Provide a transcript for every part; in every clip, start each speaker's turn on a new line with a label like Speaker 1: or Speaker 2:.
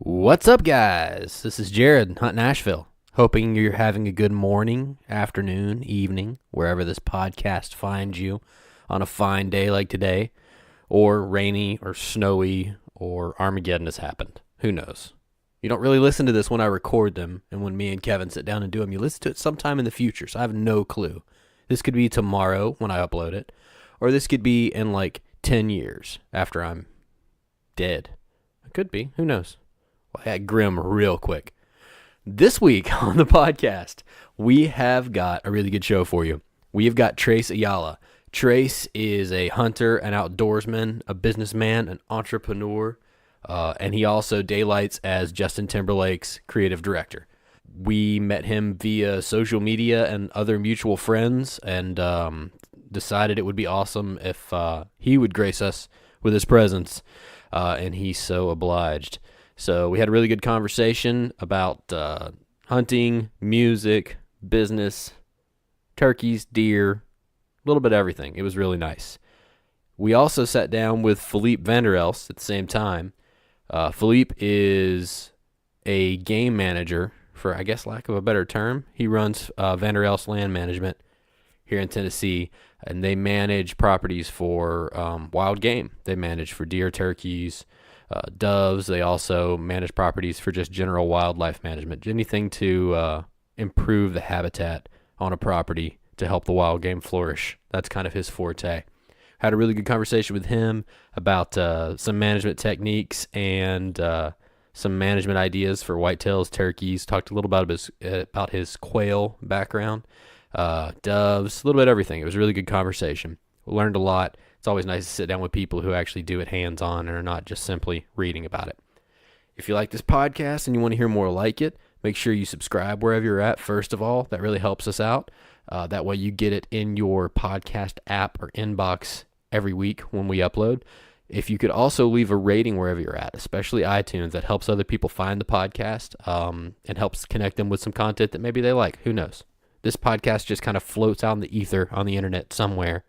Speaker 1: What's up, guys? This is Jared, Hunt Nashville. Hoping you're having a good morning, afternoon, evening, wherever this podcast finds you on a fine day like today, or rainy, or snowy, or Armageddon has happened. Who knows? You don't really listen to this when I record them, and when me and Kevin sit down and do them, you listen to it sometime in the future, so I have no clue. This could be tomorrow when I upload it, or this could be in like 10 years after I'm dead. It could be. Who knows? Well, I got grim real quick. This week on the podcast, we have got a really good show for you. We have got Trace Ayala. Trace is a hunter, an outdoorsman, a businessman, an entrepreneur, and he also daylights as Justin Timberlake's creative director. We met him via social media and other mutual friends and decided it would be awesome if he would grace us with his presence, and he's so obliged. So we had a really good conversation about hunting, music, business, turkeys, deer, a little bit of everything. It was really nice. We also sat down with Phillipe Vander Elst at the same time. Phillipe is a game manager, for I guess lack of a better term. He runs Vander Elst Land Management here in Tennessee, and they manage properties for wild game. They manage for deer, turkeys, doves. They also manage properties for just general wildlife management, anything to improve the habitat on a property to help the wild game flourish. That's kind of his forte. Had a really good conversation with him about some management techniques and some management ideas for whitetails, turkeys. Talked a little about his quail background, doves, a little bit of everything. It was a really good conversation. We learned a lot. It's always nice to sit down with people who actually do it hands-on and are not just simply reading about it. If you like this podcast and you want to hear more like it, make sure you subscribe wherever you're at, first of all. That really helps us out. That way you get it in your podcast app or inbox every week when we upload. If you could also leave a rating wherever you're at, especially iTunes, that helps other people find the podcast and helps connect them with some content that maybe they like. Who knows? This podcast just kind of floats out in the ether on the internet somewhere.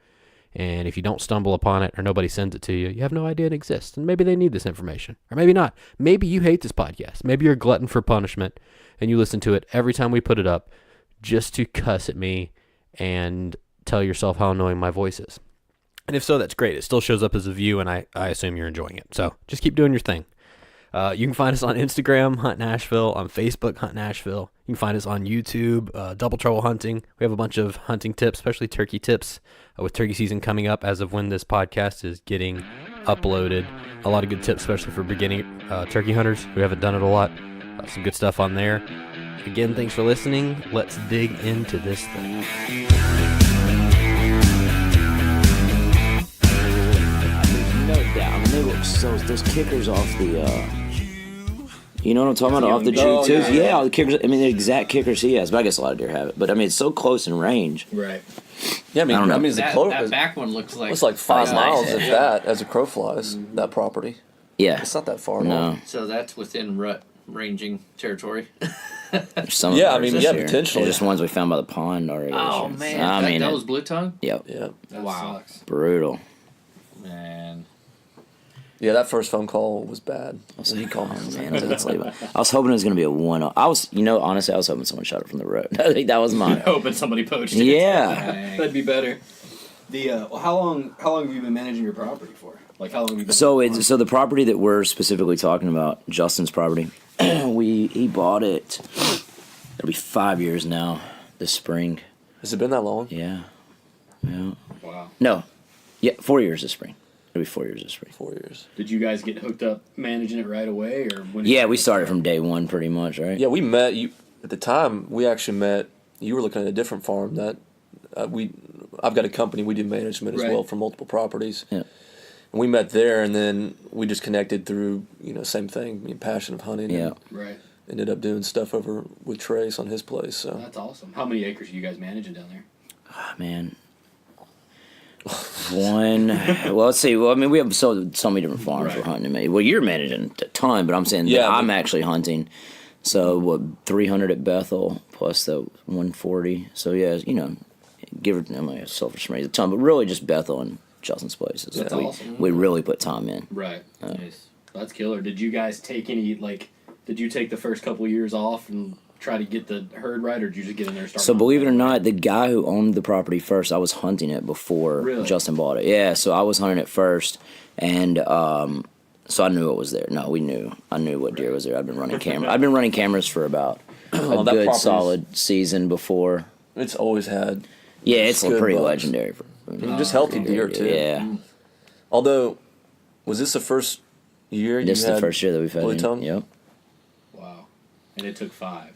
Speaker 1: And if you don't stumble upon it or nobody sends it to you, you have no idea it exists. And maybe they need this information. Or maybe not. Maybe you hate this podcast. Maybe you're a glutton for punishment and you listen to it every time we put it up just to cuss at me and tell yourself how annoying my voice is. And if so, that's great. It still shows up as a view, and I assume you're enjoying it. So just keep doing your thing. You can find us on Instagram, Hunt Nashville, on Facebook, Hunt Nashville. You can find us on YouTube, Double Trouble Hunting. We have a bunch of hunting tips, especially turkey tips, with turkey season coming up as of when this podcast is getting uploaded. A lot of good tips, especially for beginning turkey hunters who haven't done it a lot. Some good stuff on there. Again, thanks for listening. Let's dig into this thing.
Speaker 2: They look so. Those kickers off the. You know what I'm talking about? Off the G2s? Yeah, the kickers. I mean, the exact kickers he has, but I guess a lot of deer have it. But I mean, it's so close in range.
Speaker 3: Right.
Speaker 4: Yeah, I mean,
Speaker 2: I don't know.
Speaker 3: That back one looks like.
Speaker 4: It's like 5 miles,
Speaker 2: nice.
Speaker 4: if that, as a crow flies, that property.
Speaker 2: Yeah.
Speaker 4: It's not that far at
Speaker 2: No.
Speaker 4: all.
Speaker 3: So that's within rut ranging territory.
Speaker 2: There's some
Speaker 4: Yeah,
Speaker 2: of
Speaker 4: I mean,
Speaker 2: those
Speaker 4: yeah,
Speaker 2: this year.
Speaker 4: potentially.
Speaker 2: They're just ones we found by the pond already.
Speaker 3: Oh
Speaker 2: this
Speaker 3: man,
Speaker 2: year. I mean,
Speaker 3: that was blue tongue.
Speaker 2: Yep.
Speaker 4: Yeah.
Speaker 3: That wow, sucks.
Speaker 2: Brutal.
Speaker 3: Man.
Speaker 4: Yeah, that first phone call was bad.
Speaker 2: Also, he called me, man. I was hoping it was going to be a one-off. Honestly, I was hoping someone shot it from the road. I think that was mine.
Speaker 3: Hoping somebody poached it.
Speaker 2: Yeah.
Speaker 5: That'd be better. Well, how long have you been managing your property for? Like, how long have you been?
Speaker 2: So the property that we're specifically talking about, Justin's property, he bought it. It'll be 5 years now. This spring.
Speaker 4: Has it been that long?
Speaker 2: Yeah.
Speaker 3: Wow.
Speaker 2: No. Yeah, 4 years this spring. It'll be 4 years this spring.
Speaker 4: 4 years.
Speaker 5: Did you guys get hooked up managing it right away, or when?
Speaker 2: Yeah, we started from day one, pretty much, right?
Speaker 4: Yeah, we met you at the time. We actually met. You were looking at a different farm that I've got a company. We do management as
Speaker 5: Right.
Speaker 4: well for multiple properties.
Speaker 2: Yeah.
Speaker 4: And we met there, and then we just connected through same thing, passion of hunting.
Speaker 2: Yeah.
Speaker 4: And
Speaker 5: Right.
Speaker 4: ended up doing stuff over with Trace on his place. So
Speaker 5: That's awesome. How many acres are you guys managing down there?
Speaker 2: Oh, man. Well, let's see. Well, I mean, we have so many different farms
Speaker 5: Right.
Speaker 2: we're hunting. Maybe. Well, you're managing a ton, but I'm saying
Speaker 4: Yeah,
Speaker 2: that I'm
Speaker 4: but-
Speaker 2: actually hunting. So 300 at Bethel plus the 140. So yeah, give it. I'm gonna selfish raise a ton, but really just Bethel and Justin's places.
Speaker 5: That's
Speaker 2: we,
Speaker 5: awesome.
Speaker 2: we really put time in.
Speaker 5: Right. Nice. That's killer. Did you guys take any
Speaker 3: Did you take the first couple years off and try to get the herd right, or did you just get in there and start?
Speaker 2: So believe it or not, the guy who owned the property first, I was hunting it before
Speaker 3: Really?
Speaker 2: Justin bought it. Yeah, so I was hunting it first, and so I knew what was there. No, we knew. I knew what deer was there. I've been running cameras for about a
Speaker 4: that
Speaker 2: good
Speaker 4: property's-
Speaker 2: solid season before.
Speaker 4: It's always had.
Speaker 2: Yeah, it's
Speaker 4: good
Speaker 2: pretty
Speaker 4: bucks.
Speaker 2: legendary.
Speaker 4: Just healthy deer too.
Speaker 2: Yeah,
Speaker 4: Although, was this the first year you
Speaker 2: this is
Speaker 4: had
Speaker 2: the first year that we've had.
Speaker 4: Blue tongue?
Speaker 2: Yep.
Speaker 3: Wow. And it took 5.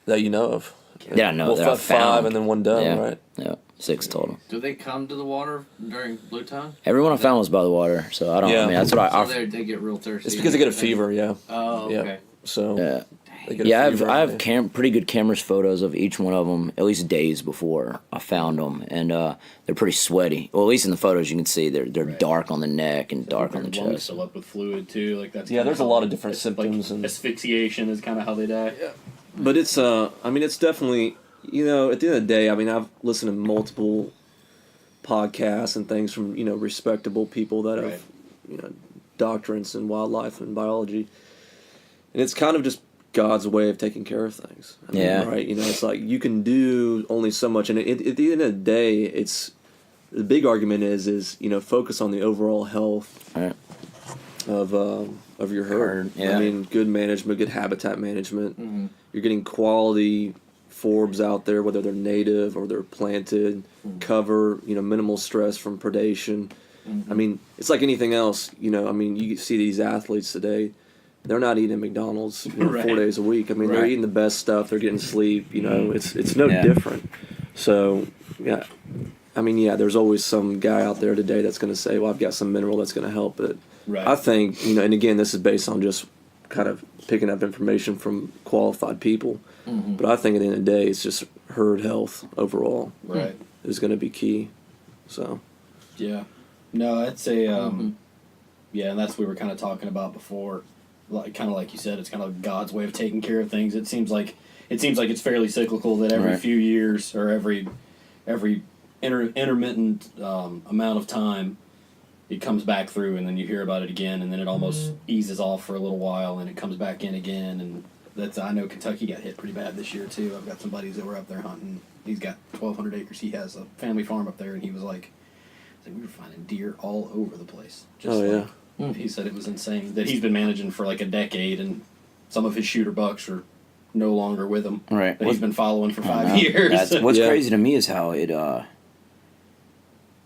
Speaker 4: That you know of?
Speaker 2: Yeah, I know
Speaker 4: Well,
Speaker 2: that I
Speaker 4: 5
Speaker 2: found.
Speaker 4: and then 1 done,
Speaker 2: Yeah.
Speaker 4: right?
Speaker 2: Yeah, 6 total.
Speaker 6: Do they come to the water during blue tongue?
Speaker 2: Everyone I found was by the water, so I don't.
Speaker 4: Yeah.
Speaker 2: I mean, that's what
Speaker 6: So they get real thirsty.
Speaker 4: It's because they get a fever, yeah.
Speaker 6: Oh,
Speaker 4: Yeah.
Speaker 6: okay.
Speaker 4: So
Speaker 2: Yeah.
Speaker 4: they get a
Speaker 2: Yeah,
Speaker 4: fever
Speaker 2: I
Speaker 4: and
Speaker 2: have
Speaker 4: they-
Speaker 2: pretty good cameras photos of each one of them, at least days before I found them, and they're pretty sweaty. Well, at least in the photos you can see they're dark on the neck and dark on the
Speaker 3: Their lungs
Speaker 2: chest.
Speaker 3: fill up with fluid too. Like that's
Speaker 4: Yeah,
Speaker 3: kinda
Speaker 4: there's a
Speaker 3: how
Speaker 4: lot
Speaker 3: they-
Speaker 4: of different
Speaker 3: it's like
Speaker 4: symptoms and-
Speaker 3: asphyxiation is kind of how they die. Yeah.
Speaker 4: But it's I mean it's definitely, you know, at the end of the day, I mean I've listened to multiple podcasts and things from, you know, respectable people that
Speaker 3: Right.
Speaker 4: have, you know, doctorates in wildlife and biology. And it's kind of just God's way of taking care of things. I mean,
Speaker 2: Yeah.
Speaker 4: right? You know, it's like you can do only so much, and at the end of the day, it's the big argument is you know focus on the overall health
Speaker 2: Right.
Speaker 4: of your herd.
Speaker 2: Yeah.
Speaker 4: I mean, good management, good habitat management. You're getting quality forbs out there, whether they're native or they're planted, cover, you know, minimal stress from predation. I mean, it's like anything else. You know, I mean, you see these athletes today. They're not eating McDonald's 4
Speaker 3: Right.
Speaker 4: days a week. I mean, they're
Speaker 2: Right.
Speaker 4: eating the best stuff. They're getting sleep. You know, it's no
Speaker 2: Yeah.
Speaker 4: different. So, yeah. I mean, yeah, there's always some guy out there today that's going to say, well, I've got some mineral that's going to help it.
Speaker 3: Right.
Speaker 4: I think, you know, and again, this is based on just kind of picking up information from qualified people. But I think at the end of the day, it's just herd health overall
Speaker 3: Right.
Speaker 4: is going to be key. So,
Speaker 3: Yeah. No, it's a yeah, and that's what we were kind of talking about before. Like kind of like you said, it's kind of God's way of taking care of things. It seems like it's fairly cyclical that every
Speaker 2: Right.
Speaker 3: few years or every intermittent amount of time it comes back through, and then you hear about it again, and then it almost eases off for a little while, and it comes back in again. And that's I know Kentucky got hit pretty bad this year too. I've got some buddies that were up there hunting. He's got 1,200 acres. He has a family farm up there, and he was like we were finding deer all over the place. Just
Speaker 4: Oh, yeah.
Speaker 3: He said it was insane that he's been managing for like a decade, and some of his shooter bucks are no longer with him.
Speaker 2: Right.
Speaker 3: That he's been following for
Speaker 2: I don't
Speaker 3: 5
Speaker 2: know.
Speaker 3: years.
Speaker 2: That's, what's
Speaker 4: Yeah.
Speaker 2: crazy to me is how it.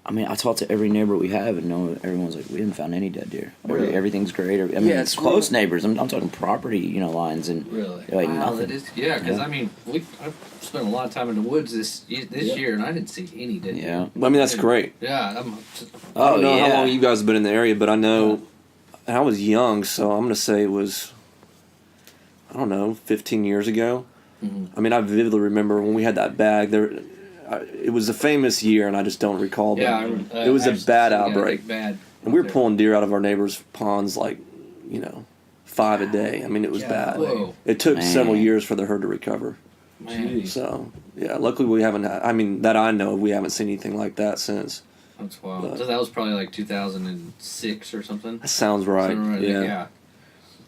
Speaker 2: I mean, I talked to every neighbor we have, and everyone's like, we haven't found any dead deer.
Speaker 3: Really?
Speaker 2: Everything's great. I mean,
Speaker 4: Yeah,
Speaker 2: it's
Speaker 4: it's
Speaker 2: close
Speaker 4: real.
Speaker 2: neighbors. I'm talking property, you know, lines and
Speaker 3: Really?
Speaker 2: like
Speaker 6: Wow,
Speaker 2: nothing.
Speaker 6: that is, yeah, because
Speaker 2: Yeah.
Speaker 6: I mean, I've spent a lot of time in the woods this year, and I didn't see any dead deer.
Speaker 2: Yeah.
Speaker 4: I mean, that's great.
Speaker 6: Yeah,
Speaker 4: I don't know
Speaker 2: yeah.
Speaker 4: how long you guys have been in the area, but I know I was young, so I'm going to say it was, I don't know, 15 years ago. I mean, I vividly remember when we had that bag. It was a famous year, and I just don't recall. But
Speaker 6: yeah.
Speaker 4: it was a
Speaker 6: actually,
Speaker 4: bad
Speaker 6: yeah,
Speaker 4: outbreak.
Speaker 6: Bad.
Speaker 4: And we were pulling deer out of our neighbors' ponds like, you know, 5 a day. I mean, it was bad.
Speaker 6: Whoa.
Speaker 4: It took
Speaker 2: Man.
Speaker 4: several years for the herd to recover.
Speaker 6: Man,
Speaker 4: So, yeah, luckily we haven't had, I mean, that I know of, we haven't seen anything like that since.
Speaker 6: that's wild.
Speaker 4: But-
Speaker 6: So that was probably like 2006 or something.
Speaker 4: That sounds right.
Speaker 6: Yeah.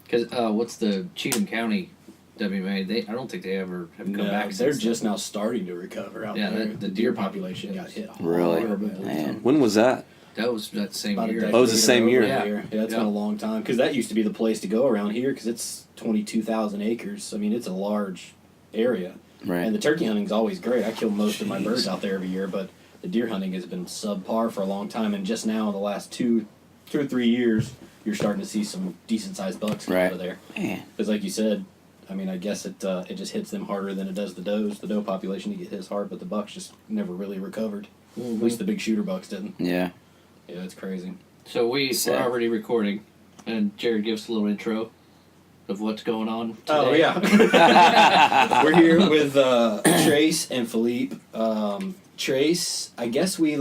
Speaker 6: Because what's the Cheatham County WMA? I don't think they ever have come
Speaker 3: No,
Speaker 6: back.
Speaker 3: they're
Speaker 6: since
Speaker 3: just now starting to recover out
Speaker 6: Yeah,
Speaker 3: there.
Speaker 6: the
Speaker 3: The deer population got hit
Speaker 2: Really?
Speaker 3: horribly.
Speaker 2: Man.
Speaker 4: When was that?
Speaker 6: That was that same
Speaker 3: About a
Speaker 6: year.
Speaker 3: decade
Speaker 4: Oh, it was the same
Speaker 3: ago,
Speaker 4: year.
Speaker 3: Yeah,
Speaker 6: Yeah.
Speaker 3: it's been a long time because that used to be the place to go around here because it's 22,000 acres. I mean, it's a large area,
Speaker 2: Right.
Speaker 3: and the turkey hunting's always great. I kill most of my birds out there every year, but the deer hunting has been subpar for a long time. And just now, in the last two or 3 years, you're starting to see some decent sized bucks come out
Speaker 2: Right.
Speaker 3: of there.
Speaker 2: Man.
Speaker 3: Because, like you said, I mean, I guess it just hits them harder than it does the does. The doe population, you get hit hard, but the bucks just never really recovered. At least the big shooter bucks didn't.
Speaker 2: Yeah.
Speaker 3: Yeah, it's crazy.
Speaker 6: So we're
Speaker 2: Sad.
Speaker 6: already recording, and Jared gives a little intro of what's going on today.
Speaker 3: Oh yeah, we're here with Trace and Phillipe. Trace, I guess we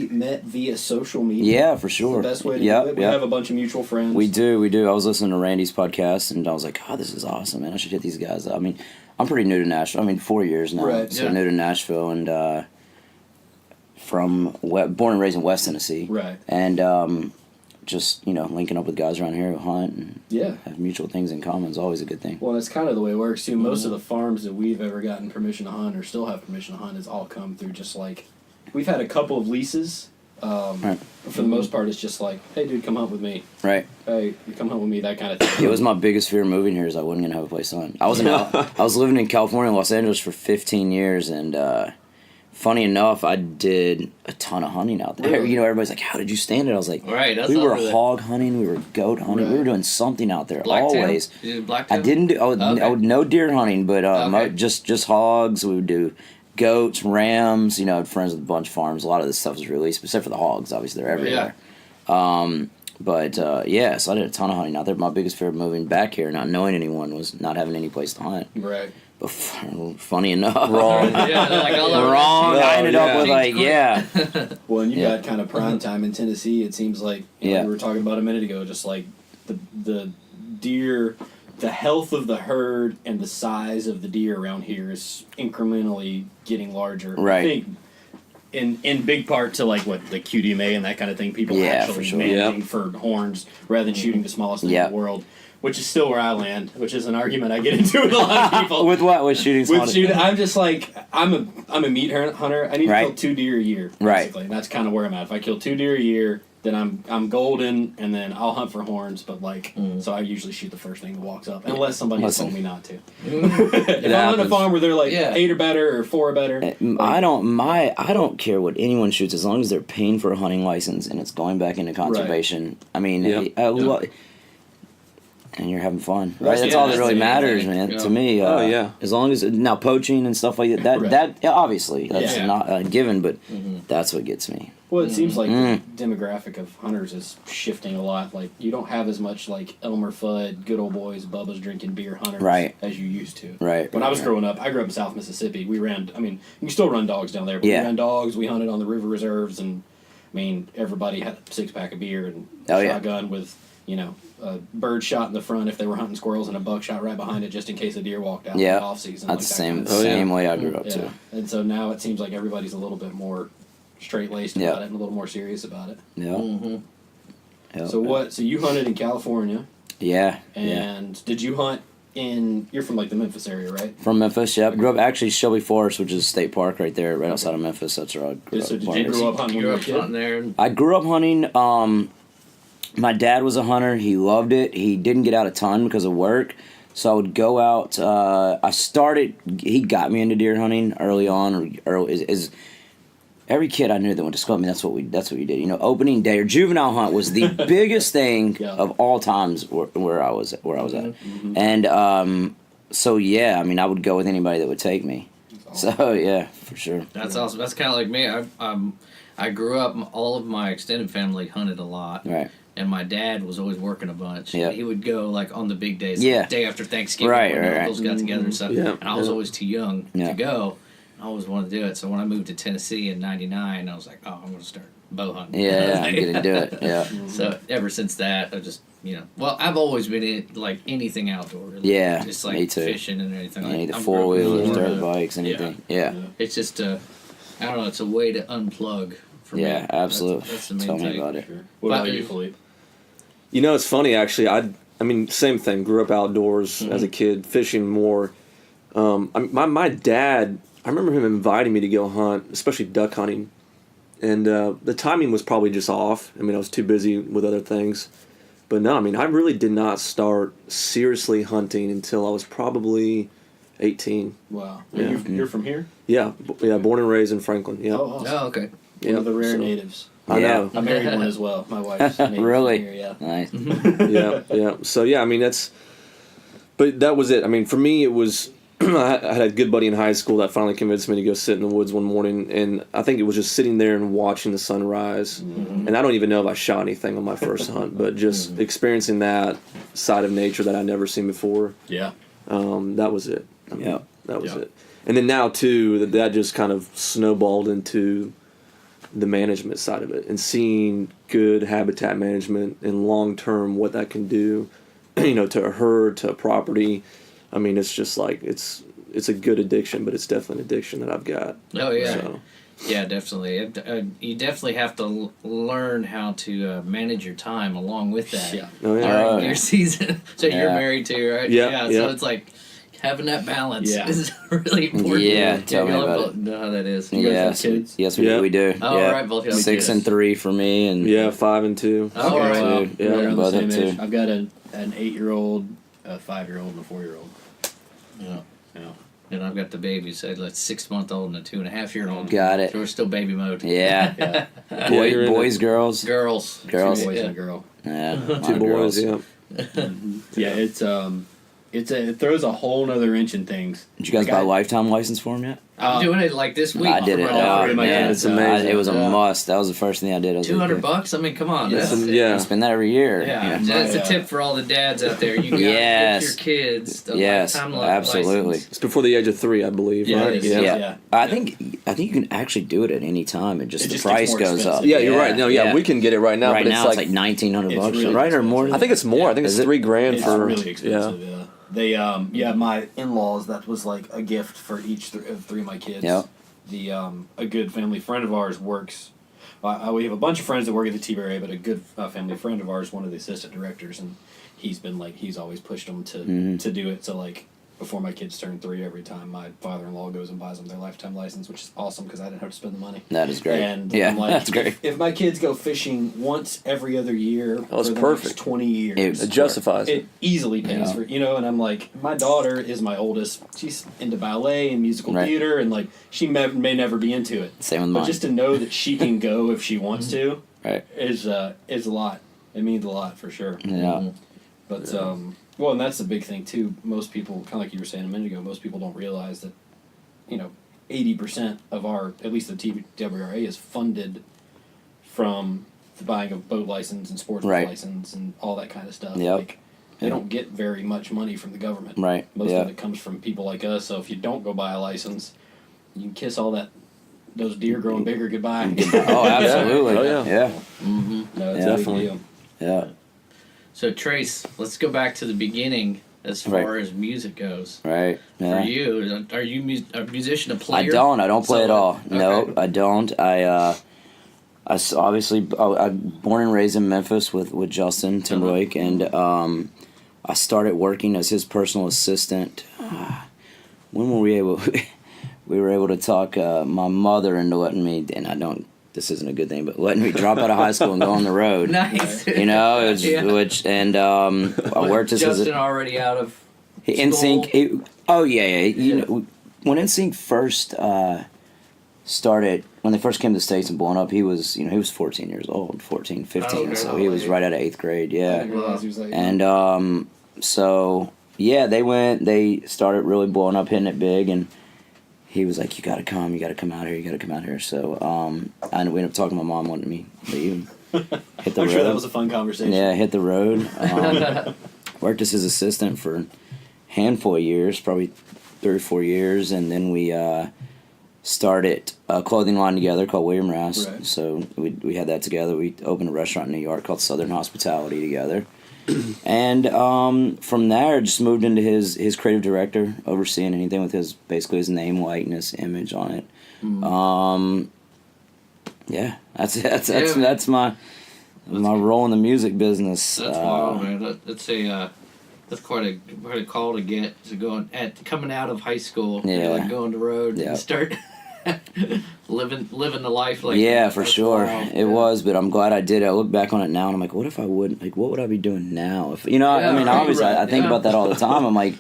Speaker 3: met via social media.
Speaker 2: Yeah, for sure.
Speaker 3: The best way to
Speaker 2: Yep,
Speaker 3: do it. We
Speaker 2: yep.
Speaker 3: have a bunch of mutual friends.
Speaker 2: We do. I was listening to Randy's podcast, and I was like, "Oh, this is awesome, man! I should hit these guys up." I mean, I'm pretty new to Nashville. I mean, 4 years now,
Speaker 3: Right,
Speaker 2: so
Speaker 6: yeah.
Speaker 2: new to Nashville, and born and raised in West Tennessee.
Speaker 3: Right.
Speaker 2: And just, you know, linking up with guys around here who hunt and
Speaker 3: Yeah.
Speaker 2: have mutual things in common is always a good thing.
Speaker 3: Well, it's kind of the way it works too. Most of the farms that we've ever gotten permission to hunt or still have permission to hunt has all come through just like, we've had a couple of leases.
Speaker 2: Right.
Speaker 3: But for the most part, it's just like, hey, dude, come hunt with me.
Speaker 2: Right.
Speaker 3: Hey, you come hunt with me, that kind of thing.
Speaker 2: It was my biggest fear moving here is I wasn't gonna have a place to hunt. I was living in California, Los Angeles for 15 years, and funny enough, I did a ton of hunting out there.
Speaker 3: Really?
Speaker 2: You know, everybody's like, "How did you stand it?" I was like,
Speaker 6: Right, that's
Speaker 2: "We were
Speaker 6: all
Speaker 2: hog hunting, we were goat hunting, we
Speaker 3: Right.
Speaker 2: were doing something out there
Speaker 6: Blacktail?
Speaker 2: always."
Speaker 6: You did blacktail?
Speaker 2: I didn't do. I would no deer hunting, but
Speaker 6: Okay.
Speaker 2: just hogs. We would do goats, rams. You know, I had friends with a bunch of farms. A lot of this stuff is released, except for the hogs. Obviously, they're everywhere. But yeah, so I did a ton of hunting out there. My biggest fear of moving back here, not knowing anyone, was not having any place to hunt.
Speaker 3: Right.
Speaker 2: But funny enough,
Speaker 4: Wrong.
Speaker 6: Yeah, like all over
Speaker 2: wrong.
Speaker 4: Oh,
Speaker 2: I ended up with
Speaker 6: yeah.
Speaker 2: like, yeah,
Speaker 3: Well, and you
Speaker 2: Yeah.
Speaker 3: got kind of prime time in Tennessee. It seems like you know,
Speaker 2: Yeah.
Speaker 3: we were talking about a minute ago, just like the deer, the health of the herd and the size of the deer around here is incrementally getting larger.
Speaker 2: Right.
Speaker 3: I think in big part to like what the QDMA and that kind of thing. People
Speaker 2: Yeah,
Speaker 3: actually
Speaker 2: for sure.
Speaker 3: managing for horns rather than shooting the smallest thing
Speaker 2: Yeah.
Speaker 3: in the world. Which is still where I land, which is an argument I get into with a lot of people.
Speaker 2: with what? With shooting?
Speaker 3: With shooting, I'm just like I'm a meat hunter. I need to
Speaker 2: Right.
Speaker 3: kill 2 deer a year,
Speaker 2: Right.
Speaker 3: basically. And that's kind of where I'm at. If I kill 2 deer a year, then I'm golden, and then I'll hunt for horns. But like, so I usually shoot the first thing that walks up, unless somebody has told me not to. If I'm on a
Speaker 4: happens.
Speaker 3: farm where they're like
Speaker 6: Yeah.
Speaker 3: 8 or better or 4 or better,
Speaker 2: I don't care what anyone shoots as long as they're paying for a hunting license and it's going back into conservation. I mean,
Speaker 4: Yep.
Speaker 2: and you're having fun,
Speaker 3: Right,
Speaker 2: right? That's
Speaker 3: yeah,
Speaker 2: all that
Speaker 6: that's
Speaker 2: really
Speaker 6: the main
Speaker 2: matters,
Speaker 6: thing.
Speaker 2: man.
Speaker 6: Yeah.
Speaker 2: To me,
Speaker 4: Oh, yeah.
Speaker 2: As long as now poaching and stuff like that,
Speaker 3: Right.
Speaker 2: yeah, obviously that's
Speaker 3: Yeah.
Speaker 2: not a given, but that's what gets me.
Speaker 3: well, it seems like the demographic of hunters is shifting a lot. Like you don't have as much like Elmer Fudd, good old boys, Bubba's drinking beer hunters
Speaker 2: Right.
Speaker 3: as you used to.
Speaker 2: Right.
Speaker 3: When I was growing up, I grew up in South Mississippi. We ran. I mean, you can still run dogs down there, but
Speaker 2: Yeah.
Speaker 3: we ran dogs. We hunted on the river reserves, and I mean, everybody had a 6-pack of beer and
Speaker 2: Oh, yeah.
Speaker 3: shotgun with a bird shot in the front if they were hunting squirrels, and a buck shot right behind it just in case a deer walked out in
Speaker 2: Yeah,
Speaker 3: the off season.
Speaker 2: that's
Speaker 3: like
Speaker 2: the same
Speaker 3: Kind of
Speaker 2: same way I grew up
Speaker 3: yeah.
Speaker 2: too.
Speaker 3: And so now it seems like everybody's a little bit more straight laced
Speaker 2: Yeah.
Speaker 3: about it and a little more serious about it.
Speaker 2: Yeah. Yeah.
Speaker 3: So what? So you hunted in California,
Speaker 2: Yeah. Yeah.
Speaker 3: and did you hunt in? You're from like the Memphis area, right?
Speaker 2: From Memphis, yep. Grew up actually Shelby Forest, which is a state park right there, right outside of Memphis. That's where I grew
Speaker 3: Yeah, so
Speaker 2: up.
Speaker 3: did you grow up hunting when
Speaker 6: You
Speaker 3: you
Speaker 6: grew
Speaker 3: were a
Speaker 6: up
Speaker 3: kid?
Speaker 6: hunting there. And,
Speaker 2: I grew up hunting. My dad was a hunter. He loved it. He didn't get out a ton because of work. So I would go out. He got me into deer hunting early on. As every kid I knew that went to school, I mean, that's what we did. You know, opening day or juvenile hunt was the biggest thing
Speaker 3: Yeah.
Speaker 2: of all times where I was at. And so yeah, I mean, I would go with anybody that would take me. So yeah, for sure.
Speaker 6: that's awesome. That's kind of like me. I grew up. All of my extended family hunted a lot.
Speaker 2: Right.
Speaker 6: And my dad was always working a bunch.
Speaker 2: Yeah.
Speaker 6: He would go like on the big days,
Speaker 2: Yeah.
Speaker 6: like, day after Thanksgiving,
Speaker 2: Right,
Speaker 6: when
Speaker 2: right,
Speaker 6: the
Speaker 2: right.
Speaker 6: uncles got together and stuff.
Speaker 4: Yeah,
Speaker 6: And I was
Speaker 4: yeah.
Speaker 6: always too young
Speaker 2: Yeah.
Speaker 6: to go. I always wanted to do it. So when I moved to Tennessee in '99, I was like, oh, I'm going to start bow hunting.
Speaker 2: Yeah, I'm gonna do it. Yeah.
Speaker 6: So ever since that, I just well, I've always been in like anything outdoor. Really.
Speaker 2: Yeah,
Speaker 6: just
Speaker 2: me
Speaker 6: like
Speaker 2: too.
Speaker 6: fishing and anything.
Speaker 2: Any
Speaker 6: Like,
Speaker 2: the
Speaker 6: I'm
Speaker 2: four wheelers,
Speaker 6: more of
Speaker 2: dirt
Speaker 6: a-
Speaker 2: bikes, anything. Yeah.
Speaker 6: It's just I don't know. It's a way to unplug for me.
Speaker 2: Yeah, absolutely.
Speaker 6: That's the main
Speaker 2: Tell
Speaker 6: thing.
Speaker 2: me about it.
Speaker 3: Sure. What about you, Phillipe?
Speaker 4: You know, it's funny actually. I mean, same thing. Grew up outdoors as a kid, fishing more. My dad, I remember him inviting me to go hunt, especially duck hunting, and the timing was probably just off. I mean, I was too busy with other things. But no, I mean, I really did not start seriously hunting until I was probably 18.
Speaker 3: Wow.
Speaker 4: Yeah.
Speaker 3: You're from here?
Speaker 4: Yeah, born and raised in Franklin. Yeah,
Speaker 3: Oh, awesome.
Speaker 6: Oh, okay.
Speaker 3: One of the rare
Speaker 4: so-
Speaker 3: natives.
Speaker 4: I
Speaker 2: Yeah.
Speaker 4: know.
Speaker 3: I married one as well. My wife's native
Speaker 2: Really?
Speaker 3: from here, yeah.
Speaker 2: Nice.
Speaker 4: Yeah. So yeah, I mean but that was it. I mean, for me, it was. I had a good buddy in high school that finally convinced me to go sit in the woods one morning, and I think it was just sitting there and watching the sunrise. And I don't even know if I shot anything on my first hunt, but just experiencing that side of nature that I'd never seen before.
Speaker 3: Yeah.
Speaker 4: That was it. I mean,
Speaker 2: Yeah.
Speaker 4: that was
Speaker 3: Yeah.
Speaker 4: it. And then now too, that just kind of snowballed into the management side of it, and seeing good habitat management and long term what that can do, to a herd, to a property. I mean, it's just like it's a good addiction, but it's definitely an addiction that I've got.
Speaker 6: Oh yeah.
Speaker 4: So,
Speaker 6: Yeah, definitely. You definitely have to learn how to manage your time along with that.
Speaker 3: Yeah.
Speaker 4: Oh, yeah.
Speaker 6: During your season. So you're
Speaker 2: Yeah.
Speaker 6: married too, right?
Speaker 4: Yeah,
Speaker 6: So
Speaker 4: yeah.
Speaker 6: it's like having that balance
Speaker 3: Yeah.
Speaker 6: is really important.
Speaker 2: Yeah, tell me
Speaker 6: y'all
Speaker 2: about
Speaker 6: both know how that is.
Speaker 3: You guys have
Speaker 2: Yes,
Speaker 3: kids?
Speaker 2: yes, we
Speaker 4: Yeah.
Speaker 2: do. We do.
Speaker 6: Oh,
Speaker 2: yeah.
Speaker 6: right, both y'all
Speaker 2: 6
Speaker 6: kids.
Speaker 2: and 3 for me, and
Speaker 4: Yeah, 5 and 2.
Speaker 6: Oh, all right.
Speaker 3: Wow.
Speaker 4: Yeah.
Speaker 3: We're around the
Speaker 2: Both
Speaker 3: same
Speaker 2: have
Speaker 3: age.
Speaker 2: two.
Speaker 3: I've got an 8-year-old, a 5-year-old, and a 4-year-old.
Speaker 6: Yeah.
Speaker 3: Yeah.
Speaker 6: And I've got the baby, so like 6-month-old and a 2.5-year-old.
Speaker 2: Got it.
Speaker 6: So we're still baby mode.
Speaker 2: Yeah.
Speaker 3: Yeah.
Speaker 4: you're in
Speaker 2: Boys, girls.
Speaker 6: Girls.
Speaker 2: Girls.
Speaker 3: Two boys
Speaker 6: Yeah.
Speaker 3: and a girl.
Speaker 2: Yeah.
Speaker 4: 2 boys, yeah.
Speaker 3: Yeah, it throws a whole nother wrench in things.
Speaker 2: Did you guys
Speaker 3: Like
Speaker 2: buy a lifetime license for him yet?
Speaker 6: I'm doing it like this week.
Speaker 2: I did it.
Speaker 6: for my
Speaker 3: Oh,
Speaker 6: daughter.
Speaker 3: my
Speaker 6: Yeah.
Speaker 3: kids.
Speaker 4: It's amazing.
Speaker 2: It was a
Speaker 6: Yeah.
Speaker 2: must. That was the first thing I did. I was
Speaker 6: $200
Speaker 2: like,
Speaker 6: bucks. I mean, come on.
Speaker 3: Yeah.
Speaker 6: That's,
Speaker 4: Yeah.
Speaker 2: I spend that every year.
Speaker 6: Yeah,
Speaker 2: Yeah.
Speaker 6: that's a
Speaker 3: Yeah.
Speaker 6: tip for all the dads out there. You gotta
Speaker 2: Yes.
Speaker 6: get your kids the
Speaker 2: Yes,
Speaker 6: lifetime
Speaker 2: absolutely.
Speaker 6: license.
Speaker 4: It's before the age of 3, I believe,
Speaker 3: Yeah,
Speaker 4: right?
Speaker 3: it is.
Speaker 4: Yeah.
Speaker 2: Yeah.
Speaker 3: Yeah.
Speaker 2: I think you can actually do it at any time. It just
Speaker 3: It
Speaker 2: the
Speaker 3: just gets
Speaker 2: price
Speaker 3: more
Speaker 2: goes up.
Speaker 3: expensive.
Speaker 4: Yeah, you're right. No, yeah, we can get it right now,
Speaker 2: Right
Speaker 4: but
Speaker 2: now
Speaker 4: it's
Speaker 2: it's like $1,900
Speaker 3: It's
Speaker 2: bucks,
Speaker 3: really
Speaker 2: right, or more.
Speaker 3: expensive.
Speaker 4: I think it's more. I think it's
Speaker 2: Is it?
Speaker 4: $3,000
Speaker 3: It's
Speaker 4: for
Speaker 3: really expensive. Yeah. They my in-laws, that was like a gift for each of 3 of my kids.
Speaker 2: Yep.
Speaker 3: The a good family friend of ours works. We have a bunch of friends that work at the TBRA, but a good family friend of ours, one of the assistant directors, and he's always pushed them to do it. So like before my kids turn 3, every time my father-in-law goes and buys them their lifetime license, which is awesome because I didn't have to spend the money.
Speaker 2: That is great.
Speaker 3: And
Speaker 2: Yeah,
Speaker 3: I'm like,
Speaker 2: that's great.
Speaker 3: If my kids go fishing once every other year
Speaker 4: Oh, it's
Speaker 3: for the
Speaker 4: perfect.
Speaker 3: next 20 years,
Speaker 4: It justifies it.
Speaker 3: it easily pays
Speaker 2: Yeah.
Speaker 3: for, and I'm like, my daughter is my oldest. She's into ballet and musical
Speaker 2: Right.
Speaker 3: theater, and like she may never be into it.
Speaker 2: Same with
Speaker 3: But
Speaker 2: mine.
Speaker 3: just to know that she can go if she wants to
Speaker 2: Right.
Speaker 3: is a lot. It means a lot for sure.
Speaker 2: Yeah.
Speaker 3: But well, and that's the big thing too. Most people, kind of like you were saying a minute ago, most people don't realize that 80% of at least the TWRA is funded from the buying of boat license and sports
Speaker 2: Right.
Speaker 3: license and all that kind of stuff.
Speaker 2: Yep.
Speaker 3: Like, they don't get very much money from the government.
Speaker 2: Right.
Speaker 3: Most
Speaker 2: Yeah.
Speaker 3: of it comes from people like us. So if you don't go buy a license, you can kiss those deer growing bigger goodbye.
Speaker 2: Oh, absolutely.
Speaker 4: Oh, yeah.
Speaker 2: Yeah.
Speaker 6: Mm-hmm.
Speaker 3: No, it's
Speaker 2: Yeah.
Speaker 3: a big
Speaker 4: Definitely.
Speaker 3: deal.
Speaker 2: Yeah.
Speaker 6: So Trace, let's go back to the beginning as far as music goes.
Speaker 2: Right. Yeah.
Speaker 6: For you, are you a musician, a
Speaker 2: I
Speaker 6: player?
Speaker 2: don't play at all.
Speaker 6: Okay.
Speaker 2: No, I don't. Obviously I'm born and raised in Memphis with Justin Timberlake, and I started working as his personal assistant. When were we able? We were able to talk my mother into letting me, and this isn't a good thing, but letting me drop out of high school and go on the road.
Speaker 6: Nice.
Speaker 2: I worked as
Speaker 6: Justin already out of
Speaker 2: NSYNC. Oh yeah. You know, when NSYNC first started, when they first came to the States and blown up, he was 14 years old, 14, 15,
Speaker 6: Okay.
Speaker 2: so he was right out of 8th grade.
Speaker 3: I
Speaker 2: Yeah,
Speaker 3: didn't realize he was like,
Speaker 2: and so yeah, they started really blowing up, hitting it big, and he was like, you gotta come out here. So we ended up talking to my mom, wanting me to leave. Hit the
Speaker 3: I'm
Speaker 2: road.
Speaker 3: sure that was a fun conversation.
Speaker 2: Yeah, hit the road. Worked as his assistant for a handful of years, probably 3 or 4 years, and then we started a clothing line together called William Rouse.
Speaker 3: Right.
Speaker 2: So we had that together. We opened a restaurant in New York called Southern Hospitality together. And from there, just moved into his creative director, overseeing anything with his name, likeness, image on it. Yeah, that's my role in the music business.
Speaker 6: That's wild, man. That's quite a call to get coming out of high school.
Speaker 2: Yeah.
Speaker 6: Like go on the road
Speaker 2: Yeah.
Speaker 6: and start living the life like
Speaker 2: yeah,
Speaker 6: that.
Speaker 2: for
Speaker 6: That's
Speaker 2: sure.
Speaker 6: wild.
Speaker 2: It was, but I'm glad I did it. I look back on it now and I'm like, what if I wouldn't? Like, what would I be doing now? If
Speaker 6: Yeah,
Speaker 2: obviously,
Speaker 6: right,
Speaker 2: I think
Speaker 6: yeah.
Speaker 2: about that all the time. I'm like,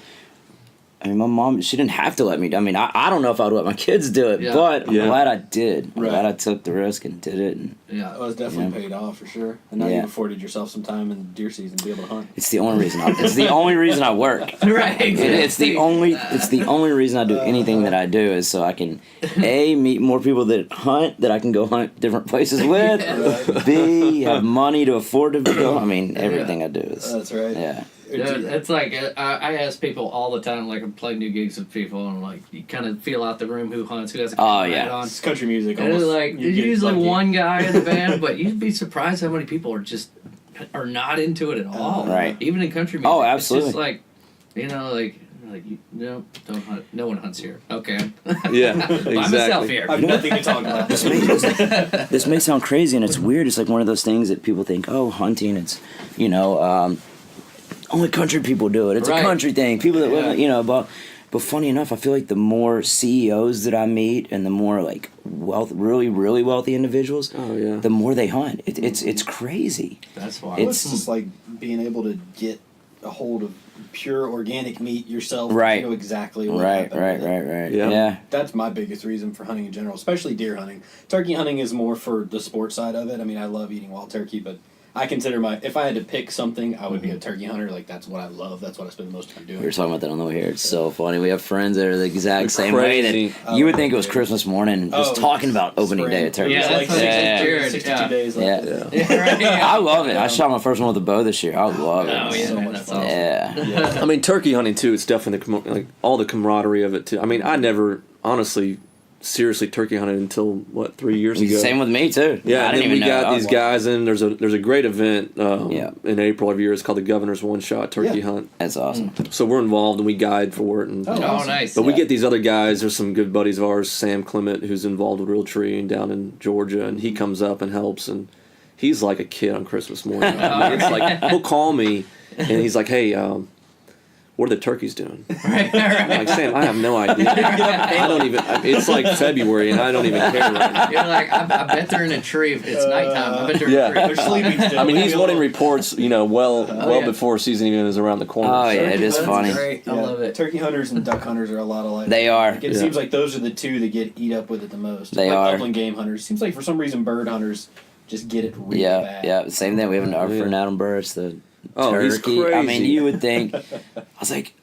Speaker 2: my mom, she didn't have to let me. I don't know if I would let my kids do it,
Speaker 6: Yeah.
Speaker 2: but I'm
Speaker 4: Yeah.
Speaker 2: glad I did. I'm
Speaker 3: Right.
Speaker 2: glad I took the risk and did it. And
Speaker 6: Yeah.
Speaker 3: That was definitely paid off for sure. And now
Speaker 2: Yeah.
Speaker 3: you've afforded yourself some time in deer season to be able to hunt.
Speaker 2: it's the only reason. It's the only reason I work.
Speaker 6: Right.
Speaker 2: It's the only reason I do anything that I do is so I can meet more people that hunt, that I can go hunt different places with. B, have money to afford to go. Everything I do is
Speaker 3: That's right.
Speaker 2: yeah.
Speaker 6: Dude, it's like I ask people all the time, like I'm playing new gigs with people, and like you kind of feel out the room who hunts, who has a
Speaker 2: Oh,
Speaker 6: camera
Speaker 2: yeah.
Speaker 6: on.
Speaker 3: It's country music.
Speaker 6: And it's
Speaker 3: Almost,
Speaker 6: like
Speaker 3: you
Speaker 6: there's
Speaker 3: get
Speaker 6: usually
Speaker 3: lucky.
Speaker 6: one guy in the band, but you'd be surprised how many people are not into it at all.
Speaker 2: Right.
Speaker 6: Even in country music.
Speaker 2: Oh, absolutely.
Speaker 6: It's just like, like Like, no, don't hunt. No one hunts here. Okay.
Speaker 4: Yeah,
Speaker 6: By myself
Speaker 4: exactly.
Speaker 6: here.
Speaker 5: I have nothing to talk about.
Speaker 2: This may sound crazy and it's weird. It's like one of those things that people think, oh, hunting, it's, only country people do it. It's
Speaker 6: Right.
Speaker 2: a country thing. People that
Speaker 6: Yeah.
Speaker 2: live, but funny enough, I feel like the more CEOs that I meet and the more like really, really wealthy individuals,
Speaker 4: Oh yeah.
Speaker 2: the more they hunt. It's crazy.
Speaker 6: That's why.
Speaker 5: It's just like being able to get a hold of pure organic meat yourself.
Speaker 2: Right.
Speaker 5: You know exactly what
Speaker 2: Right.
Speaker 5: happened with it.
Speaker 4: Yeah.
Speaker 2: Yeah.
Speaker 5: That's my biggest reason for hunting in general, especially deer hunting. Turkey hunting is more for the sport side of it. I mean, I love eating wild turkey, but I consider if I had to pick something, I would be a turkey hunter. Like, that's what I love. That's what I spend the most time doing.
Speaker 2: We were talking about that on the way here. It's so funny. We have friends that are the exact
Speaker 4: They're
Speaker 2: same
Speaker 4: crazy.
Speaker 2: way that you would think it was Christmas morning, just
Speaker 5: Oh,
Speaker 2: talking about opening
Speaker 5: spring.
Speaker 2: day of turkey.
Speaker 6: Yeah,
Speaker 5: It's like
Speaker 6: that's
Speaker 2: Yeah.
Speaker 6: Jared,
Speaker 5: 62
Speaker 6: yeah.
Speaker 5: days left.
Speaker 2: Yeah.
Speaker 6: Yeah, right, yeah.
Speaker 2: I love it. I shot my first one with a bow this year. I love it.
Speaker 6: Oh, yeah,
Speaker 5: So
Speaker 6: man,
Speaker 5: much
Speaker 6: that's
Speaker 5: fun.
Speaker 6: awesome.
Speaker 2: Yeah.
Speaker 4: I mean, turkey hunting too. It's definitely like all the camaraderie of it too. I mean, I never honestly seriously turkey hunted until 3 years ago.
Speaker 2: Same with me too.
Speaker 4: Yeah,
Speaker 2: I
Speaker 4: and
Speaker 2: didn't
Speaker 4: then we
Speaker 2: even know.
Speaker 4: got these guys in. There's a great event
Speaker 2: Yeah.
Speaker 4: in April every year. It's called the Governor's One Shot Turkey
Speaker 5: Yeah.
Speaker 4: Hunt.
Speaker 2: That's awesome.
Speaker 4: So we're involved and we guide for it. And
Speaker 5: Oh,
Speaker 6: Oh,
Speaker 5: awesome.
Speaker 6: nice.
Speaker 4: but we
Speaker 2: Yeah.
Speaker 4: get these other guys. There's some good buddies of ours, Sam Clement, who's involved with Real Tree down in Georgia, and he comes up and helps. And he's like a kid on Christmas morning. I mean, it's like he'll call me and he's like, "Hey, what are the turkeys doing?"
Speaker 6: Right,
Speaker 4: I'm
Speaker 6: right.
Speaker 4: like, "Sam, I have no idea. I don't even. It's like February and I don't even care right now."
Speaker 6: You're like, I bet they're in a tree. It's nighttime. I bet they're
Speaker 4: Yeah.
Speaker 6: in a tree.
Speaker 5: They're sleeping still.
Speaker 4: I mean, he's wanting reports, well
Speaker 6: yeah.
Speaker 4: before season even is around the corner.
Speaker 2: Oh, yeah, it is
Speaker 6: That's
Speaker 2: funny.
Speaker 6: Great. I love it.
Speaker 5: Turkey hunters and duck hunters are a lot alike.
Speaker 2: They are.
Speaker 5: Like, it
Speaker 4: Yeah.
Speaker 5: seems like those are the two that get eat up with it the most.
Speaker 2: They
Speaker 5: like
Speaker 2: are.
Speaker 5: upland game hunters. Seems like for some reason bird hunters just get it really
Speaker 2: Yeah,
Speaker 5: bad.
Speaker 2: yeah. Same thing. We have our
Speaker 4: Yeah.
Speaker 2: friend Adam Burris, the
Speaker 4: Oh, he's
Speaker 2: turkey. I mean,
Speaker 4: crazy.
Speaker 2: you would think.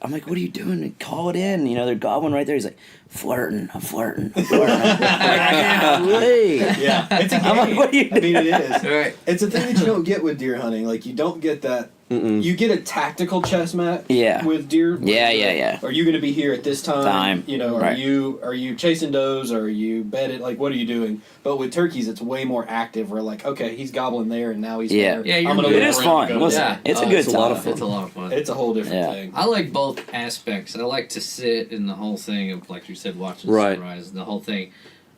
Speaker 2: I'm like, what are you doing? Call it in. They're gobbling right there. He's like, flirting. I'm flirting. I'm flirting. I'm like, golly.
Speaker 5: Yeah, it's a game.
Speaker 2: I'm like, what are you
Speaker 5: I mean, it is.
Speaker 6: Right.
Speaker 5: It's a thing that you don't get with deer hunting. Like, you don't get that.
Speaker 4: Mm-mm.
Speaker 5: You get a tactical chess match.
Speaker 2: Yeah.
Speaker 5: With deer.
Speaker 2: Yeah, yeah, yeah.
Speaker 5: Are you going to be here at this time? Are
Speaker 2: right.
Speaker 5: you chasing does? Or are you bedded? Like, what are you doing? But with turkeys, it's way more active. We're like, okay, he's gobbling there, and now he's
Speaker 2: Yeah.
Speaker 5: there.
Speaker 6: Yeah, you're
Speaker 5: I'm gonna
Speaker 6: moving
Speaker 2: It
Speaker 5: look
Speaker 2: is
Speaker 5: around
Speaker 2: fun.
Speaker 5: and go to
Speaker 2: Listen,
Speaker 5: that.
Speaker 2: it's a
Speaker 6: Oh,
Speaker 2: good
Speaker 4: it's a lot
Speaker 2: time.
Speaker 4: of fun.
Speaker 6: It's a lot of fun.
Speaker 5: It's a whole different
Speaker 2: Yeah.
Speaker 5: thing.
Speaker 6: I like both aspects. I like to sit in the whole thing of, like you said, watching
Speaker 4: Right.
Speaker 6: sunrise, the whole thing.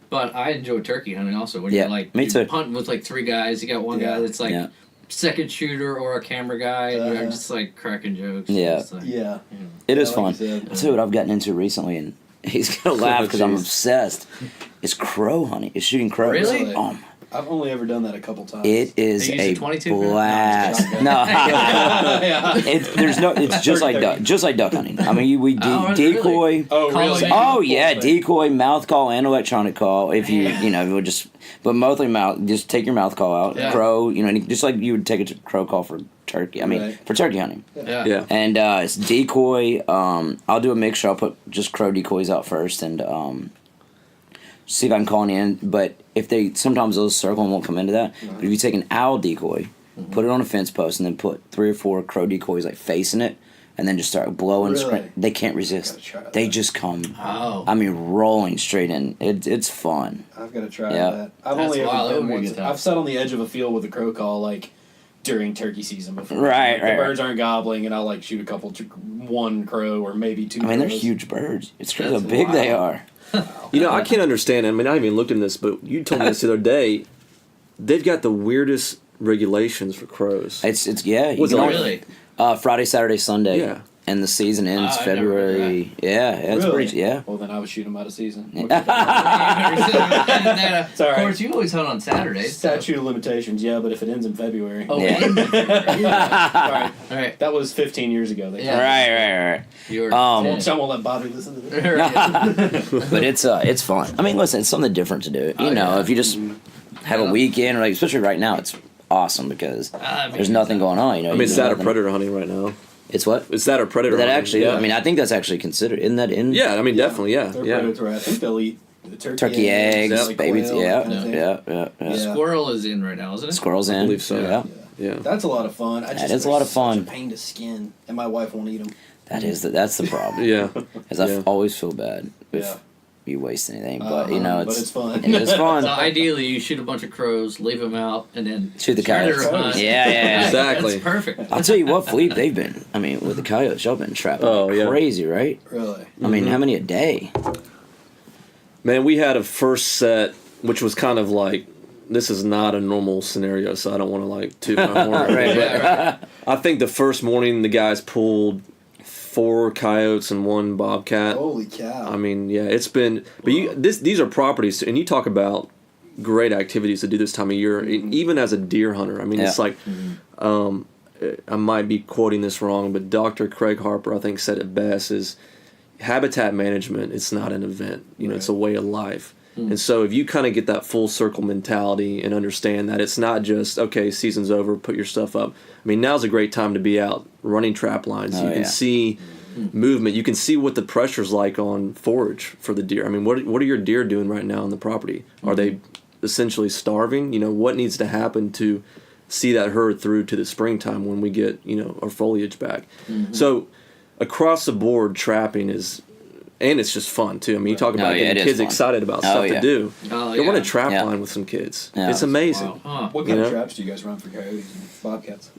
Speaker 6: But I enjoy turkey hunting also. When
Speaker 2: Yeah,
Speaker 6: you're like
Speaker 2: me
Speaker 6: you're
Speaker 2: too.
Speaker 6: hunting with like three guys. You got one
Speaker 5: Yeah.
Speaker 6: guy that's like
Speaker 2: Yeah.
Speaker 6: second shooter or a camera guy, and you're
Speaker 5: Uh-huh.
Speaker 6: just like cracking jokes.
Speaker 2: Yeah.
Speaker 6: It's like,
Speaker 5: Yeah.
Speaker 2: It is
Speaker 5: Yeah,
Speaker 2: fun.
Speaker 5: like you said.
Speaker 2: I'll tell you what I've gotten into recently, and he's gonna laugh because I'm
Speaker 4: Jeez.
Speaker 2: obsessed. It's crow hunting. It's shooting crows.
Speaker 6: Really?
Speaker 5: I've only ever done that a couple times.
Speaker 2: It is
Speaker 6: They use
Speaker 2: a
Speaker 6: a 22 gun?
Speaker 2: blast.
Speaker 5: No,
Speaker 2: No,
Speaker 5: yeah.
Speaker 2: it's just like duck hunting. I mean, we
Speaker 6: Oh,
Speaker 2: decoy.
Speaker 6: really?
Speaker 5: Oh,
Speaker 6: Call
Speaker 5: really?
Speaker 6: it-
Speaker 2: Oh yeah,
Speaker 5: Full thing.
Speaker 2: decoy, mouth call, and electronic call. If you
Speaker 6: Man.
Speaker 2: would just, but mostly mouth. Just take your mouth call out.
Speaker 6: Yeah.
Speaker 2: Crow, just like you would take a crow call for turkey. I mean,
Speaker 5: Right.
Speaker 2: for turkey hunting.
Speaker 6: Yeah.
Speaker 4: Yeah.
Speaker 2: And it's decoy. I'll do a mixture. I'll put just crow decoys out first, and see if I can call any in. But if sometimes those circle and won't come into that. But if you take an owl decoy, put it on a fence post, and then put 3 or 4 crow decoys like facing it, and then just start blowing.
Speaker 5: Really?
Speaker 2: They can't resist.
Speaker 5: Gotta try
Speaker 2: They
Speaker 5: that.
Speaker 2: just come.
Speaker 6: Oh.
Speaker 2: I mean, rolling straight in. It's fun.
Speaker 5: I've got to try
Speaker 2: Yeah.
Speaker 5: that. I've
Speaker 6: That's
Speaker 5: only
Speaker 6: wild. That
Speaker 5: ever
Speaker 6: would
Speaker 5: done
Speaker 6: be a
Speaker 5: once.
Speaker 6: good time.
Speaker 5: I've sat on the edge of a field with a crow call like during turkey season before.
Speaker 2: Right,
Speaker 5: Like,
Speaker 2: right,
Speaker 5: The birds aren't gobbling, and I'll like shoot a couple, one crow or maybe 2.
Speaker 2: I mean, they're
Speaker 5: crows.
Speaker 2: huge birds. It's crazy how
Speaker 6: That's
Speaker 2: big they
Speaker 6: wild.
Speaker 2: are.
Speaker 4: I can't understand. I mean, I haven't even looked into this, but you told me this the other day. They've got the weirdest regulations for crows.
Speaker 2: It's yeah. You
Speaker 4: What's
Speaker 2: can
Speaker 4: it
Speaker 2: only-
Speaker 6: Really?
Speaker 2: Friday, Saturday, Sunday.
Speaker 4: Yeah.
Speaker 2: And the season ends
Speaker 6: I never heard of
Speaker 2: February. Yeah, it's
Speaker 5: Really?
Speaker 2: pretty. Yeah.
Speaker 5: Well, then I would shoot them out of season.
Speaker 6: Of
Speaker 5: Sorry.
Speaker 6: course, you always hunt on Saturdays. so-
Speaker 5: Statute of limitations, yeah, but if it ends in February.
Speaker 6: Oh,
Speaker 2: Yeah.
Speaker 5: Sorry.
Speaker 6: All right.
Speaker 5: That was 15 years ago. They
Speaker 6: Yeah.
Speaker 2: Right.
Speaker 6: You're
Speaker 2: Um,
Speaker 5: I won't let Bobby listen to this.
Speaker 2: But it's fun. I mean, listen, it's something different to do.
Speaker 6: Oh, yeah.
Speaker 2: If you just have a
Speaker 6: Yeah.
Speaker 2: weekend, or like especially right now, it's awesome because there's nothing going on.
Speaker 4: I mean, it's that or predator hunting right now.
Speaker 2: It's what?
Speaker 4: It's that or predator
Speaker 2: That
Speaker 4: hunting.
Speaker 2: actually.
Speaker 4: Yeah.
Speaker 2: I mean, I think that's actually considered. Isn't that in?
Speaker 4: Yeah, I mean, definitely, yeah.
Speaker 5: They're
Speaker 4: Yeah.
Speaker 5: predatory. I think they'll eat the
Speaker 2: Turkey eggs,
Speaker 5: like
Speaker 2: baby.
Speaker 5: quail,
Speaker 2: Yeah,
Speaker 5: that kind of thing.
Speaker 2: yeah.
Speaker 5: Yeah.
Speaker 6: Squirrel is in right now, isn't it?
Speaker 2: Squirrels in.
Speaker 4: I believe so.
Speaker 2: Yeah.
Speaker 4: Yeah.
Speaker 5: That's a lot of fun.
Speaker 2: That is a lot of fun.
Speaker 5: Such a pain to skin, and my wife won't eat them.
Speaker 2: That's the problem.
Speaker 4: Yeah.
Speaker 2: Because
Speaker 4: Yeah.
Speaker 2: I always feel bad. If, you waste anything. But you know,
Speaker 5: but it's fun.
Speaker 2: It's fun.
Speaker 6: So ideally, you shoot a bunch of crows, leave them out, and then
Speaker 2: Shoot the
Speaker 6: try to
Speaker 2: coyotes.
Speaker 6: hunt.
Speaker 2: Yeah.
Speaker 4: Exactly.
Speaker 6: That's perfect.
Speaker 2: I'll tell you what, Phillipe, they've been. I mean, with the coyotes, y'all been trapping crazy, right?
Speaker 5: Really?
Speaker 2: I mean, how many a day?
Speaker 4: Man, we had a first set, which was kind of like, this is not a normal scenario, so I don't want to like toot my horn.
Speaker 2: Right.
Speaker 6: Yeah, right.
Speaker 4: I think the first morning the guys pulled 4 coyotes and 1 bobcat.
Speaker 5: Holy cow!
Speaker 4: I mean, yeah, it's been. But these are properties, and you talk about great activities to do this time of year, even as a deer hunter. I mean, it's like, I might be quoting this wrong, but Dr. Craig Harper, I think, said it best: is habitat management. It's not an event. You know, it's a way of life. And so if you kind of get that full circle mentality and understand that it's not just, okay, season's over, put your stuff up. I mean, now's a great time to be out running trap lines. You can see movement. You can see what the pressure's like on forage for the deer. I mean, what are your deer doing right now on the property? Are they essentially starving? You know, what needs to happen to see that herd through to the springtime when we get, you know, our foliage back? So across the board, trapping is... And it's just fun, too. I mean, you talk about getting kids excited about stuff to do.
Speaker 6: Oh,
Speaker 4: Go run a trap line with some kids.
Speaker 2: Yeah.
Speaker 4: It's amazing.
Speaker 6: Wow. Huh.
Speaker 5: What kind of traps do you guys run for coyotes and bobcats?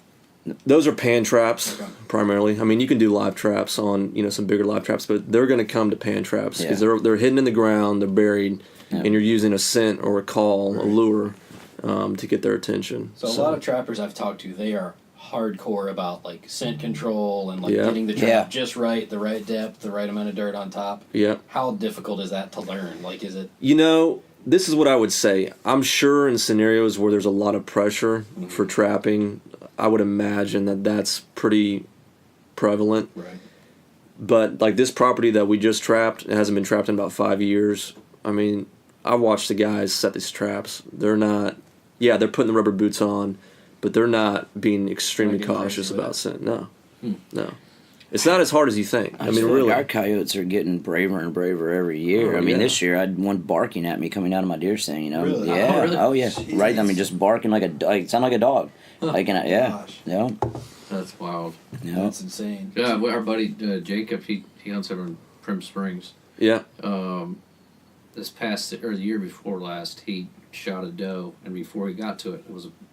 Speaker 4: Those are pan traps,
Speaker 5: Okay.
Speaker 4: primarily. I mean, you can do live traps on, you know, some bigger live traps, but they're going to come to pan traps because they're hidden in the ground, they're buried, and you're using a scent or a call, a lure, to get their attention.
Speaker 5: So a lot of trappers I've talked to, they are hardcore about like scent control and like getting the trap just right, the right depth, the right amount of dirt on top.
Speaker 4: Yeah.
Speaker 5: How difficult is that to learn? Like, is it?
Speaker 4: You know, this is what I would say. I'm sure in scenarios where there's a lot of pressure for trapping, I would imagine that that's pretty prevalent.
Speaker 5: Right.
Speaker 4: But like this property that we just trapped, it hasn't been trapped in about 5 years. I mean, I watched the guys set these traps. They're not, they're putting the rubber boots on, but they're not being extremely cautious about scent. No. It's not as hard as you think. I mean, really.
Speaker 2: Our coyotes are getting braver and braver every year. I mean, this year I had one barking at me coming out of my deer stand, you know?
Speaker 5: Really?
Speaker 2: Yeah.
Speaker 6: Oh, really?
Speaker 2: Oh, yeah.
Speaker 5: Jeez.
Speaker 2: Right. I mean, just barking like sound like a dog. Like,
Speaker 5: Gosh.
Speaker 2: Yeah.
Speaker 6: That's wild.
Speaker 2: Yeah.
Speaker 5: That's insane.
Speaker 6: Yeah, our buddy Jacob, he hunts over in Prim Springs.
Speaker 4: Yeah.
Speaker 6: This past or the year before last, he shot a doe, and before he got to it,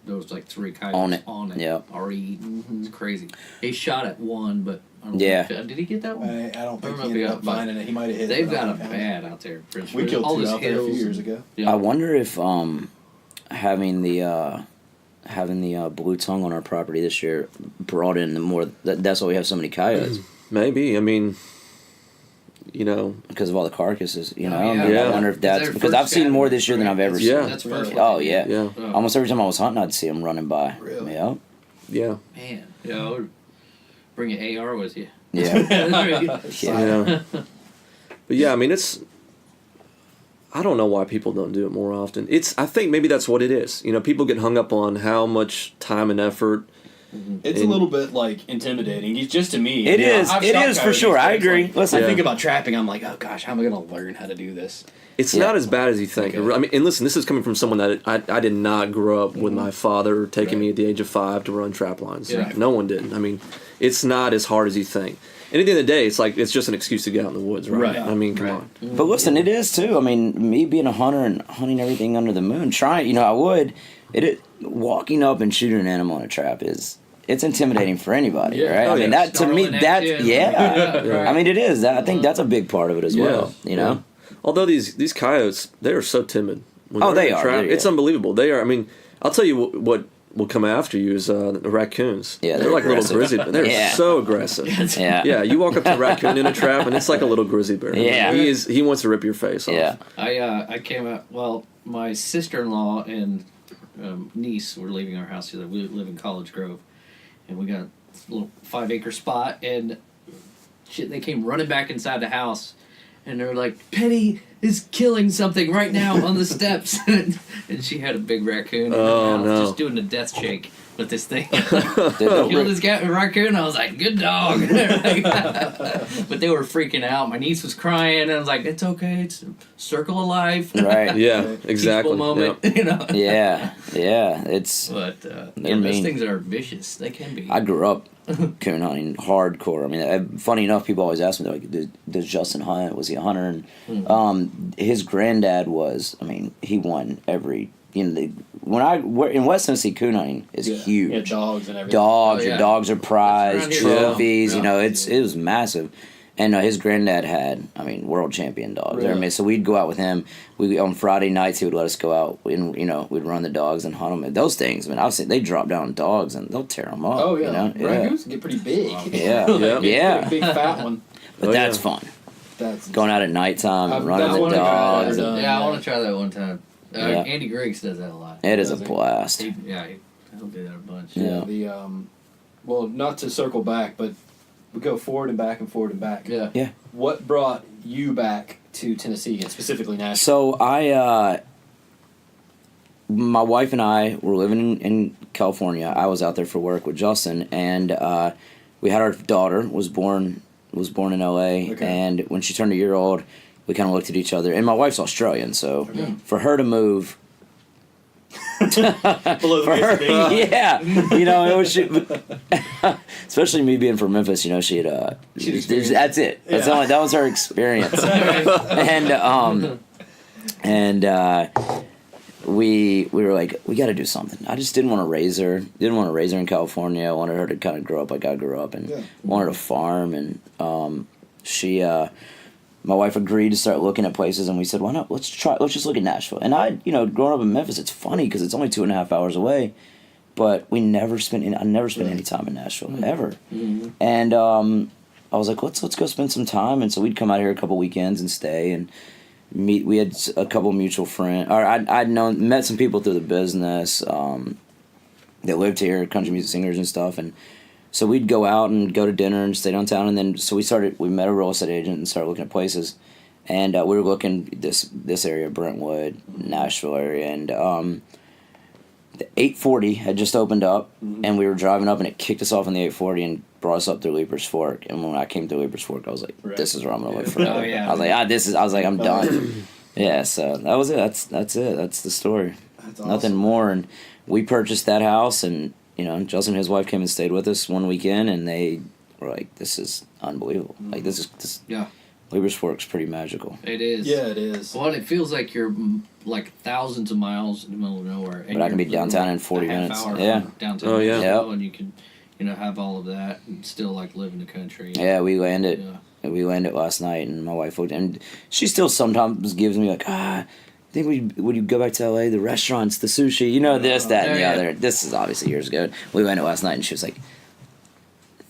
Speaker 6: there was like 3 coyotes on it.
Speaker 2: Yeah.
Speaker 6: Already eaten. It's crazy. He shot at one, but I don't know did he get that one?
Speaker 5: I don't think
Speaker 6: I don't know
Speaker 5: he
Speaker 6: if he
Speaker 5: ended
Speaker 6: got
Speaker 5: up finding it. He might have hit it.
Speaker 6: They've
Speaker 5: but I
Speaker 6: got a
Speaker 5: don't think I
Speaker 6: bad out there. Prim
Speaker 5: We
Speaker 6: Springs.
Speaker 5: killed
Speaker 6: All
Speaker 5: 2
Speaker 6: these
Speaker 5: out there a few
Speaker 6: hills
Speaker 5: years
Speaker 6: and-
Speaker 5: ago.
Speaker 6: Yeah.
Speaker 2: I wonder if having the blue tongue on our property this year brought in the more. That's why we have so many coyotes
Speaker 4: Maybe. I mean, you know.
Speaker 2: because of all the carcasses. You know,
Speaker 6: Oh, yeah.
Speaker 2: I mean,
Speaker 4: Yeah.
Speaker 2: I wonder if that's
Speaker 6: They're
Speaker 2: because
Speaker 6: first
Speaker 2: I've seen more
Speaker 6: gathering,
Speaker 2: this year than
Speaker 6: right?
Speaker 2: I've ever
Speaker 4: Yeah.
Speaker 2: seen.
Speaker 6: That's first.
Speaker 2: Oh yeah.
Speaker 4: Yeah.
Speaker 2: Almost every time I was hunting, I'd see them running by.
Speaker 5: Really?
Speaker 2: Yeah.
Speaker 4: Yeah.
Speaker 6: Man, bring an AR with you.
Speaker 2: Yeah.
Speaker 4: Yeah. But yeah, I mean, I don't know why people don't do it more often. I think maybe that's what it is. You know, people get hung up on how much time and effort.
Speaker 5: It's a little bit like intimidating. It's just to me.
Speaker 2: It is.
Speaker 5: I've
Speaker 2: It
Speaker 5: shot
Speaker 2: is for
Speaker 5: coyotes,
Speaker 2: sure.
Speaker 5: but
Speaker 2: I
Speaker 5: it's
Speaker 2: agree.
Speaker 5: like,
Speaker 2: Listen.
Speaker 5: I think about trapping. I'm like, oh gosh, how am I going to learn how to do this?
Speaker 4: It's
Speaker 2: Yeah.
Speaker 4: not as bad as you think.
Speaker 5: Okay.
Speaker 4: I mean, and listen, this is coming from someone that I did not grow up with my father taking me at the age of 5 to run trap lines.
Speaker 6: Yeah.
Speaker 4: No one did. I mean, it's not as hard as you think. And at the end of the day, it's just an excuse to get out in the woods, right?
Speaker 5: Right.
Speaker 4: I mean, come on.
Speaker 2: But listen, it is too. I mean, me being a hunter and hunting everything under the moon, I would. Walking up and shooting an animal in a trap it's intimidating for anybody,
Speaker 6: Yeah.
Speaker 2: right?
Speaker 4: Oh,
Speaker 2: I mean,
Speaker 4: yeah.
Speaker 2: that to me,
Speaker 6: Snarling at
Speaker 2: that
Speaker 6: you.
Speaker 2: yeah. I mean, it is. I think that's a big part of it as well. You know.
Speaker 4: Although these coyotes, they are so timid. When
Speaker 2: Oh,
Speaker 4: they're
Speaker 2: they
Speaker 4: in a
Speaker 2: are.
Speaker 4: trap,
Speaker 2: Yeah.
Speaker 4: It's unbelievable. They are. I mean, I'll tell you what will come after you is the raccoons.
Speaker 2: Yeah,
Speaker 4: they're
Speaker 2: they're
Speaker 4: like
Speaker 2: aggressive.
Speaker 4: little grizzly. They're
Speaker 2: Yeah.
Speaker 4: so aggressive.
Speaker 2: Yeah.
Speaker 4: Yeah, you walk up to a raccoon in a trap, and it's like a little grizzly bear.
Speaker 2: Yeah.
Speaker 4: He wants to rip your face off.
Speaker 2: Yeah.
Speaker 6: I came out. Well, my sister-in-law and niece were leaving our house together. We live in College Grove, and we got a little 5-acre spot. And they came running back inside the house, and they're like, "Penny is killing something right now on the steps," and she had a big raccoon in
Speaker 4: Oh,
Speaker 6: her mouth,
Speaker 4: no.
Speaker 6: just doing the death shake. with this thing.
Speaker 2: Dude,
Speaker 6: Killed this raccoon. I was like, good dog. But they were freaking out. My niece was crying, and I was like, it's okay. It's a circle of life.
Speaker 2: right.
Speaker 4: Yeah, exactly.
Speaker 6: Peaceful moment.
Speaker 4: Yep.
Speaker 6: You know.
Speaker 2: Yeah, yeah. It's.
Speaker 6: But
Speaker 2: They're
Speaker 6: those
Speaker 2: mean.
Speaker 6: things are vicious. They can be.
Speaker 2: I grew up coon hunting hardcore. I mean, funny enough, people always ask me, they're like, does Justin hunt? Was he a hunter? And his granddad was. I mean, he won every. We're in West Tennessee, coon hunting is huge.
Speaker 5: Yeah, dogs and everything.
Speaker 2: Dogs,
Speaker 6: Oh, yeah.
Speaker 2: your dogs are prized,
Speaker 6: That's around here.
Speaker 2: trophies.
Speaker 6: Yeah.
Speaker 2: It was massive. And his granddad had, world champion dogs.
Speaker 5: Really?
Speaker 2: I mean, so we'd go out with him. On Friday nights, he would let us go out and we'd run the dogs and hunt them. And those things, obviously they drop down dogs and they'll tear them up.
Speaker 5: Oh yeah,
Speaker 2: Yeah.
Speaker 5: raccoons can get pretty big.
Speaker 2: Yeah.
Speaker 4: Yeah.
Speaker 2: Yeah.
Speaker 5: Big fat one.
Speaker 2: But
Speaker 4: Oh,
Speaker 2: that's
Speaker 4: yeah.
Speaker 2: fun.
Speaker 5: That's
Speaker 2: going out at nighttime and running
Speaker 5: that's
Speaker 2: the
Speaker 5: one of the
Speaker 2: dogs.
Speaker 5: guys.
Speaker 2: and-
Speaker 6: Yeah, I want to try that one time.
Speaker 2: Yeah.
Speaker 6: Andy Griggs does that a lot.
Speaker 2: It is a
Speaker 5: Does he?
Speaker 2: blast.
Speaker 6: He'll do that a bunch.
Speaker 2: Yeah.
Speaker 5: The well, not to circle back, but we go forward and back and forward and back.
Speaker 6: Yeah.
Speaker 2: Yeah.
Speaker 5: What brought you back to Tennessee and specifically Nashville?
Speaker 2: So my wife and I were living in California. I was out there for work with Justin, and we had our daughter was born in L.A.
Speaker 5: Okay.
Speaker 2: And when she turned a year old, we kind of looked at each other. And my wife's Australian, so
Speaker 5: Okay.
Speaker 2: for her to move.
Speaker 5: Below the
Speaker 2: For her,
Speaker 5: face of the
Speaker 2: yeah, it was especially me being from Memphis. She'd that's it. That's
Speaker 5: Yeah.
Speaker 2: that was her experience, and we were like, we got to do something. I just didn't want to raise her. Didn't want to raise her in California. I wanted her to kind of grow up like I grew up, and wanted to farm. And she. My wife agreed to start looking at places, and we said, why not? Let's just look at Nashville. And growing up in Memphis, it's funny because it's only 2.5 hours away, but I never spent any time in Nashville, ever.
Speaker 6: Mm-hmm.
Speaker 2: And I was like, let's go spend some time. And so we'd come out here a couple weekends and stay and meet. We had a couple mutual friends, or I'd met some people through the business that lived here, country music singers and stuff. And so we'd go out and go to dinner and stay downtown, and then so we met a real estate agent and started looking at places, and we were looking this area, Brentwood, Nashville area, and the 840 had just opened up, and we were driving up, and it kicked us off on the 840 and brought us up through Leaper's Fork. And when I came through Leaper's Fork, I was like,
Speaker 5: Right.
Speaker 2: this is where I'm gonna live forever.
Speaker 6: Oh, yeah.
Speaker 2: I was like, I'm done. Yeah, so that was it. That's it. That's the story.
Speaker 5: That's
Speaker 2: Nothing
Speaker 5: awesome.
Speaker 2: more. And we purchased that house, and Justin and his wife came and stayed with us one weekend, and they were like, this is unbelievable. Like, this
Speaker 6: Yeah.
Speaker 2: Leaper's Fork's pretty magical.
Speaker 6: It is.
Speaker 5: Yeah, it is.
Speaker 6: Well, it feels like you're like thousands of miles in the middle of nowhere. And
Speaker 2: But I can be
Speaker 6: you're
Speaker 2: downtown in
Speaker 6: literally
Speaker 2: 40
Speaker 6: a half
Speaker 2: minutes.
Speaker 6: hour
Speaker 2: Yeah.
Speaker 6: from downtown.
Speaker 4: Oh, yeah.
Speaker 6: Nashville,
Speaker 2: Yep.
Speaker 6: And you can, have all of that and still like live in the country.
Speaker 2: Yeah, we landed.
Speaker 6: Yeah.
Speaker 2: We landed last night, and my wife looked, and she still sometimes gives me like, I think would you go back to LA? The restaurants, the sushi, this, that, and the
Speaker 6: Yeah, yeah.
Speaker 2: other. This is obviously years ago. We landed last night, and she was like,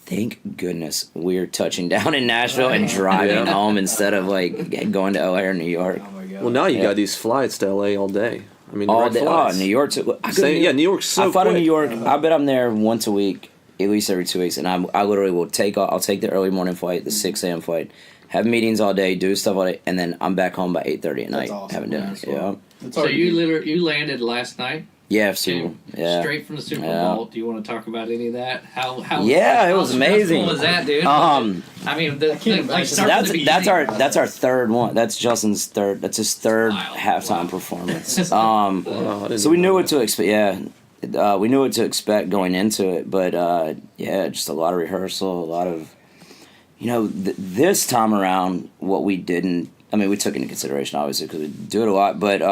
Speaker 2: thank goodness we're touching down in Nashville and driving
Speaker 4: Yeah.
Speaker 2: home instead of like going to LA or New York.
Speaker 5: Oh my god.
Speaker 4: Well, now you
Speaker 2: Yeah.
Speaker 4: got these flights to LA all day. I mean,
Speaker 2: All
Speaker 4: direct
Speaker 2: day. Oh,
Speaker 4: flights.
Speaker 2: New York too. I go to
Speaker 4: Same, yeah, New York's so
Speaker 2: I fly to
Speaker 4: quick.
Speaker 2: New York. I bet I'm there once a week, at least every 2 weeks, and I literally will I'll take the early morning flight, the 6 a.m. flight, have meetings all day, do stuff all day, and then I'm back home by 8:30 at night
Speaker 5: That's awesome.
Speaker 2: having dinner.
Speaker 6: That's
Speaker 2: Yeah,
Speaker 6: cool.
Speaker 5: It's
Speaker 6: So
Speaker 5: hard to
Speaker 6: you landed last night.
Speaker 2: yeah, Super. Yeah.
Speaker 6: Straight from the Super
Speaker 2: Yeah.
Speaker 6: Bowl. Do you want to talk about any of that? How
Speaker 2: Yeah, it
Speaker 6: how
Speaker 2: was
Speaker 6: stressful
Speaker 2: amazing.
Speaker 6: was that, dude?
Speaker 2: I
Speaker 6: mean,
Speaker 5: can't imagine.
Speaker 6: like
Speaker 2: So
Speaker 6: start from the beginning.
Speaker 2: that's our third one. That's Justin's third. That's his third
Speaker 6: Wow.
Speaker 2: halftime
Speaker 6: Wow.
Speaker 2: performance.
Speaker 4: Wow, I didn't
Speaker 2: So we
Speaker 4: know
Speaker 2: knew
Speaker 4: that.
Speaker 2: what to expect. Yeah, we knew what to expect going into it. But just a lot of rehearsal, a lot of, this time around, what we didn't. I mean, we took into consideration obviously because we do it a lot, but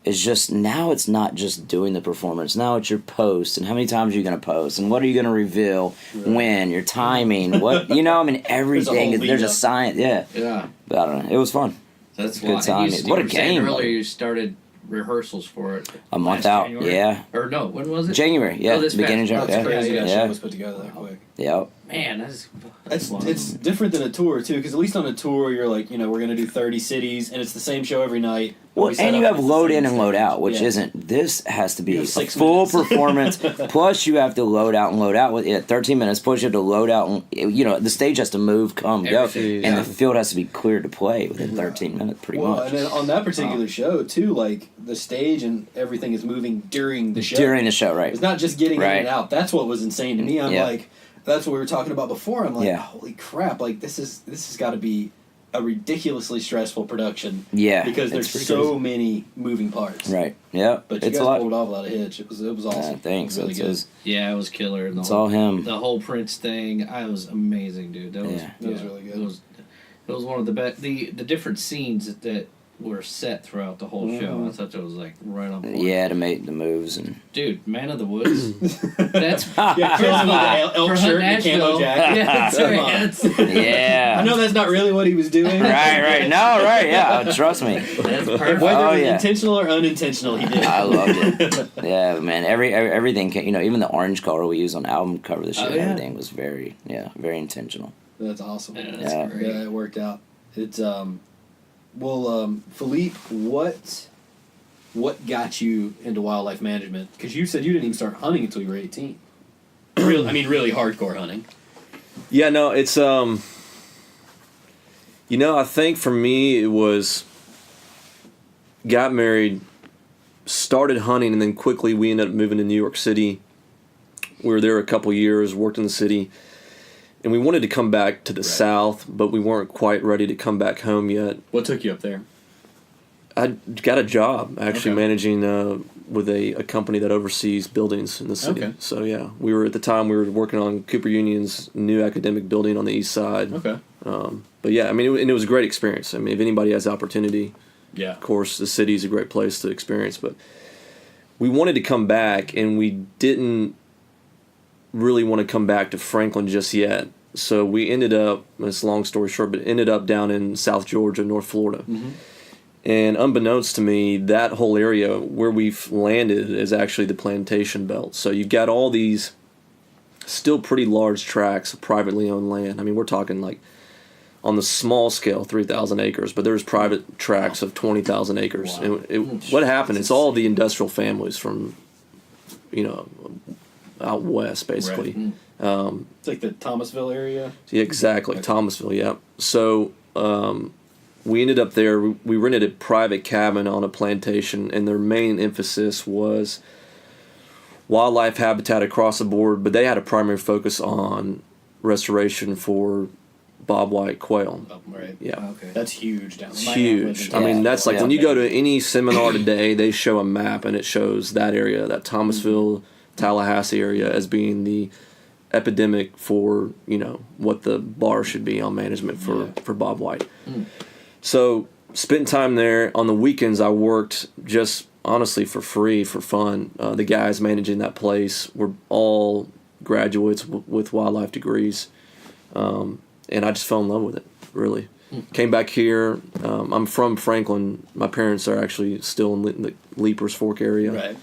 Speaker 2: it's just now it's not just doing the performance. Now it's your post and how many times are you going to post and what are you going to reveal when, your timing, what everything.
Speaker 5: whole
Speaker 2: There's a
Speaker 5: lead up.
Speaker 2: science. Yeah,
Speaker 6: Yeah,
Speaker 2: but I don't know. It was fun.
Speaker 6: that's
Speaker 2: Good
Speaker 6: why.
Speaker 2: time.
Speaker 6: You,
Speaker 2: What a
Speaker 6: you were saying
Speaker 2: game.
Speaker 6: Earlier, you started rehearsals for it.
Speaker 2: A month
Speaker 6: last
Speaker 2: out.
Speaker 6: January?
Speaker 2: Yeah.
Speaker 6: Or no, when was it?
Speaker 2: January. Yeah,
Speaker 6: Oh, this
Speaker 2: beginning
Speaker 6: past-
Speaker 2: of
Speaker 5: That's
Speaker 2: January.
Speaker 5: crazy.
Speaker 6: Yeah,
Speaker 5: That
Speaker 2: yeah.
Speaker 5: shit was put together that quick.
Speaker 2: Yep.
Speaker 6: Man, that's
Speaker 5: It's different than a tour too, because at least on a tour you're like, we're gonna do 30 cities and it's the same show every night.
Speaker 2: Well, and you have load in and load out, which isn't. This has to be a full performance. Plus, you have to load out and load out with 13 minutes. Plus, you have to load out, and the stage has to move, come, go, and the field has to be cleared to play within 13 minutes, pretty much.
Speaker 5: And then on that particular show too, like the stage and everything is moving during the show.
Speaker 2: During the show, right?
Speaker 5: It's not just getting in and out. That's what was insane to me. I'm like, that's what we were talking about before. I'm like, holy crap! Like this has got to be a ridiculously stressful production.
Speaker 2: Yeah,
Speaker 5: because there's so many moving parts.
Speaker 2: Right. Yeah.
Speaker 5: But you guys pulled off without a hitch. It was awesome.
Speaker 2: Thanks.
Speaker 5: It was really good.
Speaker 6: Yeah, it was killer.
Speaker 2: It's all him.
Speaker 6: The whole Prince thing, I was amazing, dude. That was
Speaker 5: really good.
Speaker 6: It was one of the best. The different scenes that were set throughout the whole show. I thought that was like right on point.
Speaker 2: Yeah, to make the moves and.
Speaker 6: Dude, Man of the Woods. That's
Speaker 5: Chris with the Elst shirt and the camo jacket.
Speaker 2: Yeah.
Speaker 5: I know that's not really what he was doing.
Speaker 2: Right. No, right. Yeah, trust me.
Speaker 6: That's perfect.
Speaker 5: Whether intentional or unintentional, he did.
Speaker 2: I loved it. Yeah, man. Everything. Even the orange color we used on the album cover this year, everything was very intentional.
Speaker 5: That's awesome.
Speaker 6: Yeah, that's great.
Speaker 5: Yeah, it worked out. It's Phillipe, what got you into wildlife management? Because you said you didn't even start hunting until you were 18. Really hardcore hunting.
Speaker 4: Yeah, no, it's I think for me it was got married, started hunting, and then quickly we ended up moving to New York City. We were there a couple years, worked in the city. And we wanted to come back to the South, but we weren't quite ready to come back home yet.
Speaker 5: What took you up there?
Speaker 4: I got a job actually managing with a company that oversees buildings in the city. Okay. So yeah, we were working on Cooper Union's new academic building on the east side.
Speaker 5: Okay.
Speaker 4: But yeah, it was a great experience. If anybody has the opportunity,
Speaker 5: of
Speaker 4: course the city's a great place to experience. But we wanted to come back, and we didn't really want to come back to Franklin just yet. So we ended up, it's a long story short, but ended up down in South Georgia, North Florida. Mm-hmm. And unbeknownst to me, that whole area where we've landed is actually the plantation belt. So you've got all these still pretty large tracts of privately owned land. We're talking like on the small scale, 3,000 acres, but there's private tracts of 20,000 acres. Wow. And what happened, it's all the industrial families from, out west, basically.
Speaker 5: Right. It's like the Thomasville area?
Speaker 4: Yeah, exactly. Okay. Thomasville, yeah. So we ended up there. We rented a private cabin on a plantation, and their main emphasis was wildlife habitat across the board, but they had a primary focus on restoration for bobwhite quail.
Speaker 5: Oh, right.
Speaker 4: Yeah.
Speaker 5: Okay. That's huge down there.
Speaker 4: It's huge. That's like when you go to any seminar today, they show a map, and it shows that area, that Thomasville, Tallahassee area, as being the epidemic for what the bar should be on management for bobwhite. So spent time there. On the weekends I worked just honestly for free, for fun. The guys managing that place were all graduates with wildlife degrees, and I just fell in love with it, really. Came back here. I'm from Franklin. My parents are actually still in the Leapers Fork area.
Speaker 5: Right.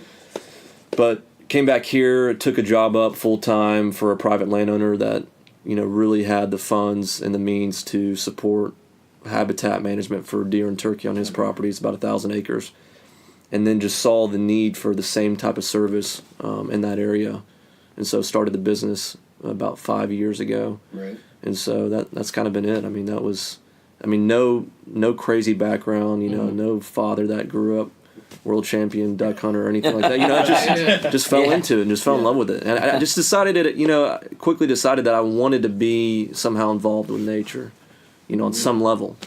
Speaker 4: But came back here, took a job up full-time for a private landowner that, really had the funds and the means to support habitat management for deer and turkey on his property. It's about 1,000 acres. And then just saw the need for the same type of service in that area. And so started the business about 5 years ago.
Speaker 5: Right.
Speaker 4: And so that's kind of been it. That was, no crazy background, no father that grew up world champion duck hunter or anything like that. Just fell into it and just fell in love with it. And I just decided quickly decided that I wanted to be somehow involved with nature, on some level.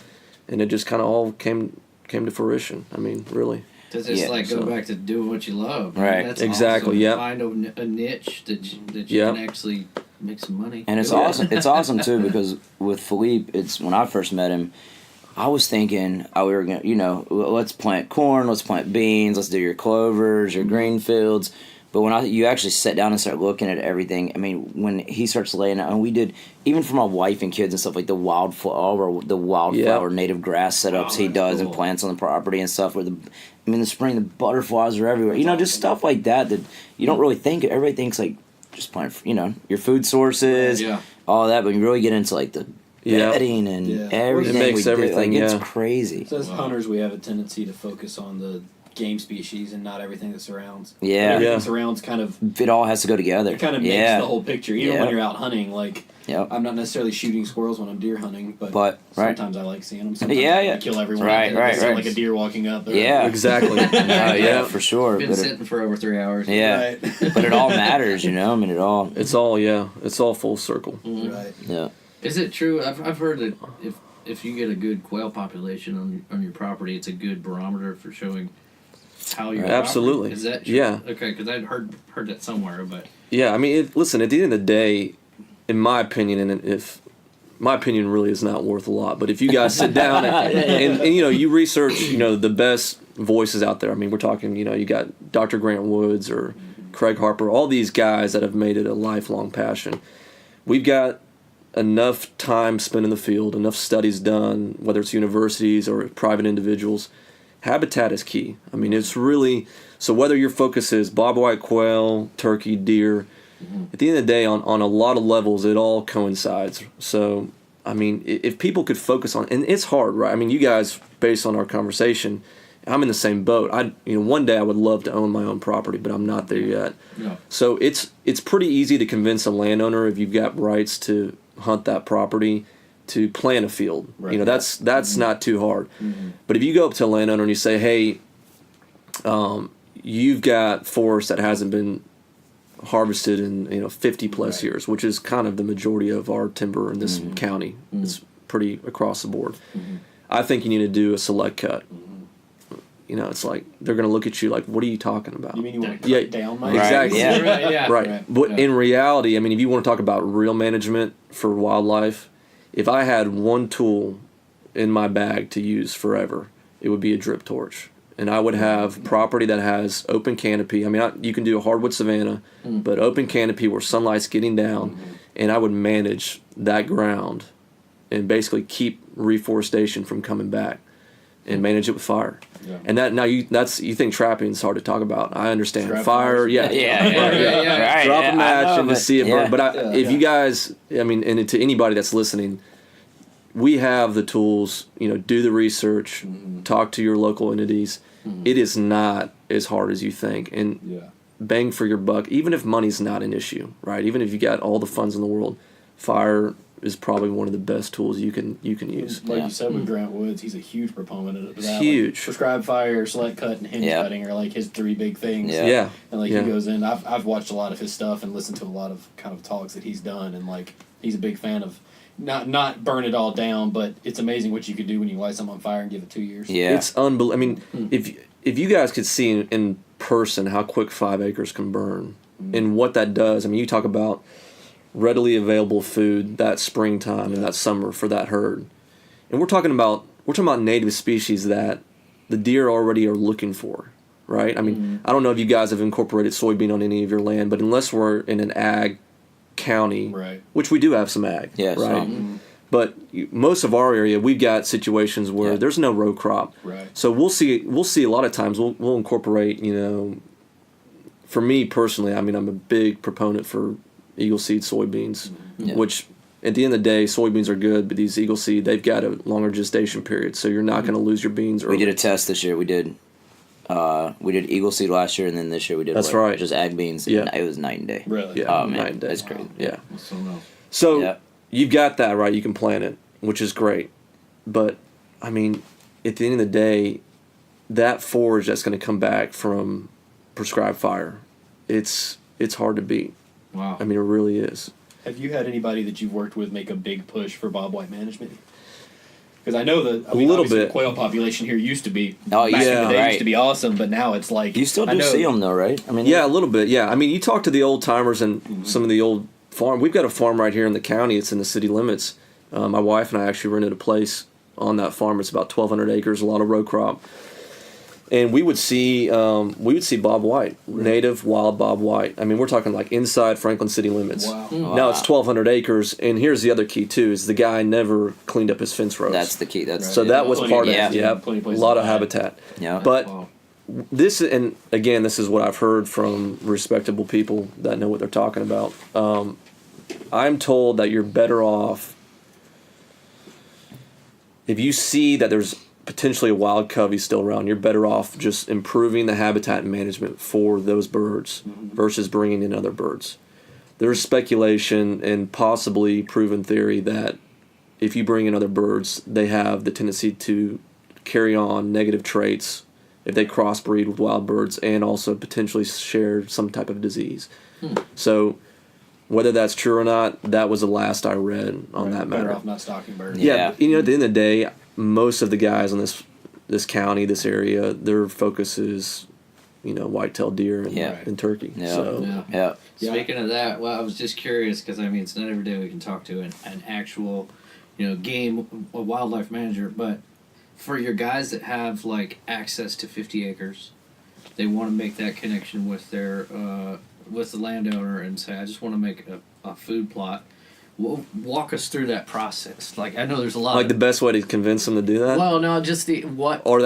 Speaker 4: And it just kind of all came to fruition. Really.
Speaker 6: To just go back to doing what you love.
Speaker 2: Right.
Speaker 6: That's
Speaker 4: exactly.
Speaker 6: Awesome. Find a niche that you can actually make some money.
Speaker 2: And it's awesome. It's awesome too, because with Phillipe, it's when I first met him, I was thinking we were gonna, let's plant corn, let's plant beans, let's do your clovers, your green fields. But when you actually sit down and start looking at everything, when he starts laying out, and we did, even for my wife and kids and stuff, like the wildflower native grass setups he does and plants on the property and stuff. Where in the spring the butterflies are everywhere. Just stuff like that you don't really think. Everybody thinks like just plant, your food sources.
Speaker 6: Yeah.
Speaker 2: all that, but you really get into like the bedding and
Speaker 5: Yeah.
Speaker 2: everything.
Speaker 4: It makes everything,
Speaker 2: It's
Speaker 4: yeah.
Speaker 2: crazy.
Speaker 5: So as hunters, we have a tendency to focus on the game species and not everything that surrounds.
Speaker 2: Yeah.
Speaker 5: Everything
Speaker 4: Yeah.
Speaker 5: surrounds kind of
Speaker 2: It all has to go together.
Speaker 5: it kind of makes
Speaker 2: yeah.
Speaker 5: the whole picture. Even
Speaker 2: Yeah.
Speaker 5: when you're out hunting, like
Speaker 2: Yep.
Speaker 5: I'm not necessarily shooting squirrels when I'm deer hunting, but
Speaker 2: right.
Speaker 5: sometimes I like seeing them. Sometimes
Speaker 2: Yeah,
Speaker 5: I
Speaker 2: yeah.
Speaker 5: kill everyone.
Speaker 2: Right,
Speaker 5: out there.
Speaker 2: right,
Speaker 5: They sound
Speaker 2: right.
Speaker 5: like a deer walking up.
Speaker 2: Yeah.
Speaker 4: Exactly.
Speaker 2: Yeah, for sure.
Speaker 6: Been
Speaker 2: But
Speaker 6: sitting for over 3 hours.
Speaker 2: yeah,
Speaker 5: Right.
Speaker 2: but it all matters, you know. I mean, it all.
Speaker 4: It's all full circle.
Speaker 5: Right.
Speaker 2: Yeah.
Speaker 6: Is it true? I've heard that if you get a good quail population on your property, it's a good barometer for showing how you're
Speaker 4: Absolutely.
Speaker 6: operating. Is that true?
Speaker 4: Yeah.
Speaker 6: Okay, because I'd heard that somewhere, but
Speaker 4: Yeah, I mean, listen. At the end of the day, in my opinion, and if my opinion really is not worth a lot, but if you guys sit down and you know you research, you know, the best voices out there. I mean, we're talking, you know, you got Dr. Grant Woods or Craig Harper, all these guys that have made it a lifelong passion. We've got enough time spent in the field, enough studies done, whether it's universities or private individuals. Habitat is key. I mean, it's really, so whether your focus is bobwhite quail, turkey, deer, at the end of the day, on a lot of levels, it all coincides. So, I mean, if people could focus on, and it's hard, right? I mean, you guys, based on our conversation, I'm in the same boat. One day I would love to own my own property, but I'm not there yet.
Speaker 6: no.
Speaker 4: So it's pretty easy to convince a landowner, if you've got rights to hunt that property, to plant a field.
Speaker 5: Right.
Speaker 4: You know, that's not too hard. But if you go up to a landowner and you say, hey, you've got forest that hasn't been harvested in 50 plus
Speaker 5: Right.
Speaker 4: years, which is kind of the majority of our timber in this county. It's pretty across the board. I think you need to do a select cut. You know, it's like they're going to look at you like, what are you talking about?
Speaker 5: You mean you want to cut
Speaker 4: Yeah,
Speaker 5: down my
Speaker 4: exactly.
Speaker 2: Yeah.
Speaker 6: Right, yeah.
Speaker 4: Right.
Speaker 5: Right.
Speaker 4: But
Speaker 6: Yeah.
Speaker 4: in reality, I mean, if you want to talk about real management for wildlife, if I had one tool in my bag to use forever, it would be a drip torch. And I would have property that has open canopy. I mean, you can do a hardwood savanna, but open canopy where sunlight's getting down, and I would manage that ground and basically keep reforestation from coming back and manage it with fire.
Speaker 5: Yeah.
Speaker 4: And that now you think trapping is hard to talk about. I understand.
Speaker 5: Trap
Speaker 4: Fire,
Speaker 5: fires.
Speaker 4: yeah.
Speaker 2: Yeah. Right.
Speaker 4: Drop
Speaker 2: yeah,
Speaker 4: a match
Speaker 2: I know,
Speaker 4: and to
Speaker 2: but-
Speaker 4: see it burn.
Speaker 2: yeah.
Speaker 4: But if you
Speaker 5: Yeah.
Speaker 4: guys, I mean, and to anybody that's listening, we have the tools. You know, do the research, talk to your local entities. It is not as hard as you think, and
Speaker 5: Yeah.
Speaker 4: bang for your buck. Even if money's not an issue, right? Even if you got all the funds in the world, fire is probably one of the best tools you can use.
Speaker 5: Like
Speaker 2: Yeah.
Speaker 5: you said with Grant Woods, he's a huge proponent of that.
Speaker 4: Huge.
Speaker 5: Like, prescribed fire, select cut, and hinge
Speaker 2: Yeah.
Speaker 5: cutting are like his three big things.
Speaker 2: Yeah.
Speaker 4: Yeah.
Speaker 5: And like
Speaker 4: Yeah.
Speaker 5: he goes in, I've watched a lot of his stuff and listened to a lot of kind of talks that he's done, and like he's a big fan of not burn it all down, but it's amazing what you could do when you light something on fire and give it 2 years.
Speaker 2: Yeah.
Speaker 4: It's unbelievable. I mean, if you guys could see in person how quick 5 acres can burn and what that does. I mean, you talk about readily available food that springtime and that summer for that herd, and we're talking about native species that the deer already are looking for, right? I mean, I don't know if you guys have incorporated soybean on any of your land, but unless we're in an ag county,
Speaker 5: Right.
Speaker 4: which we do have some ag,
Speaker 2: Yeah,
Speaker 4: right?
Speaker 2: some.
Speaker 4: But most of our area, we've got situations where
Speaker 2: Yeah.
Speaker 4: there's no row crop.
Speaker 5: Right.
Speaker 4: So we'll see a lot of times we'll incorporate, you know, for me personally, I mean, I'm a big proponent for Eagle seed soybeans,
Speaker 2: Yeah.
Speaker 4: which at the end of the day, soybeans are good, but these Eagle seed, they've got a longer gestation period, so you're not going to lose your beans early.
Speaker 2: We did a test this year. We did Eagle seed last year, and then this year we did
Speaker 4: That's right.
Speaker 2: just ag beans. And
Speaker 4: Yeah.
Speaker 2: it was night and day.
Speaker 5: Really?
Speaker 4: Yeah.
Speaker 2: Oh man,
Speaker 4: Night and day.
Speaker 2: that's crazy.
Speaker 4: Yeah.
Speaker 6: So no.
Speaker 4: So
Speaker 2: Yeah.
Speaker 4: you've got that, right? You can plant it, which is great. But, I mean, at the end of the day, that forage that's going to come back from prescribed fire, it's hard to beat.
Speaker 6: Wow.
Speaker 4: I mean, it really is.
Speaker 5: Have you had anybody that you've worked with make a big push for bobwhite management? Because I know that
Speaker 4: little
Speaker 5: obviously
Speaker 4: bit.
Speaker 5: the quail population here used to be
Speaker 2: Oh,
Speaker 5: back in
Speaker 2: yeah,
Speaker 5: the day
Speaker 2: right.
Speaker 5: used to be awesome, but now it's like
Speaker 2: You still
Speaker 5: I
Speaker 2: do
Speaker 5: know-
Speaker 2: see them though, right? I mean,
Speaker 4: Yeah, a little bit. Yeah, I mean, you talk to the old timers and some of the old farm. We've got a farm right here in the county. It's in the city limits. My wife and I actually rented a place on that farm. It's about 1,200 acres, a lot of row crop, and we would see bob white, native wild bob white. I mean, we're talking like inside Franklin city limits.
Speaker 5: Wow.
Speaker 4: Now it's 1,200 acres, and here's the other key too: is the guy never cleaned up his fence rows.
Speaker 2: That's the key. That's
Speaker 4: so that was
Speaker 5: Plenty
Speaker 4: part
Speaker 5: of
Speaker 4: of it.
Speaker 2: yeah.
Speaker 4: Yeah,
Speaker 5: Plenty of
Speaker 4: a
Speaker 5: places
Speaker 4: lot
Speaker 5: to
Speaker 4: of
Speaker 5: hide.
Speaker 4: habitat.
Speaker 2: yeah.
Speaker 4: But
Speaker 6: Wow.
Speaker 4: this, and again, this is what I've heard from respectable people that know what they're talking about. I'm told that you're better off if you see that there's potentially a wild covey still around. You're better off just improving the habitat management for those birds versus bringing in other birds. There's speculation and possibly proven theory that if you bring in other birds, they have the tendency to carry on negative traits if they crossbreed with wild birds and also potentially share some type of disease. So whether that's true or not, that was the last I read on that matter.
Speaker 5: Better off not stocking birds.
Speaker 4: Yeah, you know, at the end of the day, most of the guys in this county, this area, their focus is, you know, white-tailed deer and turkey.
Speaker 2: Yeah.
Speaker 4: So
Speaker 2: Yeah.
Speaker 6: Speaking of that, well, I was just curious because I mean, it's not every day we can talk to an actual, you know, game a wildlife manager. But for your guys that have like access to 50 acres, they want to make that connection with their with the landowner and say, I just want to make a food plot. Walk us through that process. Like I know there's a lot.
Speaker 4: like the best way to convince them to do that?
Speaker 6: Well, no, just the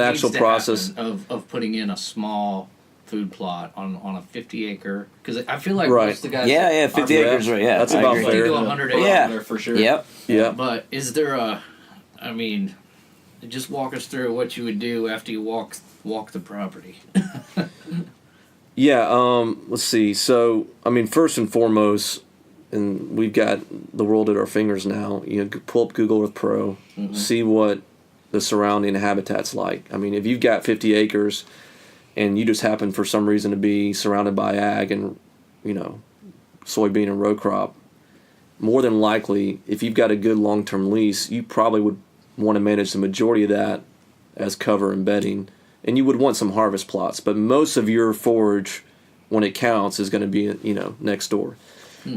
Speaker 4: actual process
Speaker 6: of putting in a small food plot on a 50 acre, because I feel like
Speaker 4: Right.
Speaker 6: most of the guys
Speaker 2: 50 acres, right? Yeah,
Speaker 4: That's
Speaker 2: I
Speaker 4: about
Speaker 2: agree.
Speaker 6: 50
Speaker 4: fair.
Speaker 6: to 100 acres.
Speaker 2: Yeah.
Speaker 5: For sure.
Speaker 2: Yep.
Speaker 4: Yeah.
Speaker 6: But is there I mean, just walk us through what you would do after you walk the property.
Speaker 4: Yeah, let's see. So, I mean, first and foremost, and we've got the world at our fingers now, you know, pull up Google Earth Pro, see what the surrounding habitat's like. I mean, if you've got 50 acres and you just happen for some reason to be surrounded by ag and, you know, soybean and row crop, more than likely, if you've got a good long-term lease, you probably would want to manage the majority of that as cover and bedding. And you would want some harvest plots, but most of your forage, when it counts, is going to be, you know, next door.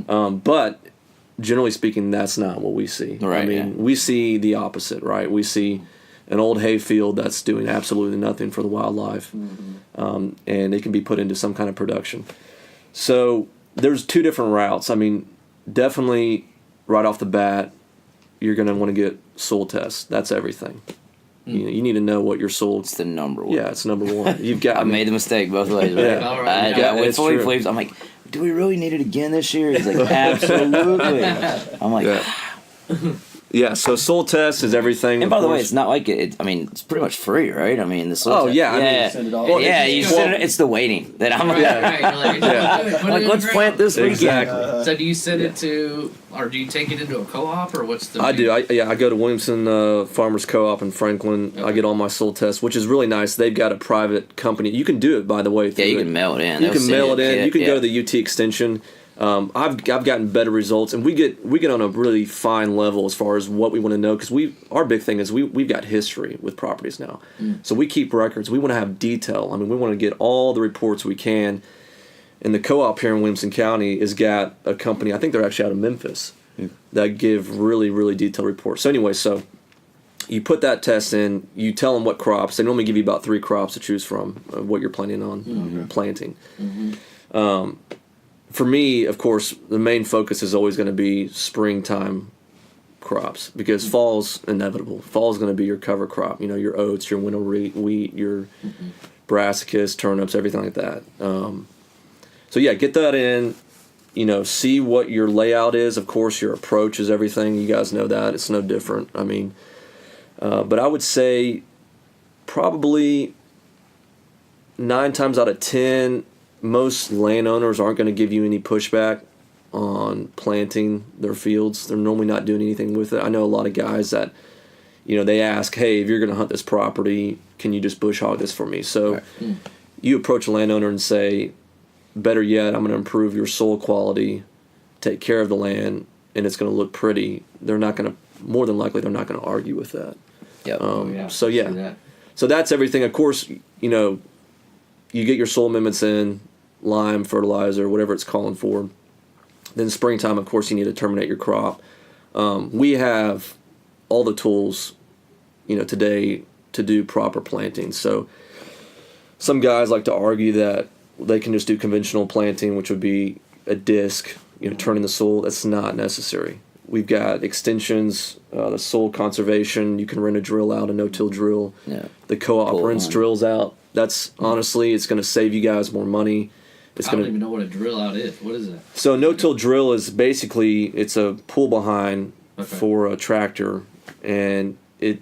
Speaker 4: But generally speaking, that's not what we see.
Speaker 2: Right,
Speaker 4: I mean, we see the opposite, right? We see an old hay field that's doing absolutely nothing for the wildlife, and it can be put into some kind of production. So there's two different routes. I mean, definitely right off the bat, you're going to want to get soil tests. That's everything. You need to know what your soil.
Speaker 2: It's the number one.
Speaker 4: Yeah, it's number one. You've got.
Speaker 2: I made the mistake both ways, right?
Speaker 4: Yeah.
Speaker 6: All right.
Speaker 2: With
Speaker 4: it's
Speaker 2: Phillipe
Speaker 4: true.
Speaker 2: Flames, I'm like, do we really need it again this year? He's like, absolutely. I'm like,
Speaker 4: Yeah. So soil test is everything.
Speaker 2: and by
Speaker 4: of
Speaker 2: the way,
Speaker 4: course.
Speaker 2: it's not like it. I mean, it's pretty much free, right? I mean, the soil
Speaker 4: Oh,
Speaker 2: test-
Speaker 4: yeah, I mean,
Speaker 2: yeah,
Speaker 5: send it all-
Speaker 2: Well, yeah. You
Speaker 6: Well,
Speaker 2: send it. It's the waiting that I'm like,
Speaker 6: Right, like,
Speaker 2: I'm like, let's plant this weekend.
Speaker 4: Exactly.
Speaker 6: So do you send it to, or do you take it into a co-op, or what's the?
Speaker 4: I do. I go to Williamson Farmers Co-op in Franklin. I get all my soil tests, which is really nice. They've got a private company. You can do it, by the way.
Speaker 2: Yeah,
Speaker 4: through
Speaker 2: you
Speaker 4: it.
Speaker 2: can mail it in.
Speaker 4: You
Speaker 2: They'll
Speaker 4: can
Speaker 2: send
Speaker 4: mail
Speaker 2: you
Speaker 4: it
Speaker 2: a
Speaker 4: in.
Speaker 2: kit,
Speaker 4: You can
Speaker 2: yeah.
Speaker 4: go to the UT Extension. I've gotten better results, and we get on a really fine level as far as what we want to know, because our big thing is we've got history with properties now, so we keep records. We want to have detail. I mean, we want to get all the reports we can. And the co-op here in Williamson County has got a company. I think they're actually out of Memphis that give really, really detailed reports. So anyway, so you put that test in. You tell them what crops. They normally give you about 3 crops to choose from, what you're planning on planting. For me, of course, the main focus is always going to be springtime crops, because fall's inevitable. Fall's going to be your cover crop. You know, your oats, your winter wheat, your brassicas, turnips, everything like that. So yeah, get that in. You know, see what your layout is. Of course, your approach is everything. You guys know that. It's no different. I mean, but I would say probably 9 times out of 10, most landowners aren't going to give you any pushback on planting their fields. They're normally not doing anything with it. I know a lot of guys that, you know, they ask, hey, if you're going to hunt this property, can you just bush hog this for me? So you approach a landowner and say, better yet, I'm going to improve your soil quality, take care of the land, and it's going to look pretty. They're not going to, more than likely, they're not going to argue with that.
Speaker 2: Yep.
Speaker 4: So
Speaker 6: see
Speaker 4: yeah,
Speaker 6: that.
Speaker 4: so that's everything. Of course, you know, you get your soil amendments in, lime, fertilizer, whatever it's calling for. Then springtime, of course, you need to terminate your crop. We have all the tools, you know, today to do proper planting. So some guys like to argue that they can just do conventional planting, which would be a disc, you know, turning the soil. That's not necessary. We've got extensions, the soil conservation. You can rent a drill out, a no-till drill.
Speaker 2: Yeah.
Speaker 4: The co-op
Speaker 2: Pull it
Speaker 4: rents
Speaker 2: on.
Speaker 4: drills out. That's honestly, it's going to save you guys more money.
Speaker 6: I don't even know what a drill out is. What is it?
Speaker 4: So no-till drill is basically it's a pull behind for a tractor, and it,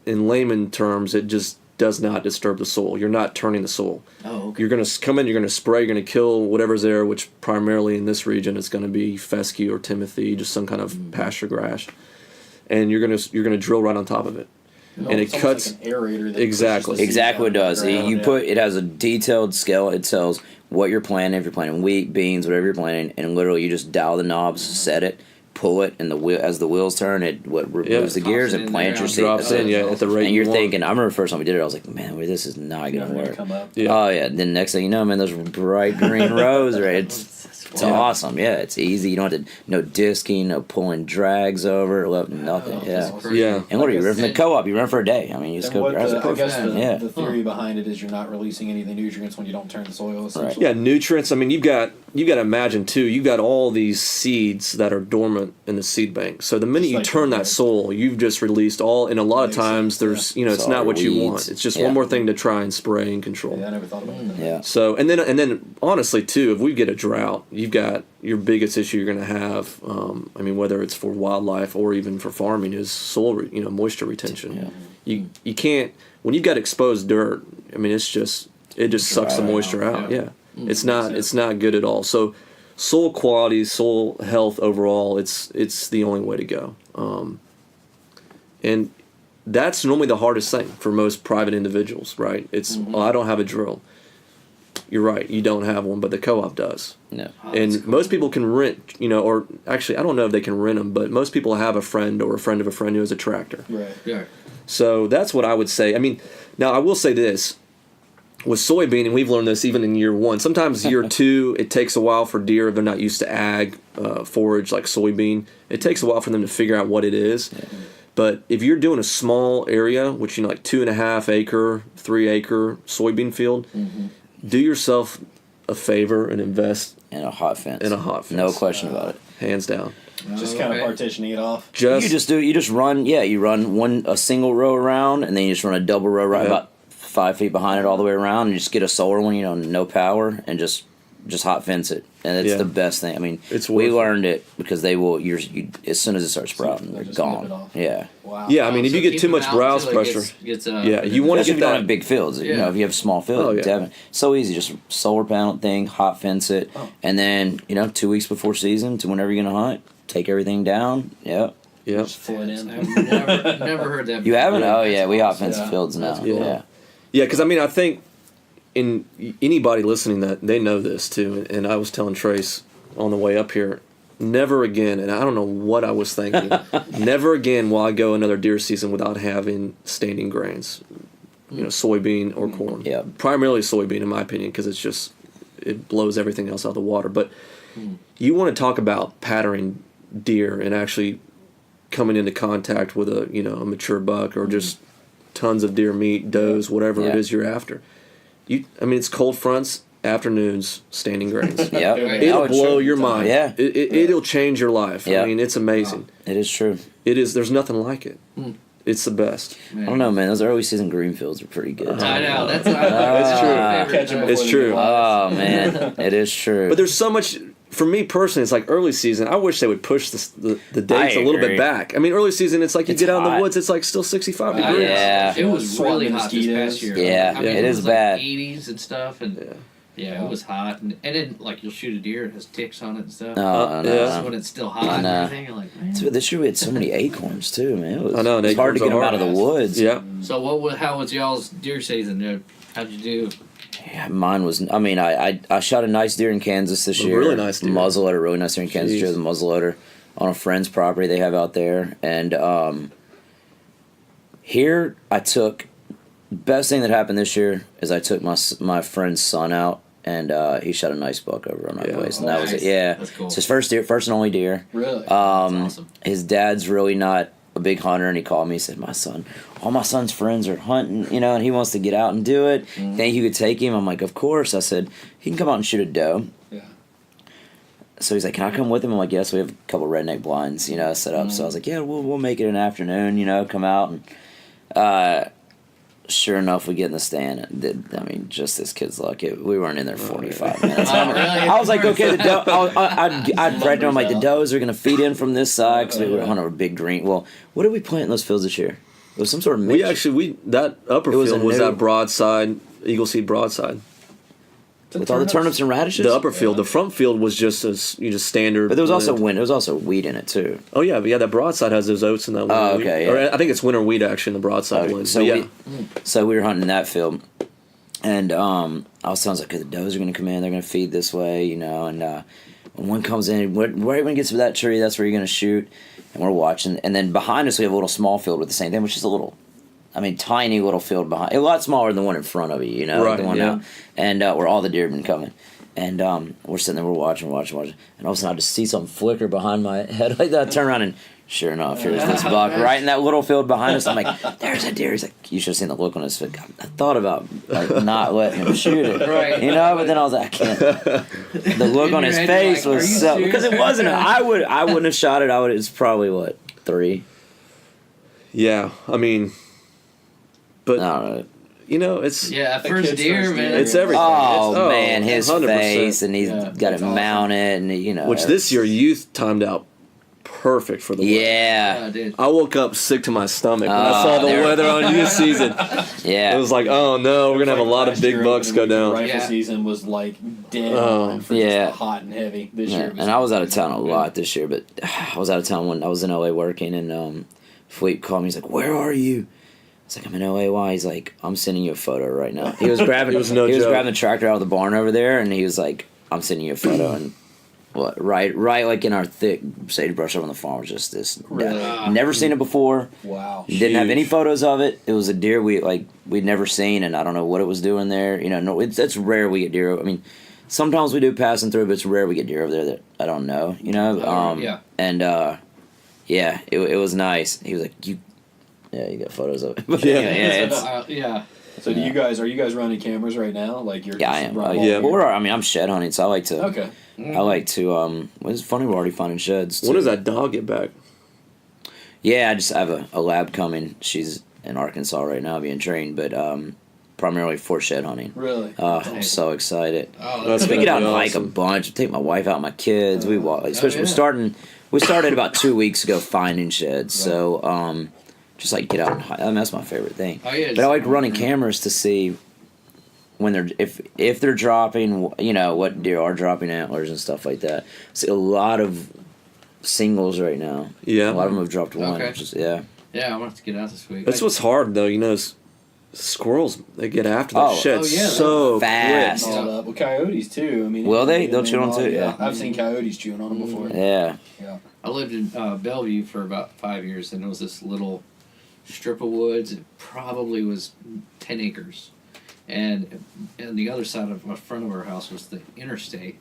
Speaker 4: in layman terms, it just does not disturb the soil. You're not turning the soil.
Speaker 6: Oh, okay.
Speaker 4: You're going to come in, you're going to spray, you're going to kill whatever's there, which primarily in this region it's going to be fescue or timothy, just some kind of pasture grass, and you're going to drill right on top of it. And it cuts
Speaker 5: like an aerator that
Speaker 4: exactly
Speaker 5: pushes the seeds
Speaker 2: Exactly what it
Speaker 5: out of
Speaker 2: does.
Speaker 5: the ground,
Speaker 2: You
Speaker 5: yeah.
Speaker 2: put it has a detailed scale. It tells what you're planting. If you're planting wheat, beans, whatever you're planting, and literally you just dial the knobs, set it, pull it, and the wheel as the wheels turn, it removes the gears and plants your seed.
Speaker 4: drops in, at the rate
Speaker 2: And you're
Speaker 4: you want.
Speaker 2: thinking, I remember the first time we did it, I was like, man, this is not
Speaker 5: Never
Speaker 2: gonna
Speaker 5: gonna
Speaker 2: work.
Speaker 5: come up.
Speaker 4: Yeah.
Speaker 2: Oh yeah. Then next thing you know, man, those bright green rows, right? It's awesome. Yeah, it's easy. You don't have to no disking, no pulling drags over, nothing. Yeah.
Speaker 4: Yeah.
Speaker 2: And what are you run from the co-op? You run for a day. I mean, you just
Speaker 5: And
Speaker 2: go
Speaker 5: what
Speaker 2: grab
Speaker 5: the,
Speaker 2: it.
Speaker 5: I guess
Speaker 2: Yeah.
Speaker 5: the theory behind it is you're not releasing any of the nutrients when you don't turn the soil. Essentially.
Speaker 4: Yeah, nutrients. I mean, you got to imagine too. You've got all these seeds that are dormant in the seed bank. So the minute
Speaker 5: Just
Speaker 4: you
Speaker 5: like
Speaker 4: turn
Speaker 5: the
Speaker 4: that soil, you've just released all. And a lot of
Speaker 5: Makes
Speaker 4: times,
Speaker 5: sense,
Speaker 4: there's it's
Speaker 2: It's
Speaker 4: not
Speaker 2: all
Speaker 4: what you
Speaker 2: weeds.
Speaker 4: want. It's just
Speaker 2: Yeah.
Speaker 4: one more thing to try and spray and control.
Speaker 5: Yeah, I never thought about it.
Speaker 2: Yeah.
Speaker 4: So and then honestly too, if we get a drought, you've got your biggest issue you're going to have. I mean, whether it's for wildlife or even for farming, is soil, moisture retention. You can't when you've got exposed dirt. I mean, it just sucks the
Speaker 2: dry
Speaker 4: moisture
Speaker 6: out,
Speaker 4: out.
Speaker 6: yeah.
Speaker 4: Yeah, it's not good at all. So soil quality, soil health overall, it's the only way to go. And that's normally the hardest thing for most private individuals, right? It's I don't have a drill. You're right, you don't have one, but the co-op does.
Speaker 2: No.
Speaker 4: And most people can rent, or actually, I don't know if they can rent them, but most people have a friend or a friend of a friend who has a tractor.
Speaker 5: Right.
Speaker 6: Yeah.
Speaker 4: So that's what I would say. I mean, now I will say this. With soybean, and we've learned this even in year one, sometimes year two, it takes a while for deer, if they're not used to ag forage like soybean. It takes a while for them to figure out what it is. Yeah. But if you're doing a small area, which, like 2.5 acre, 3 acre soybean field, do yourself a favor and invest
Speaker 2: In a hot fence.
Speaker 4: No
Speaker 2: question about it.
Speaker 4: Hands down.
Speaker 5: Just kind of partitioning it off.
Speaker 2: You just run a single row around, and then you just run a double row right about 5 feet behind it all the way around, and you just get a solar one, no power, and just hot fence it, and it's the best thing. I mean, we learned it because they will. As soon as it starts sprouting, they're gone. Yeah.
Speaker 5: Wow.
Speaker 4: Yeah, I mean, if you get too much browse pressure, you want to
Speaker 2: Especially if
Speaker 4: get
Speaker 2: you don't
Speaker 4: that.
Speaker 2: have big fields. If you have small fields,
Speaker 4: Oh, yeah.
Speaker 2: definitely. So easy, just solar panel thing, hot fence it, and then 2 weeks before season to whenever you're gonna hunt, take everything down. Yep.
Speaker 4: Yep.
Speaker 5: Just fill it in.
Speaker 6: I've never heard that.
Speaker 2: You haven't?
Speaker 6: before.
Speaker 2: Oh yeah, we hot fence
Speaker 5: Yeah.
Speaker 2: fields now.
Speaker 5: That's
Speaker 4: cool.
Speaker 2: Yeah.
Speaker 4: Yeah, because I mean, I think in anybody listening that they know this too, and I was telling Trace on the way up here, never again, and I don't know what I was thinking, never again will I go another deer season without having standing grains, soybean or corn.
Speaker 2: Yeah.
Speaker 4: Primarily soybean, in my opinion, because it blows everything else out of the water. But you want to talk about patterning deer and actually coming into contact with a mature buck or just tons of deer meat, does, whatever it is you're after. It's cold fronts, afternoons, standing grains.
Speaker 2: Yeah.
Speaker 4: It'll blow your mind.
Speaker 2: Yeah.
Speaker 4: It'll change your life.
Speaker 2: Yeah.
Speaker 4: I mean, it's amazing.
Speaker 2: It is true.
Speaker 4: It is. There's nothing like it. It's the best.
Speaker 2: I don't know, man. Those early season green fields are pretty good.
Speaker 6: I know. That's
Speaker 5: Catch 'em before
Speaker 4: It's
Speaker 5: they
Speaker 4: true.
Speaker 5: get lost.
Speaker 2: Oh man, it is true.
Speaker 4: But there's so much. For me personally, it's like early season. I wish they would push the dates a little
Speaker 2: agree.
Speaker 4: bit back. I mean, early season, it's like you
Speaker 2: It's
Speaker 4: get out in the
Speaker 2: hot.
Speaker 4: woods, it's like still 65 degrees.
Speaker 2: Yeah.
Speaker 6: It was really
Speaker 5: Swatting
Speaker 6: hot this past year.
Speaker 2: Yeah,
Speaker 6: I mean,
Speaker 2: it is
Speaker 6: was
Speaker 2: bad.
Speaker 6: Like 80s and stuff, and it was hot. And then like you'll shoot a deer, it has ticks on it and stuff.
Speaker 2: No,
Speaker 6: That's when it's still hot and
Speaker 2: know.
Speaker 6: everything. You're like, man.
Speaker 2: So this year we had so many acorns too, man. It was,
Speaker 4: I know, and
Speaker 2: it's hard to
Speaker 4: acorns
Speaker 2: get them
Speaker 4: are
Speaker 2: out of the
Speaker 4: hard.
Speaker 2: woods.
Speaker 4: Yeah.
Speaker 6: So how was y'all's deer season? How'd you do?
Speaker 2: Yeah, mine was. I mean, I shot a nice deer in Kansas this year.
Speaker 4: really nice deer.
Speaker 2: Muzzleloader, really nice deer in Kansas.
Speaker 4: Jeez.
Speaker 2: The muzzleloader on a friend's property they have out there, and here I took. Best thing that happened this year is I took my friend's son out, and he shot a nice buck over on our place, and that was it.
Speaker 6: Nice.
Speaker 2: Yeah,
Speaker 6: That's cool.
Speaker 2: it's his first and only deer.
Speaker 5: Really?
Speaker 6: That's awesome.
Speaker 2: His dad's really not a big hunter, and he called me. He said, all my son's friends are hunting, and he wants to get out and do it. Think you could take him? I'm like, of course. I said, he can come out and shoot a doe.
Speaker 5: Yeah.
Speaker 2: So he's like, can I come with him? I'm like, yes. We have a couple redneck blinds, set up. So I was like, yeah, we'll make it an afternoon, come out and sure enough, we get in the stand. I mean, just this kid's luck. We weren't in there 45 minutes. I was like, okay, the doe. I'd read to him like the does are gonna feed in from this side because we were on a big green. Well, what did we plant in those fields this year? It was some sort of mix.
Speaker 4: That upper field was that broadside, Eagle Seed broadside.
Speaker 2: With all the turnips and radishes?
Speaker 4: The upper field. The front field was just standard.
Speaker 2: But there was
Speaker 4: blend.
Speaker 2: also wind. There was also wheat in it, too.
Speaker 4: Oh, yeah. But yeah, that broadside has those oats in that winter wheat.
Speaker 2: Okay, yeah.
Speaker 4: Or I think it's winter wheat, actually, in the broadside blend.
Speaker 2: So we were hunting that field. And I was telling okay, the does are going to come in. They're going to feed this way, you know. And when one comes in, right when it gets to that tree, that's where you're going to shoot. And we're watching. And then behind us, we have a little small field with the same thing, which is a little... tiny little field behind. A lot smaller than the one in front of you, you know?
Speaker 4: Right,
Speaker 2: the one
Speaker 4: yeah.
Speaker 2: out. And where all the deer have been coming. And we're sitting there, we're watching. And all of a sudden I just see something flicker behind my head like that. I turn around and sure enough, here's this buck right in that little field behind us. I'm like, there's a deer. He's like, you should have seen the look on his face. I thought about not letting him shoot it.
Speaker 6: Right.
Speaker 2: You know, but then I was like, I can't. The look on his face
Speaker 6: like,
Speaker 2: was so... Because it wasn't... I wouldn't have shot it. It's probably, 3?
Speaker 4: Yeah. I mean... But
Speaker 2: I don't know.
Speaker 4: you know, it's
Speaker 6: first deer, man.
Speaker 4: It's everything.
Speaker 2: Oh, man, his
Speaker 4: 100%.
Speaker 2: face, and he's got it mounted, and you know.
Speaker 4: Which this year youth timed out perfect for the weather.
Speaker 2: Yeah.
Speaker 6: Dude.
Speaker 4: I woke up sick to my stomach when I saw the weather on youth season.
Speaker 2: Yeah.
Speaker 4: It was like, oh no, we're gonna have a lot of big bucks go down.
Speaker 5: Rifle season was like dead on for just hot and heavy this year.
Speaker 2: And I was out of town a lot this year, but I was out of town when I was in LA working, and Phillipe called me. He's like, "Where are you?" I was like, "I'm in LA." Why? He's like, "I'm sending you a photo right now." He was grabbing.
Speaker 4: It was no
Speaker 2: he was
Speaker 4: joke.
Speaker 2: grabbing the tractor out of the barn over there, and he was like, "I'm sending you a photo." And right, like in our thick sagebrush over on the farm was just this.
Speaker 5: Really?
Speaker 2: Never seen it before.
Speaker 5: Wow.
Speaker 2: Didn't have any photos of it. It was a deer we'd never seen, and I don't know what it was doing there. You know, no, it's rare we get deer. I mean, sometimes we do passing through, but it's rare we get deer over there that I don't know. You know. And it was nice. He was like, you got photos of it.
Speaker 6: Yeah.
Speaker 5: So are you guys running cameras right now? Like you're
Speaker 2: I am.
Speaker 5: running
Speaker 2: Well, I'm shed hunting, so I like to.
Speaker 5: Okay.
Speaker 2: I like to. It's funny we're already finding sheds. Too.
Speaker 4: When does that dog get back?
Speaker 2: Yeah, I have a lab coming. She's in Arkansas right now being trained, but primarily for shed hunting.
Speaker 5: Really?
Speaker 2: I'm so excited.
Speaker 6: Oh,
Speaker 4: That's
Speaker 2: We get out and hike a
Speaker 4: awesome.
Speaker 2: bunch. Take my wife out, my kids. We walk. Especially we started about 2 weeks ago finding sheds. So just like get out and hike. I mean, that's my favorite thing.
Speaker 6: Oh, yeah,
Speaker 2: but I like running cameras to see when they're if they're dropping. You know what deer are dropping antlers and stuff like that. See a lot of singles right now.
Speaker 4: Yeah.
Speaker 2: A lot of them have dropped one.
Speaker 6: Okay.
Speaker 2: Which is,
Speaker 6: Yeah, I'm gonna have to get out this week.
Speaker 4: That's what's hard though. You know, squirrels they get after the sheds so
Speaker 2: fast.
Speaker 4: quick.
Speaker 5: All up. Well, coyotes too. I mean,
Speaker 2: Will they? They'll chew on them too?
Speaker 5: Yeah.
Speaker 2: Yeah.
Speaker 5: I've seen coyotes chewing on them before.
Speaker 2: Yeah.
Speaker 6: I lived in Bellevue for about 5 years, and it was this little strip of woods. It probably was 10 acres. And the other side of the front of our house was the interstate,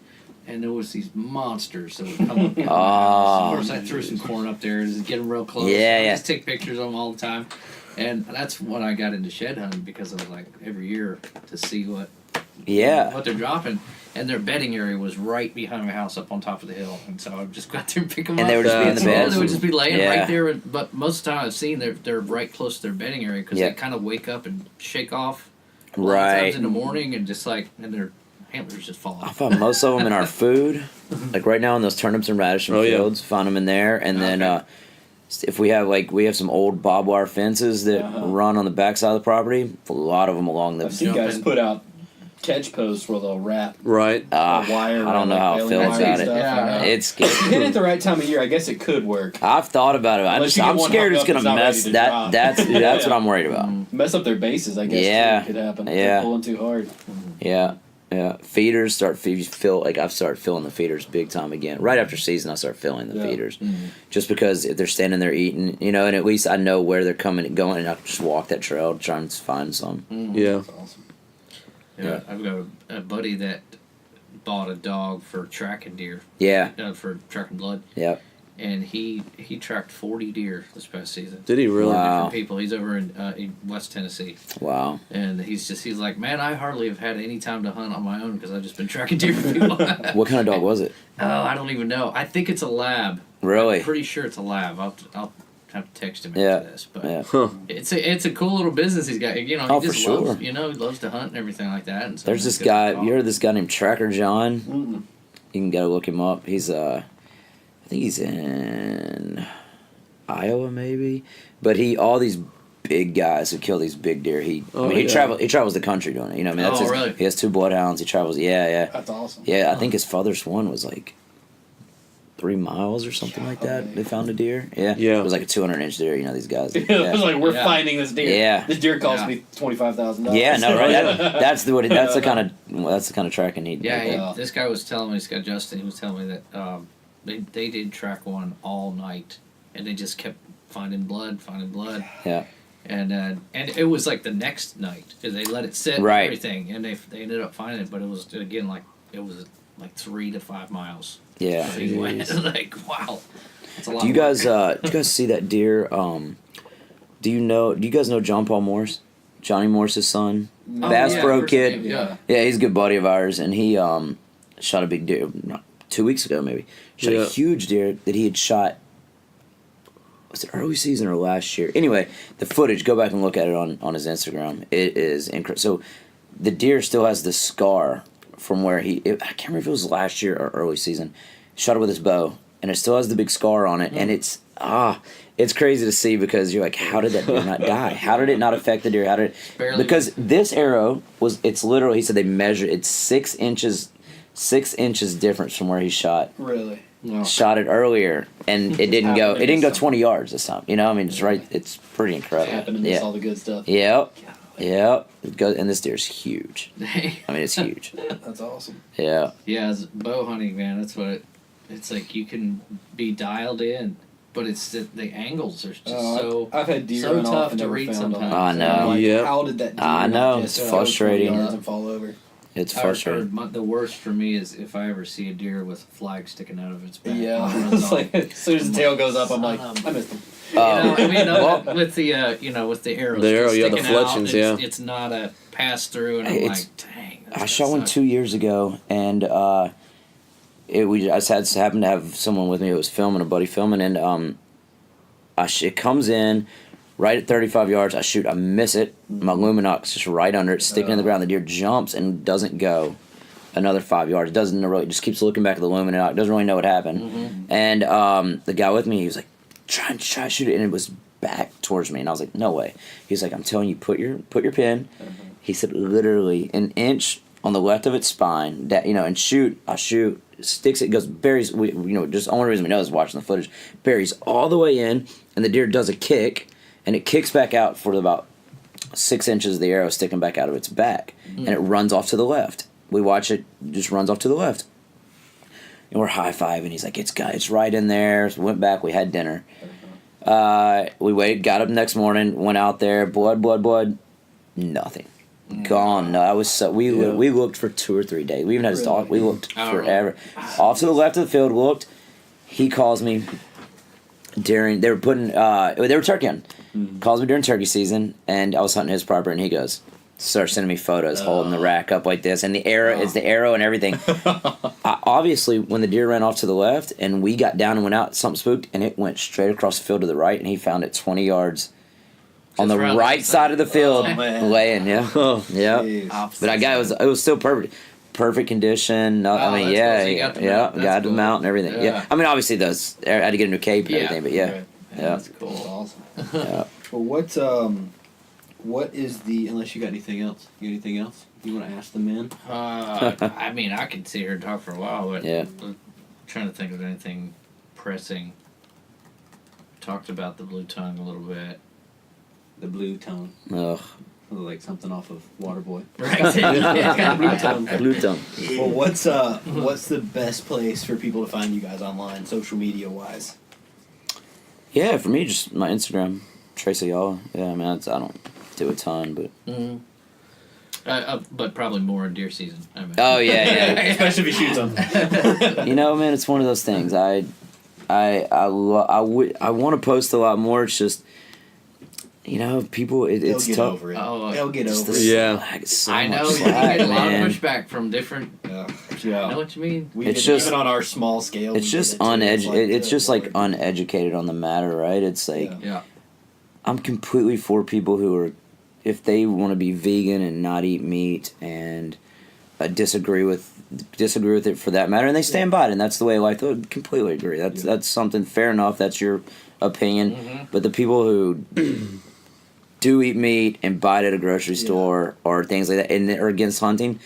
Speaker 6: and there was these monsters that would come up. Of course, I threw some corn up there to get them real close. I just take pictures of them all the time. And that's when I got into shed hunting, because I was like every year to see what they're dropping. And their bedding area was right behind my house up on top of the hill. And so I would just go out there and pick them up.
Speaker 2: And they would just be in the bed?
Speaker 6: They would just be laying right there. But most of the time I've seen they're right close to their bedding area, because they kind of wake up and shake off. Times in the morning, and just and their antlers just fall off.
Speaker 2: I found most of them in our food. Like right now in those turnips and radish fields, found them in there. And then if we have some old barbed wire fences that run on the backside of the property, a lot of them along the...
Speaker 5: I've seen guys put out catch posts where they'll wrap
Speaker 4: wire.
Speaker 2: I don't know how I feel about it. It's good.
Speaker 5: If you hit it the right time of year, I guess it could work.
Speaker 2: I've thought about it. I'm scared it's gonna mess that. That's what I'm worried about.
Speaker 5: Mess up their bases, I guess. Too, could happen.
Speaker 2: Yeah.
Speaker 5: They're pulling too hard.
Speaker 2: Yeah. Feeders fill I start filling the feeders big time again. Right after season, I start filling the feeders, just because if they're standing there eating, and at least I know where they're coming and going, and I can just walk that trail to try and find some.
Speaker 4: Yeah.
Speaker 5: That's awesome.
Speaker 6: Yeah, I've got a buddy that bought a dog for tracking deer.
Speaker 2: Yeah.
Speaker 6: For tracking blood.
Speaker 2: Yep.
Speaker 6: And he tracked 40 deer this past season.
Speaker 4: Did he really?
Speaker 2: Wow.
Speaker 6: Different people. He's over in West Tennessee.
Speaker 2: Wow.
Speaker 6: And he's like, man, I hardly have had any time to hunt on my own, because I've just been tracking deer for people.
Speaker 2: What kind of dog was it?
Speaker 6: Oh, I don't even know. I think it's a lab.
Speaker 2: Really?
Speaker 6: I'm pretty sure it's a lab. I'll have to text him
Speaker 2: Yeah.
Speaker 6: after this. But
Speaker 2: Yeah.
Speaker 6: it's a cool little business he's got. You know, he
Speaker 2: Oh, for
Speaker 6: just
Speaker 2: sure.
Speaker 6: loves, he loves to hunt and everything like that. And so
Speaker 2: There's
Speaker 6: it's
Speaker 2: this
Speaker 6: good
Speaker 2: guy.
Speaker 6: to talk.
Speaker 2: You heard of this guy named Tracker John?
Speaker 5: Mm-mm.
Speaker 2: You can go look him up. He's I think he's in Iowa maybe, but all these big guys who kill these big deer. He travels the country doing it. You know, I mean, that's
Speaker 6: Oh,
Speaker 2: his,
Speaker 6: really?
Speaker 2: He has 2 bloodhounds. He travels. Yeah.
Speaker 5: That's awesome.
Speaker 2: Yeah, I think his farthest one was like 3 miles or something like that. They found a deer. Yeah.
Speaker 4: Yeah.
Speaker 2: It was like a 200-inch deer. You know these guys.
Speaker 5: It was like we're
Speaker 6: Yeah.
Speaker 5: finding this deer.
Speaker 2: Yeah.
Speaker 5: This deer cost
Speaker 6: Yeah.
Speaker 5: me $25,000.
Speaker 2: Yeah, no, right. That's the kind of tracking he.
Speaker 6: Yeah,
Speaker 5: Yeah.
Speaker 6: this guy was telling me, this guy Justin, he was telling me that they did track one all night, and they just kept finding blood.
Speaker 2: Yeah.
Speaker 6: And it was like the next night, they let it sit
Speaker 2: Right.
Speaker 6: and everything, and they ended up finding it, but it was again like 3 to 5 miles.
Speaker 2: Yeah.
Speaker 6: So he went like, wow, that's a lot.
Speaker 2: Do you
Speaker 6: of work.
Speaker 2: guys see that deer? Do you guys know John Paul Morse? Johnny Morse's son?
Speaker 6: Oh,
Speaker 2: Bass
Speaker 6: yeah,
Speaker 2: Pro
Speaker 6: first
Speaker 2: kid.
Speaker 6: name, yeah.
Speaker 2: Yeah, he's a good buddy of ours, and he shot a big deer 2 weeks ago, maybe. Shot
Speaker 4: Yeah.
Speaker 2: a huge deer that he had shot. Was it early season or last year? Anyway, the footage. Go back and look at it on his Instagram. It is incredible. So, the deer still has the scar from where I can't remember if it was last year or early season. Shot it with his bow, and it still has the big scar on it, and it's crazy to see because you're like, how did that deer not die? How did it not affect the deer? How did it?
Speaker 6: Barely.
Speaker 2: Because this arrow it's literally, he said they measured, it's 6 inches difference from where he shot
Speaker 5: Really?
Speaker 6: No.
Speaker 2: shot it earlier, and it didn't go. It didn't go
Speaker 5: Something.
Speaker 2: 20 yards this time. You know, I mean, it's right. It's pretty incredible.
Speaker 5: Happened to miss all the good stuff.
Speaker 2: Yep. It goes, and this deer's huge. I mean, it's huge.
Speaker 5: That's awesome.
Speaker 2: Yeah.
Speaker 6: Yeah, it's bow hunting, man. That's what it's like. You can be dialed in, but it's the angles are just so.
Speaker 5: I've had deer
Speaker 6: so
Speaker 5: run
Speaker 6: tough
Speaker 5: off and
Speaker 6: to
Speaker 5: never
Speaker 6: read
Speaker 5: found
Speaker 6: sometimes.
Speaker 5: them.
Speaker 2: I know.
Speaker 5: Like,
Speaker 4: Yep.
Speaker 5: how did that deer
Speaker 2: I
Speaker 5: not
Speaker 2: know.
Speaker 5: just
Speaker 2: It's
Speaker 5: go 20
Speaker 2: frustrating.
Speaker 5: yards and fall over?
Speaker 2: It's
Speaker 6: Or
Speaker 2: frustrating.
Speaker 6: the worst for me is if I ever see a deer with a flag sticking out of its back. and it
Speaker 5: Yeah.
Speaker 6: runs
Speaker 5: It's
Speaker 6: off.
Speaker 5: like, as soon as the tail goes up, I'm like,
Speaker 6: Son of-
Speaker 5: I missed him.
Speaker 2: Well,
Speaker 6: With the arrows.
Speaker 4: The arrow,
Speaker 6: just
Speaker 4: yeah, the
Speaker 6: sticking out,
Speaker 4: fletchings,
Speaker 6: it's,
Speaker 4: yeah.
Speaker 6: It's not a pass through, and I'm
Speaker 2: It's-
Speaker 6: like, dang.
Speaker 2: I shot one 2 years ago, and I just happened to have someone with me who was filming, a buddy filming, and it comes in right at 35 yards. I shoot, I miss it. My Luminox just right under it, sticking in the ground. The deer jumps and doesn't go another 5 yards. Doesn't really, just keeps looking back at the Luminox. Doesn't really know what happened.
Speaker 6: Mm-hmm.
Speaker 2: And the guy with me, he was like, try to shoot it, and it was back towards me, and I was like, no way. He's like, I'm telling you, put your pin. He said literally an inch on the left of its spine, that, and shoot. I shoot, sticks it, goes, buries. Just the only reason we know is watching the footage. Buries all the way in, and the deer does a kick, and it kicks back out for about 6 inches of the arrow sticking back out of its back, and it runs off to the left. We watch it, just runs off to the left, and we're high-fiving. He's like, it's right in there. So we went back. We had dinner. We waited, got up next morning, went out there, blood, nothing. Gone. No, I was so we looked for 2 or 3 days. We even had to talk. We looked forever. Off to the left of the field, looked. He calls me during they were turkey hunting. Calls me during turkey season, and I was hunting his property, and he goes, starts sending me photos holding the rack up like this, and the arrow is the arrow and everything. Obviously, when the deer ran off to the left, and we got down and went out, something spooked, and it went straight across the field to the right, and he found it 20 yards. On the
Speaker 6: around the
Speaker 2: right side of the field,
Speaker 5: man.
Speaker 2: laying, yeah.
Speaker 5: Jeez.
Speaker 2: But I got it was still perfect condition. No, I mean,
Speaker 6: that's cool. So you got the mount. That's
Speaker 2: got the
Speaker 6: cool.
Speaker 2: mount and everything. Yeah. I mean, obviously I had to get a new cape and everything, but yeah,
Speaker 6: Right.
Speaker 2: yeah.
Speaker 6: That's
Speaker 5: That's
Speaker 6: cool.
Speaker 5: awesome.
Speaker 2: yeah.
Speaker 5: Well, what is the, unless you got anything else? You got anything else you want to ask the men?
Speaker 6: I mean, I could sit here and talk for a while, but
Speaker 2: Yeah.
Speaker 6: I'm trying to think of anything pressing. Talked about the blue tongue a little bit.
Speaker 5: The blue tongue.
Speaker 2: Ugh,
Speaker 5: Like something off of Waterboy.
Speaker 6: Right. It's got a blue tongue.
Speaker 2: blue tongue.
Speaker 5: Well, what's the best place for people to find you guys online, social media wise?
Speaker 2: Yeah, for me, just my Instagram, Trace Ayala. Yeah, I mean, I don't do a ton, but
Speaker 6: But probably more in deer season. I mean.
Speaker 2: oh yeah,
Speaker 5: Especially if he shoots them.
Speaker 2: yeah. Man, it's one of those things. I want to post a lot more. It's just You know, people, it's
Speaker 5: They'll get
Speaker 2: tough.
Speaker 5: over it.
Speaker 6: Oh,
Speaker 5: They'll get
Speaker 2: Just
Speaker 5: over
Speaker 2: the
Speaker 5: it.
Speaker 4: Yeah.
Speaker 2: slack, it's so
Speaker 6: I know
Speaker 2: much
Speaker 6: you
Speaker 2: slack,
Speaker 6: get a lot
Speaker 2: man.
Speaker 6: of pushback from different.
Speaker 5: Yeah.
Speaker 6: I know what you mean.
Speaker 2: It's just-
Speaker 5: even on our small scale.
Speaker 2: It's
Speaker 5: we
Speaker 2: just
Speaker 5: get it too.
Speaker 2: it's
Speaker 5: good
Speaker 2: just like
Speaker 5: Lord.
Speaker 2: uneducated on the matter, right? It's like
Speaker 6: Yeah.
Speaker 2: I'm completely for people who are, if they want to be vegan and not eat meat and disagree with it for that matter, and they stand by it, and that's the way of life. I completely agree. That's something fair enough. That's your opinion.
Speaker 6: Mm-hmm.
Speaker 2: But the people who do eat meat and buy it at a grocery store or things like that, and are against hunting,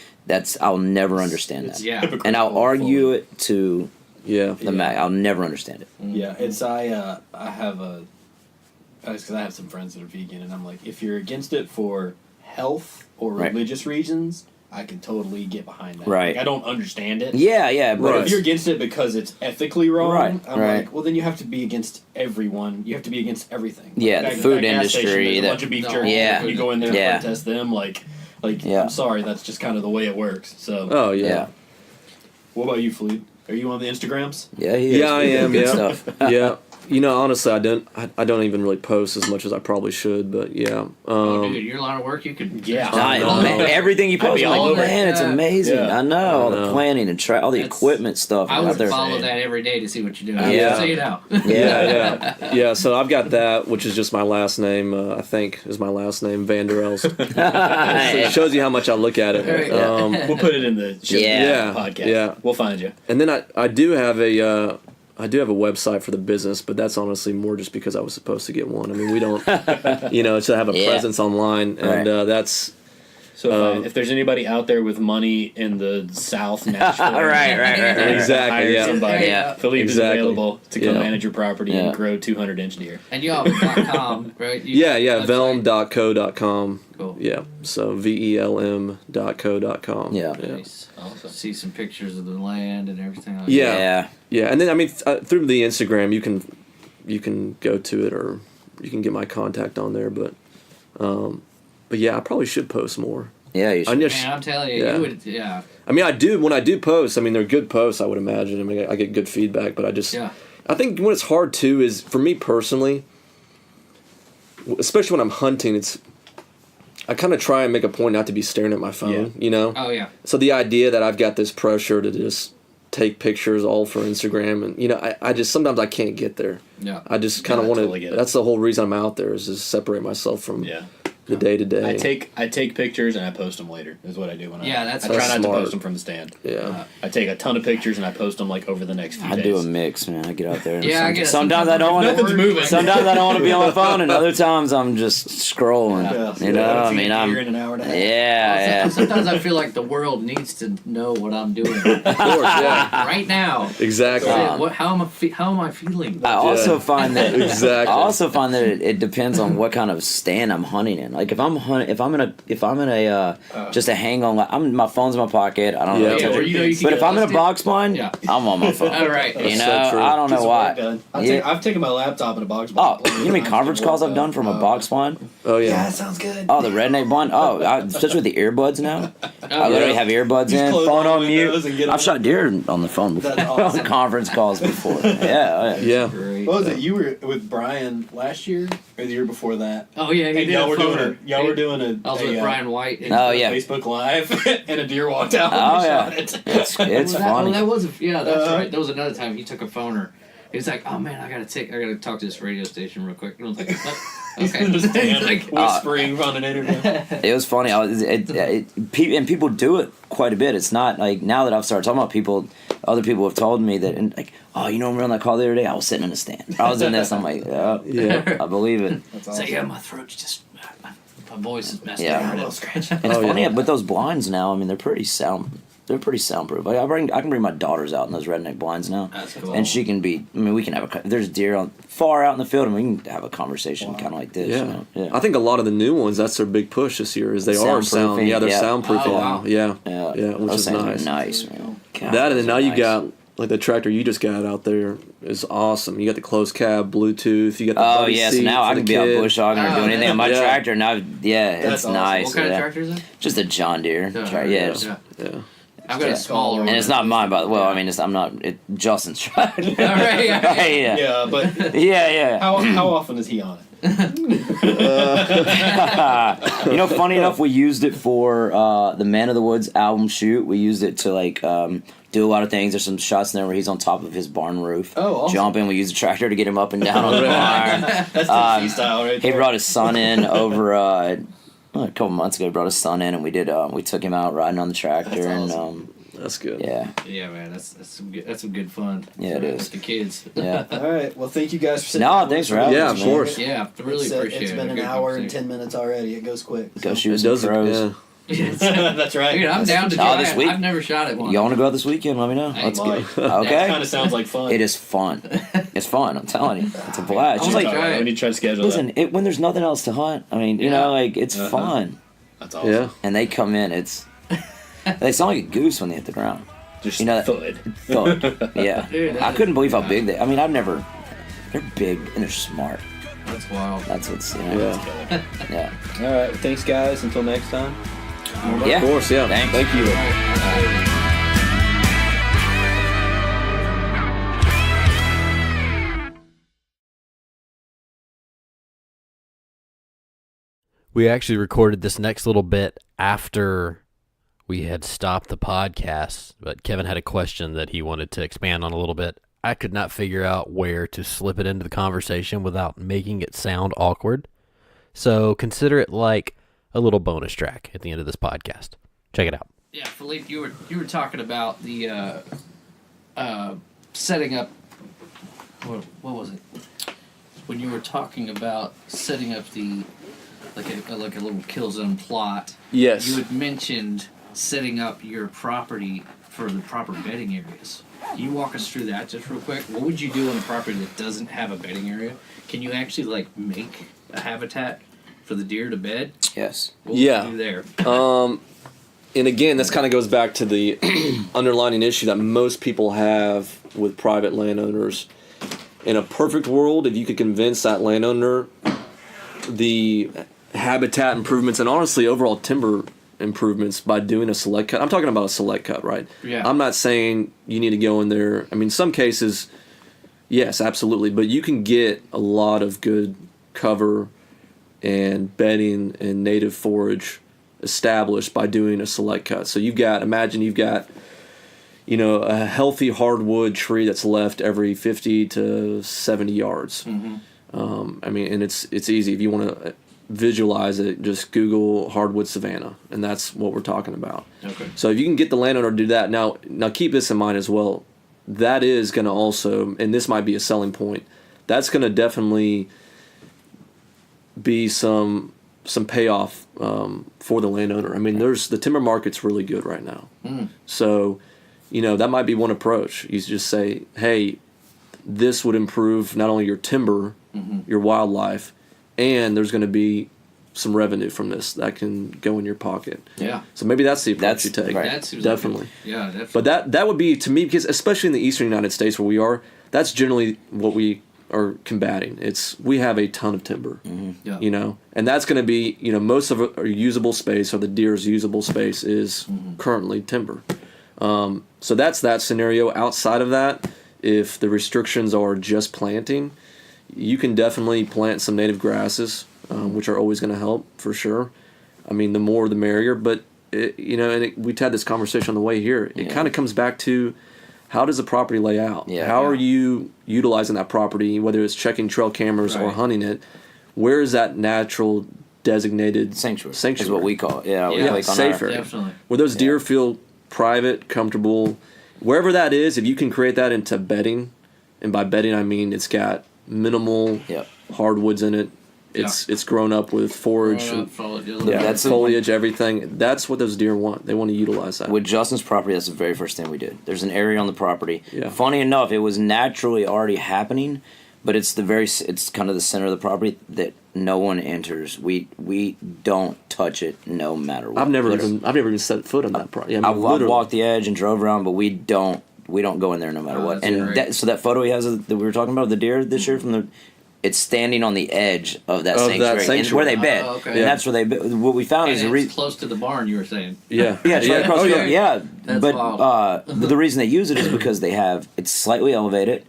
Speaker 2: I'll never understand that.
Speaker 6: Yeah.
Speaker 2: And I'll argue it to
Speaker 4: Yeah.
Speaker 2: the max. I'll never understand it.
Speaker 5: Yeah, it's I have because I have some friends that are vegan, and I'm like, if you're against it for health or
Speaker 2: Right.
Speaker 5: religious reasons, I can totally get behind that.
Speaker 2: Right.
Speaker 5: Like, I don't understand it.
Speaker 2: Yeah, but
Speaker 5: But if
Speaker 2: it's-
Speaker 5: you're against it because it's ethically wrong,
Speaker 2: Right,
Speaker 5: I'm
Speaker 2: right.
Speaker 5: like, well, then you have to be against everyone. You have to be against everything.
Speaker 2: Yeah,
Speaker 5: Like,
Speaker 2: the
Speaker 5: that
Speaker 2: food
Speaker 5: gas station,
Speaker 2: industry,
Speaker 5: there's a
Speaker 2: that-
Speaker 5: bunch of beef
Speaker 6: No,
Speaker 5: jerky.
Speaker 2: yeah.
Speaker 5: You go in there
Speaker 2: Yeah.
Speaker 5: and protest them, like
Speaker 2: Yeah.
Speaker 5: I'm sorry, that's just kind of the way it works. So,
Speaker 4: Oh yeah.
Speaker 2: yeah.
Speaker 5: what about you, Phillipe? Are you on the Instagrams?
Speaker 2: Yeah, he is.
Speaker 4: Yeah, I am.
Speaker 2: Good
Speaker 4: Yeah.
Speaker 2: stuff.
Speaker 4: Yeah. You know, honestly, I don't even really post as much as I probably should, but yeah.
Speaker 6: Oh, dude, your line of work, you could.
Speaker 5: Yeah.
Speaker 2: Nah,
Speaker 4: know.
Speaker 2: man, everything you post,
Speaker 5: be
Speaker 2: I'm
Speaker 5: all
Speaker 2: like,
Speaker 5: over it.
Speaker 2: man, it's
Speaker 6: Yeah.
Speaker 2: amazing.
Speaker 5: Yeah.
Speaker 2: I know all the
Speaker 4: know.
Speaker 2: planning and all the
Speaker 6: That's-
Speaker 2: equipment stuff
Speaker 6: I
Speaker 2: out
Speaker 6: would
Speaker 2: there.
Speaker 6: follow that every day to see what you're doing.
Speaker 2: Yeah.
Speaker 6: So you know.
Speaker 4: Yeah. So I've got that, which is just my last name. I think is my last name, Vander Elst. It shows you how much I look at it.
Speaker 6: Right.
Speaker 5: We'll put it in the show
Speaker 2: Yeah.
Speaker 5: podcast.
Speaker 4: Yeah.
Speaker 5: We'll find you.
Speaker 4: And then I do have a website for the business, but that's honestly more just because I was supposed to get one. I mean, we don't, to have a
Speaker 2: Yeah.
Speaker 4: presence online, and
Speaker 2: Right.
Speaker 4: that's
Speaker 5: So if there's anybody out there with money in the South Nashville,
Speaker 2: Right.
Speaker 4: Exactly,
Speaker 5: hire
Speaker 4: yeah.
Speaker 5: somebody.
Speaker 2: Yeah.
Speaker 5: Phillipe
Speaker 4: Exactly.
Speaker 5: is available to come
Speaker 4: Yeah.
Speaker 5: manage your property
Speaker 2: Yeah.
Speaker 5: and grow 200-inch deer.
Speaker 6: And you have a .com, right?
Speaker 4: yeah,
Speaker 6: website.
Speaker 4: velm.co.com.
Speaker 6: Cool.
Speaker 4: Yeah, so velm.co.com.
Speaker 2: Yeah.
Speaker 6: Nice.
Speaker 5: Awesome.
Speaker 6: See some pictures of the land and everything. Like
Speaker 4: Yeah.
Speaker 2: Yeah.
Speaker 4: Yeah, and then I mean through the Instagram you can go to it, or you can get my contact on there, but yeah, I probably should post more.
Speaker 2: Yeah, you
Speaker 4: I
Speaker 2: should.
Speaker 4: just,
Speaker 6: Man, I'm telling you,
Speaker 4: Yeah.
Speaker 6: you would. Yeah.
Speaker 4: I mean, I do when I do post. I mean, they're good posts. I would imagine. I mean, I get good feedback, but
Speaker 6: Yeah.
Speaker 4: I think when it's hard too is for me personally, especially when I'm hunting. I kind of try and make a point not to be staring at my phone.
Speaker 6: Oh yeah.
Speaker 4: So the idea that I've got this pressure to just take pictures all for Instagram, and I just sometimes I can't get there.
Speaker 6: Yeah.
Speaker 4: I just kind
Speaker 5: Yeah,
Speaker 4: of
Speaker 5: I
Speaker 4: want
Speaker 5: totally get
Speaker 4: to.
Speaker 5: it.
Speaker 4: That's the whole reason I'm out there, is to separate myself from
Speaker 5: Yeah.
Speaker 4: the day to day.
Speaker 5: I take pictures and I post them later. Is what I do when
Speaker 6: Yeah, that's
Speaker 5: I try not to
Speaker 4: smart.
Speaker 5: post them from the stand.
Speaker 4: Yeah.
Speaker 5: I take a ton of pictures and I post them like over the next few
Speaker 2: I
Speaker 5: days.
Speaker 2: do a mix, man. I get out there. And
Speaker 6: Yeah, I get it.
Speaker 2: sometimes I don't want
Speaker 5: Nothing's
Speaker 2: to.
Speaker 5: moving.
Speaker 2: Sometimes I don't want to be on the phone, and other times I'm just scrolling.
Speaker 5: Yeah.
Speaker 2: You know, I
Speaker 5: Feed
Speaker 2: mean,
Speaker 5: a
Speaker 2: I'm.
Speaker 5: deer in an hour and a half.
Speaker 2: Yeah.
Speaker 6: Sometimes I feel like the world needs to know what I'm doing
Speaker 4: Of course, yeah.
Speaker 6: right now.
Speaker 4: Exactly.
Speaker 6: How am I feeling?
Speaker 2: I also find that
Speaker 4: Exactly.
Speaker 2: I also find that it depends on what kind of stand I'm hunting in. Like if I'm in a just a hang on, my phone's in my pocket. I don't know.
Speaker 4: Yeah.
Speaker 2: how to
Speaker 6: Yeah,
Speaker 2: touch
Speaker 6: or
Speaker 2: it.
Speaker 6: you know you can
Speaker 2: But
Speaker 6: get
Speaker 2: if I'm in a
Speaker 6: listed.
Speaker 2: box blind,
Speaker 6: Yeah.
Speaker 2: I'm on my phone.
Speaker 6: All right.
Speaker 2: You
Speaker 4: That's
Speaker 2: know,
Speaker 4: so true.
Speaker 2: I don't
Speaker 5: Get
Speaker 2: know
Speaker 5: some work
Speaker 2: why.
Speaker 5: done.
Speaker 2: Yeah.
Speaker 5: I've taken my laptop in a box.
Speaker 2: Oh, you know how many conference calls I've done from a box blind?
Speaker 4: Oh yeah.
Speaker 5: Yeah, that sounds good.
Speaker 2: Oh, the redneck blind. Oh, especially with the earbuds now. I literally have earbuds
Speaker 5: Just
Speaker 2: in,
Speaker 5: close
Speaker 2: phone
Speaker 5: all
Speaker 2: on
Speaker 5: the
Speaker 2: mute.
Speaker 5: windows and get
Speaker 2: I've
Speaker 5: on.
Speaker 2: shot deer on the phone before.
Speaker 5: That's awesome.
Speaker 2: Conference calls before. Yeah.
Speaker 4: Yeah.
Speaker 6: Great.
Speaker 5: What was it? You were with Brian last year or the year before that?
Speaker 6: Oh yeah, he
Speaker 5: And
Speaker 6: did
Speaker 5: y'all
Speaker 6: a
Speaker 5: were doing
Speaker 6: phoner.
Speaker 5: y'all were doing a
Speaker 6: I was with Brian White. And
Speaker 2: Oh, yeah.
Speaker 5: Facebook Live and a deer walked out.
Speaker 2: Oh,
Speaker 5: and we
Speaker 2: yeah.
Speaker 5: shot it.
Speaker 2: It's funny.
Speaker 6: That was that's
Speaker 5: Uh-huh.
Speaker 6: right. There was another time he took a phoner. He was like, "Oh man, I gotta talk to this radio station real quick." And I was like, "Okay."
Speaker 5: In the stand,
Speaker 6: Like,
Speaker 5: whispering on an internet.
Speaker 2: It was funny. And people do it quite a bit. It's not like now that I've started talking about people, other people have told me that, and like, oh, you know, when we were on that call the other day, I was sitting in a stand. I was doing this. I'm like,
Speaker 4: Yeah.
Speaker 2: I believe it.
Speaker 5: That's
Speaker 6: so
Speaker 5: awesome.
Speaker 6: yeah, my throat's just my voice is messed
Speaker 2: Yeah.
Speaker 6: up.
Speaker 5: A little scratch.
Speaker 2: And it's
Speaker 4: Oh,
Speaker 2: funny
Speaker 4: yeah.
Speaker 2: with those blinds now. I mean, they're pretty soundproof. Like I can bring my daughters out in those redneck blinds now,
Speaker 6: That's cool.
Speaker 2: and she can be. I mean, we can have there's deer far out in the field, and we can have a conversation
Speaker 5: Wow.
Speaker 2: kind of like this.
Speaker 4: Yeah.
Speaker 2: You know? Yeah.
Speaker 4: I think a lot of the new ones, that's their big push this year, is they are sound.
Speaker 2: Soundproofing,
Speaker 4: Yeah, they're
Speaker 2: yeah.
Speaker 4: soundproofing
Speaker 6: Oh,
Speaker 4: now.
Speaker 6: wow.
Speaker 4: Yeah.
Speaker 2: Yeah,
Speaker 4: Yeah, which
Speaker 2: those
Speaker 4: is
Speaker 2: things are
Speaker 4: nice.
Speaker 2: nice, man. God,
Speaker 4: That, and
Speaker 2: those
Speaker 4: then now
Speaker 2: are
Speaker 4: you
Speaker 2: nice.
Speaker 4: got like the tractor you just got out there is awesome. You got the closed cab, Bluetooth. You got the
Speaker 2: Oh
Speaker 4: buddy
Speaker 2: yeah, so
Speaker 4: seat
Speaker 2: now
Speaker 4: for
Speaker 2: I
Speaker 4: the
Speaker 2: can be out
Speaker 4: kid.
Speaker 2: bush hogging or
Speaker 6: Oh,
Speaker 2: do anything on my
Speaker 4: yeah.
Speaker 2: tractor. Now, yeah,
Speaker 5: That's
Speaker 2: it's
Speaker 5: awesome.
Speaker 2: nice.
Speaker 6: What kind
Speaker 2: yeah.
Speaker 6: of tractor is it?
Speaker 2: Just a John Deere. Yeah,
Speaker 6: Yeah.
Speaker 2: just-
Speaker 4: Yeah.
Speaker 6: I've got a smaller one.
Speaker 2: And it's not mine, but I mean, I'm not. Justin's trying.
Speaker 6: All right.
Speaker 2: Yeah.
Speaker 5: Yeah, but
Speaker 2: Yeah.
Speaker 5: how often is he on it?
Speaker 2: Funny enough, we used it for the Man of the Woods album shoot. We used it to do a lot of things. There's some shots in there where he's on top of his barn roof.
Speaker 5: Oh, awesome.
Speaker 2: Jumping. We used the tractor to get him up and down on the barn.
Speaker 5: That's Tennessee style, right
Speaker 2: He
Speaker 5: there.
Speaker 2: brought his son in over a couple months ago. He brought his son in, and we did. We took him out riding on the tractor,
Speaker 5: That's awesome.
Speaker 2: and
Speaker 4: That's good.
Speaker 2: yeah,
Speaker 6: Yeah, man, that's some good fun.
Speaker 2: Yeah, it
Speaker 6: With
Speaker 2: is.
Speaker 6: the kids.
Speaker 2: yeah.
Speaker 5: All right. Well, thank you guys for sitting
Speaker 2: No,
Speaker 5: down
Speaker 2: thanks
Speaker 5: with
Speaker 2: for
Speaker 5: us.
Speaker 2: having
Speaker 4: Yeah,
Speaker 2: us,
Speaker 4: of
Speaker 2: man.
Speaker 4: course.
Speaker 6: Yeah, I really appreciate
Speaker 5: It's
Speaker 6: it.
Speaker 5: been an
Speaker 6: Good
Speaker 5: hour and
Speaker 6: conversation.
Speaker 5: 10 minutes already. It goes quick.
Speaker 2: Go
Speaker 5: So.
Speaker 2: shoot
Speaker 4: It
Speaker 2: some
Speaker 4: does.
Speaker 2: crows.
Speaker 4: Yeah.
Speaker 5: That's right.
Speaker 6: Dude, I'm down to do
Speaker 2: this
Speaker 6: it.
Speaker 2: week.
Speaker 6: I've never shot at one.
Speaker 2: Y'all want to go out this weekend? Let me know.
Speaker 6: I
Speaker 2: Let's go.
Speaker 5: might. That
Speaker 2: Okay.
Speaker 5: kind of sounds like fun.
Speaker 2: It is fun. It's fun. I'm telling you, it's a blast.
Speaker 6: I
Speaker 2: Just
Speaker 6: wanna
Speaker 2: like
Speaker 6: try it.
Speaker 5: We need to try to schedule
Speaker 2: listen, when there's nothing else to hunt. I mean, it's
Speaker 5: Uh-huh.
Speaker 2: fun.
Speaker 5: that. That's awesome.
Speaker 4: Yeah.
Speaker 2: And they come in. They sound like a goose when they hit the ground.
Speaker 5: Just
Speaker 2: Thud. Yeah.
Speaker 6: Dude,
Speaker 2: I couldn't believe how big they. I mean, they're big and they're smart.
Speaker 6: That's wild.
Speaker 2: That's what's
Speaker 4: Yeah.
Speaker 2: yeah.
Speaker 5: All right. Well, thanks, guys. Until next time.
Speaker 2: Yeah.
Speaker 4: Of course. Yeah.
Speaker 2: Thanks.
Speaker 4: Thank you.
Speaker 1: We actually recorded this next little bit after we had stopped the podcast, but Kevin had a question that he wanted to expand on a little bit. I could not figure out where to slip it into the conversation without making it sound awkward. So consider it like a little bonus track at the end of this podcast. Check it out.
Speaker 6: Yeah, Phillipe, you were talking about the setting up. What was it? When you were talking about setting up the like a little kill zone plot.
Speaker 4: Yes.
Speaker 6: You had mentioned setting up your property for the proper bedding areas. Can you walk us through that just real quick? What would you do on a property that doesn't have a bedding area? Can you actually make a habitat for the deer to bed?
Speaker 2: Yes.
Speaker 6: What would
Speaker 4: Yeah.
Speaker 6: you do there?
Speaker 4: And again, this kind of goes back to the underlining issue that most people have with private landowners. In a perfect world, if you could convince that landowner the habitat improvements and honestly overall timber improvements by doing a select cut. I'm talking about a select cut, right?
Speaker 6: Yeah.
Speaker 4: I'm not saying you need to go in there. I mean, some cases, yes, absolutely. But you can get a lot of good cover and bedding and native forage established by doing a select cut. So imagine you've got, a healthy hardwood tree that's left every 50 to 70 yards.
Speaker 6: Mm-hmm.
Speaker 4: I mean, and it's easy. If you want to visualize it, just Google hardwood savanna, and that's what we're talking about.
Speaker 6: Okay.
Speaker 4: So if you can get the landowner to do that, now keep this in mind as well. That is going to also, and this might be a selling point, that's going to definitely be some payoff for the landowner. I mean, the timber market's really good right now. So, that might be one approach. You just say, hey, this would improve not only your timber, your wildlife, and there's going to be some revenue from this that can go in your pocket.
Speaker 6: Yeah.
Speaker 4: So maybe that's the approach you
Speaker 2: That's
Speaker 4: take.
Speaker 2: right.
Speaker 6: That seems
Speaker 4: Definitely.
Speaker 6: Yeah, definitely.
Speaker 4: But that would be, to me, because especially in the eastern United States where we are, that's generally what we are combating. We have a ton of timber,
Speaker 6: Yeah.
Speaker 4: and that's going to be, most of our usable space, or the deer's usable space, is currently timber. So that's that scenario. Outside of that, if the restrictions are just planting, you can definitely plant some native grasses, which are always going to help for sure. I mean, the more the merrier. But we've had this conversation on the way here. It kind of comes back to, how does the property lay out?
Speaker 2: Yeah.
Speaker 4: How are you utilizing that property, whether it's checking trail cameras or
Speaker 6: Right.
Speaker 4: hunting it? Where is that natural designated
Speaker 2: Sanctuary is what we call it. Yeah, we
Speaker 6: Yeah,
Speaker 2: like on
Speaker 4: safe
Speaker 2: our,
Speaker 4: area.
Speaker 6: Definitely.
Speaker 4: Where those deer feel private, comfortable, wherever that is, if you can create that into bedding, and by bedding I mean it's got minimal
Speaker 2: Yep.
Speaker 4: hardwoods in it. It's grown up with forage, and
Speaker 2: That's the-
Speaker 4: foliage, everything. That's what those deer want. They want to utilize that.
Speaker 2: With Justin's property, that's the very first thing we did. There's an area on the property.
Speaker 4: Yeah.
Speaker 2: Funny enough, it was naturally already happening, but it's kind of the center of the property that no one enters. We don't touch it no matter what.
Speaker 4: I've never
Speaker 2: Literally.
Speaker 4: even set foot on that property.
Speaker 2: I've walked the edge and drove around, but we don't go in there no matter
Speaker 6: Oh,
Speaker 2: what.
Speaker 6: that's
Speaker 2: And
Speaker 6: great.
Speaker 2: so that photo he has that we were talking about of the deer this year from the it's standing on the edge of that
Speaker 4: Of that
Speaker 2: sanctuary, and where they bed.
Speaker 6: Oh, okay.
Speaker 2: And
Speaker 6: Yeah.
Speaker 2: that's where they bed. What we found
Speaker 6: And
Speaker 2: is the
Speaker 6: it's
Speaker 2: reason.
Speaker 6: close to the barn, you were saying.
Speaker 4: Yeah.
Speaker 2: Yeah, it's right across the road. Yeah,
Speaker 6: That's
Speaker 2: but
Speaker 6: wild.
Speaker 2: but the reason they use it is because it's slightly elevated.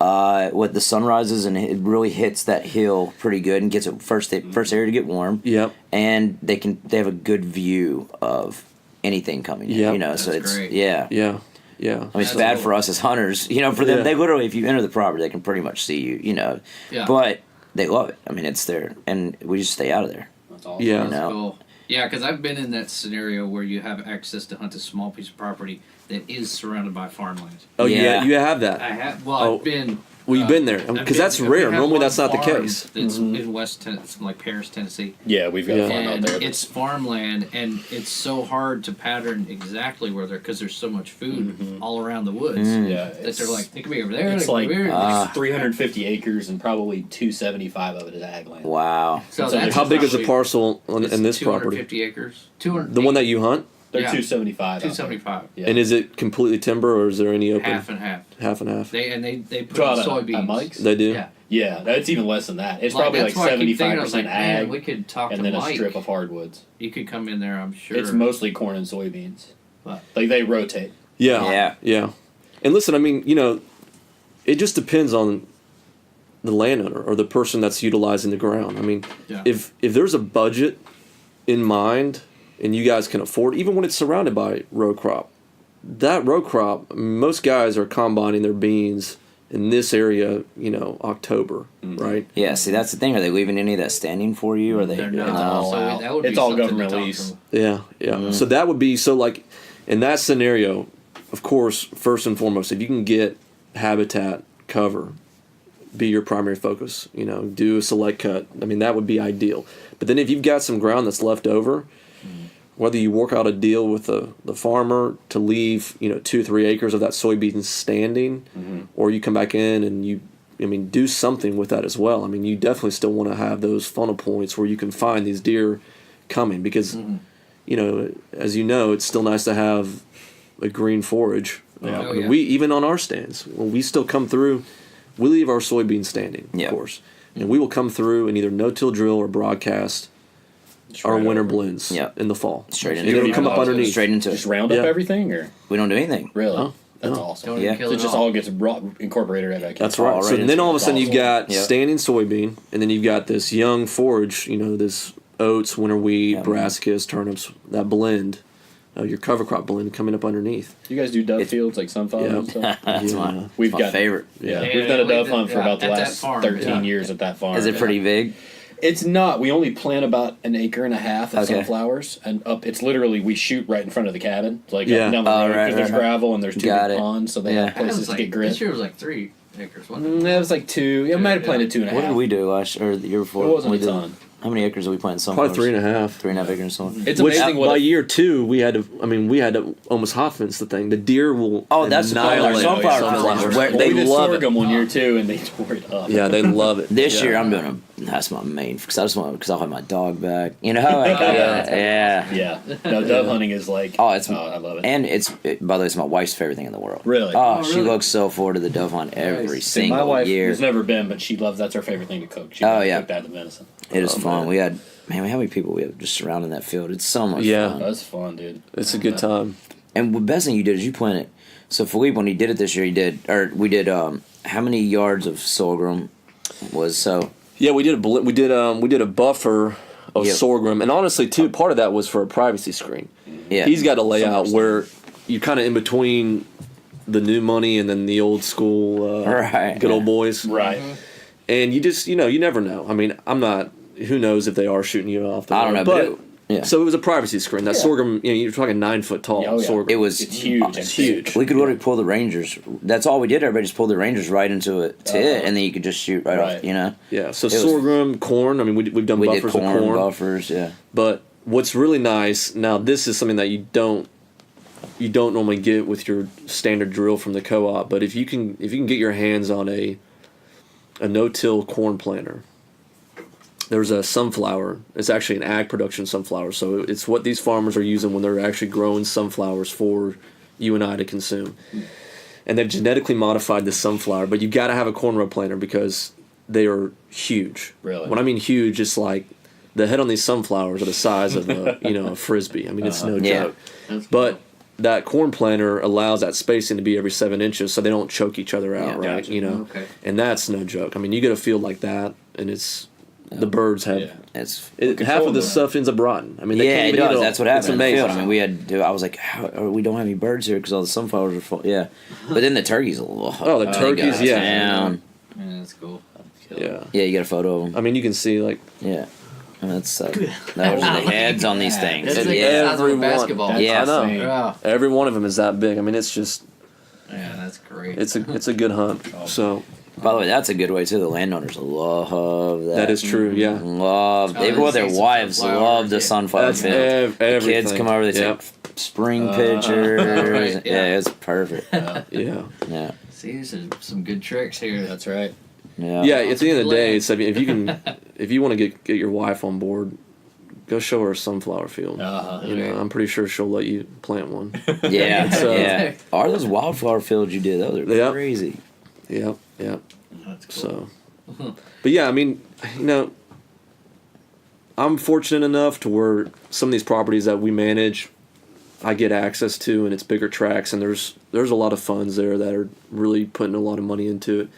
Speaker 2: With the sun rises and it really hits that hill pretty good and gets it first area to get warm.
Speaker 4: Yep.
Speaker 2: And they have a good view of anything coming in.
Speaker 4: Yep.
Speaker 2: You know, so
Speaker 6: That's
Speaker 2: it's
Speaker 6: great.
Speaker 2: yeah.
Speaker 4: Yeah. Yeah.
Speaker 2: I mean, it's
Speaker 6: That's
Speaker 2: bad
Speaker 6: cool.
Speaker 2: for us as hunters. You know, for them,
Speaker 4: Yeah.
Speaker 2: they literally, if you enter the property, they can pretty much see you. You know,
Speaker 6: Yeah.
Speaker 2: but they love it. I mean, it's there, and we just stay out of there.
Speaker 5: That's awesome.
Speaker 4: Yeah.
Speaker 2: You know?
Speaker 6: Cool. Yeah, because I've been in that scenario where you have access to hunt a small piece of property that is surrounded by farmland.
Speaker 4: Oh,
Speaker 2: Yeah.
Speaker 4: you have that.
Speaker 6: I have. Well,
Speaker 4: Oh,
Speaker 6: I've been.
Speaker 4: well, you've been there
Speaker 6: I've
Speaker 4: because
Speaker 6: been-
Speaker 4: that's
Speaker 6: we
Speaker 4: rare.
Speaker 6: have
Speaker 4: Normally,
Speaker 6: one
Speaker 4: that's not the
Speaker 6: farm
Speaker 4: case.
Speaker 6: It's in West Tennessee, like Paris, Tennessee.
Speaker 5: Yeah, we've got a farm out
Speaker 6: And
Speaker 5: there.
Speaker 6: it's farmland, and it's so hard to pattern exactly where they're because there's so much food all around the woods
Speaker 5: yeah,
Speaker 6: that they're like, they could be over there.
Speaker 5: it's
Speaker 6: they could
Speaker 5: like
Speaker 6: be over here.
Speaker 2: Ah.
Speaker 5: 350 acres and probably 275 of it is ag land.
Speaker 2: Wow.
Speaker 6: so
Speaker 5: so
Speaker 6: that's
Speaker 4: How big is the
Speaker 6: roughly-
Speaker 4: parcel
Speaker 6: it's
Speaker 4: in this property?
Speaker 6: 250 acres. 200.
Speaker 4: The one that you hunt?
Speaker 5: They're
Speaker 6: Yeah.
Speaker 5: 275.
Speaker 6: 275.
Speaker 5: Yeah.
Speaker 4: And is it completely timber or is there any open?
Speaker 6: Half and half.
Speaker 4: Half and half.
Speaker 6: They put
Speaker 5: Draw
Speaker 6: in
Speaker 5: it
Speaker 6: soybeans.
Speaker 5: at Mike's?
Speaker 4: They do?
Speaker 6: Yeah.
Speaker 5: Yeah, that's even less than that. It's probably like
Speaker 6: that's why I keep thinking, I
Speaker 5: 75%
Speaker 6: was like, man,
Speaker 5: ag
Speaker 6: we could talk
Speaker 5: and
Speaker 6: to
Speaker 5: then a
Speaker 6: Mike.
Speaker 5: strip of hardwoods.
Speaker 6: You could come in there, I'm sure.
Speaker 5: It's mostly corn and soybeans.
Speaker 6: But-
Speaker 5: Like they rotate.
Speaker 4: Yeah.
Speaker 2: Yeah.
Speaker 4: Yeah. And listen, I mean, it just depends on the landowner or the person that's utilizing the ground. I mean,
Speaker 6: Yeah.
Speaker 4: if there's a budget in mind and you guys can afford, even when it's surrounded by row crop, that row crop, most guys are combining their beans in this area, October, right?
Speaker 2: Yeah. See, that's the thing. Are they leaving any of that standing for you? Or are they?
Speaker 6: They're not.
Speaker 5: all
Speaker 6: So
Speaker 5: out.
Speaker 6: that would
Speaker 5: It's
Speaker 6: be
Speaker 5: all
Speaker 6: something to
Speaker 5: government
Speaker 6: talk
Speaker 5: lease.
Speaker 6: to.
Speaker 4: Yeah, yeah. So that would be like in that scenario, of course, first and foremost, if you can get habitat cover be your primary focus, do a select cut. I mean, that would be ideal. But then if you've got some ground that's left over, whether you work out a deal with the farmer to leave, 2-3 acres of that soybean standing, or you come back in and do something with that as well. I mean, you definitely still want to have those funnel points where you can find these deer coming because, as you know, it's still nice to have a green forage.
Speaker 5: Yeah.
Speaker 6: Oh, yeah.
Speaker 4: We even on our stands, when we still come through, we leave our soybeans standing,
Speaker 2: Yep.
Speaker 4: of course, and we will come through and either no-till drill or broadcast our
Speaker 5: Straight
Speaker 4: winter
Speaker 5: over.
Speaker 4: blends
Speaker 2: Yep.
Speaker 4: in the fall.
Speaker 2: Straight
Speaker 4: and
Speaker 2: into
Speaker 4: it'll
Speaker 2: it.
Speaker 4: come up underneath.
Speaker 2: Straight into
Speaker 5: Just
Speaker 2: it.
Speaker 5: round up
Speaker 4: Yeah.
Speaker 5: everything, or
Speaker 2: We don't do anything.
Speaker 5: really?
Speaker 4: Oh,
Speaker 5: That's
Speaker 4: no.
Speaker 5: awesome.
Speaker 6: Don't
Speaker 2: Yeah.
Speaker 6: even kill
Speaker 5: So
Speaker 6: it
Speaker 5: it just all gets incorporated right back. in.
Speaker 4: That's right.
Speaker 2: All
Speaker 4: So
Speaker 2: right
Speaker 4: then
Speaker 2: into
Speaker 4: all of a
Speaker 5: it.
Speaker 4: sudden you've got
Speaker 2: Yep.
Speaker 4: standing soybean, and then you've got this young forage, this oats, winter wheat,
Speaker 2: Yep.
Speaker 4: brassicas, turnips, that blend, your cover crop blend coming up underneath.
Speaker 5: You guys do dove
Speaker 2: It's-
Speaker 5: fields like sunflower
Speaker 4: Yeah.
Speaker 5: and stuff?
Speaker 2: That's
Speaker 4: Yeah.
Speaker 2: my,
Speaker 5: We've
Speaker 2: my
Speaker 5: got-
Speaker 2: favorite.
Speaker 5: Yeah,
Speaker 6: Yeah,
Speaker 5: we've done a
Speaker 6: we
Speaker 5: dove
Speaker 6: did-
Speaker 5: hunt for
Speaker 6: yeah,
Speaker 5: about the
Speaker 6: at that
Speaker 5: last
Speaker 6: farm,
Speaker 5: 13
Speaker 6: yeah.
Speaker 5: years at that farm.
Speaker 2: Is it pretty big?
Speaker 5: It's not. We only plant about an acre and a half of
Speaker 2: Okay.
Speaker 5: sunflowers, and up. It's literally we shoot right in front of the cabin, like
Speaker 4: Yeah.
Speaker 5: up and down the
Speaker 2: Oh,
Speaker 5: road,
Speaker 2: right,
Speaker 5: because there's
Speaker 2: right.
Speaker 5: gravel and there's two
Speaker 2: Got
Speaker 5: big
Speaker 2: it.
Speaker 5: ponds, so they
Speaker 2: Yeah.
Speaker 5: have places to get
Speaker 6: This
Speaker 5: grit.
Speaker 6: year was like 3 acres, wasn't it?
Speaker 5: It was like 2. It might have planted 2.5.
Speaker 2: What did we do last or the year before?
Speaker 5: It wasn't
Speaker 2: we
Speaker 5: a
Speaker 2: did,
Speaker 5: ton.
Speaker 2: How many acres did we plant sunflowers?
Speaker 4: Probably 3.5.
Speaker 2: 3.5 acres. Something.
Speaker 5: It's
Speaker 4: Which
Speaker 5: amazing
Speaker 4: by
Speaker 5: what.
Speaker 4: year 2 we had to almost hot fence the thing. The deer will
Speaker 2: Oh, that's the problem.
Speaker 4: annihilate
Speaker 2: Sunflower
Speaker 6: sunflowers.
Speaker 2: fields. Where
Speaker 5: Well,
Speaker 2: they
Speaker 5: we did
Speaker 2: love it.
Speaker 5: sorghum 1 year too, and they tore it up.
Speaker 4: Yeah, they love it.
Speaker 2: This
Speaker 4: Yeah.
Speaker 2: year I'm doing that's my main because I'll have my dog back. You know how yeah.
Speaker 5: Yeah. No, dove hunting is like.
Speaker 2: Oh, it's
Speaker 5: I love it.
Speaker 2: And by the way, it's my wife's favorite thing in the world.
Speaker 5: Really?
Speaker 2: Oh,
Speaker 6: Oh,
Speaker 2: she
Speaker 6: really?
Speaker 2: looks so forward to the dove hunt every
Speaker 6: Nice.
Speaker 5: See,
Speaker 2: single
Speaker 5: my wife
Speaker 2: year.
Speaker 5: has never been, but she loves. That's her favorite thing to cook. She
Speaker 2: Oh,
Speaker 5: loves to
Speaker 2: yeah.
Speaker 5: cook that in venison.
Speaker 2: It is
Speaker 4: Oh,
Speaker 2: fun.
Speaker 4: man.
Speaker 2: We had how many people we have just surrounding that field. It's so much
Speaker 4: Yeah.
Speaker 2: fun.
Speaker 5: That's fun, dude.
Speaker 4: It's a good time.
Speaker 2: And the best thing you did is you planted. So Phillipe, when he did it this year, we did. How many yards of sorghum was so?
Speaker 4: Yeah, we did a buffer of
Speaker 2: Yep.
Speaker 4: sorghum, and honestly, too, part of that was for a privacy screen.
Speaker 2: Yeah,
Speaker 4: He's got a layout
Speaker 5: 100%.
Speaker 4: where you're kind of in between the new money and then the old school,
Speaker 2: Right,
Speaker 4: good old
Speaker 2: yeah.
Speaker 4: boys.
Speaker 5: Right.
Speaker 4: And you just, you never know. I mean, I'm not. Who knows if they are shooting you off the
Speaker 2: I don't
Speaker 4: road,
Speaker 2: know, but yeah.
Speaker 4: So it was a privacy screen. That
Speaker 5: Yeah.
Speaker 4: sorghum, you're talking 9 foot tall
Speaker 5: Yeah, oh, yeah.
Speaker 4: sorghum.
Speaker 2: It was
Speaker 5: It's huge.
Speaker 4: It's huge.
Speaker 2: We could literally pull the Rangers. That's all we did. Everybody just pulled the Rangers right into it, and then you could just shoot right off.
Speaker 5: Right.
Speaker 2: You know,
Speaker 4: Yeah. So
Speaker 2: It was-
Speaker 4: sorghum, corn. I mean, we've done
Speaker 2: we did
Speaker 4: buffers
Speaker 2: corn,
Speaker 4: of corn.
Speaker 2: buffers. Yeah,
Speaker 4: But what's really nice now, this is something that you don't normally get with your standard drill from the co-op. But if you can get your hands on a no-till corn planter, there's a sunflower. It's actually an ag production sunflower, so it's what these farmers are using when they're actually growing sunflowers for you and I to consume. And they've genetically modified the sunflower, but you got to have a corn row planter because they are huge.
Speaker 5: Really?
Speaker 4: When I mean huge, it's like the head on these sunflowers are the size of a frisbee. I mean, it's no joke.
Speaker 6: That's
Speaker 4: But that corn planter allows that spacing to be every 7 inches, so they don't choke each other out,
Speaker 2: Yeah,
Speaker 4: right?
Speaker 5: gotcha.
Speaker 6: Okay.
Speaker 4: And that's no joke. I mean, you get a field like that, and it's the birds have.
Speaker 5: Yeah.
Speaker 2: It's
Speaker 4: Half of the
Speaker 5: that.
Speaker 4: stuff ends up rotten. I mean, they
Speaker 2: yeah,
Speaker 4: can't
Speaker 2: it
Speaker 4: even eat
Speaker 2: does.
Speaker 4: all.
Speaker 2: That's what
Speaker 4: It's
Speaker 2: happened in the
Speaker 4: amazing.
Speaker 2: field. I mean, we had. I was like, we don't have any birds here because all the sunflowers are full. Yeah, but then the turkeys.
Speaker 4: Oh, the turkeys, yeah.
Speaker 2: Down.
Speaker 6: Yeah, that's cool.
Speaker 4: Yeah.
Speaker 2: Yeah, you got a photo of them.
Speaker 4: I mean, you can see like
Speaker 2: Yeah, I mean, that's that was the heads on these things.
Speaker 6: That's like
Speaker 2: Yeah,
Speaker 6: the size of a
Speaker 4: Everyone.
Speaker 6: basketball.
Speaker 5: That's
Speaker 2: Yeah.
Speaker 4: I know.
Speaker 5: insane.
Speaker 6: Yeah.
Speaker 4: every one of them is that big. I mean, it's just
Speaker 6: Yeah, that's great.
Speaker 4: it's a good hunt. So
Speaker 2: by the way, that's a good way too. The landowners love that.
Speaker 4: that is true. Yeah.
Speaker 2: Love.
Speaker 6: Oh,
Speaker 2: They
Speaker 6: they
Speaker 2: well, their
Speaker 6: see some
Speaker 2: wives
Speaker 6: sunflowers,
Speaker 2: love the
Speaker 6: yeah.
Speaker 2: sunflower
Speaker 4: That's
Speaker 2: field. The
Speaker 4: everything.
Speaker 2: kids come over. They
Speaker 4: Yep.
Speaker 2: take spring pictures.
Speaker 6: right,
Speaker 2: yeah.
Speaker 6: yeah.
Speaker 2: It's perfect.
Speaker 4: Yeah.
Speaker 2: Yeah,
Speaker 6: See, there's some good tricks here.
Speaker 5: That's right.
Speaker 2: yeah.
Speaker 4: Yeah. At the end of the day,
Speaker 6: land.
Speaker 4: it's, I mean, if you can, if you want to get your wife on board, go show her a sunflower field. You know, I'm pretty sure she'll let you plant one.
Speaker 2: Yeah,
Speaker 4: So-
Speaker 2: yeah. Are those wildflower fields you did? Those are
Speaker 4: Yep.
Speaker 2: crazy.
Speaker 4: Yep. Yep.
Speaker 6: That's cool.
Speaker 4: So, but yeah, I mean, I'm fortunate enough to where some of these properties that we manage, I get access to, and it's bigger tracts, and there's a lot of funds there that are really putting a lot of money into it.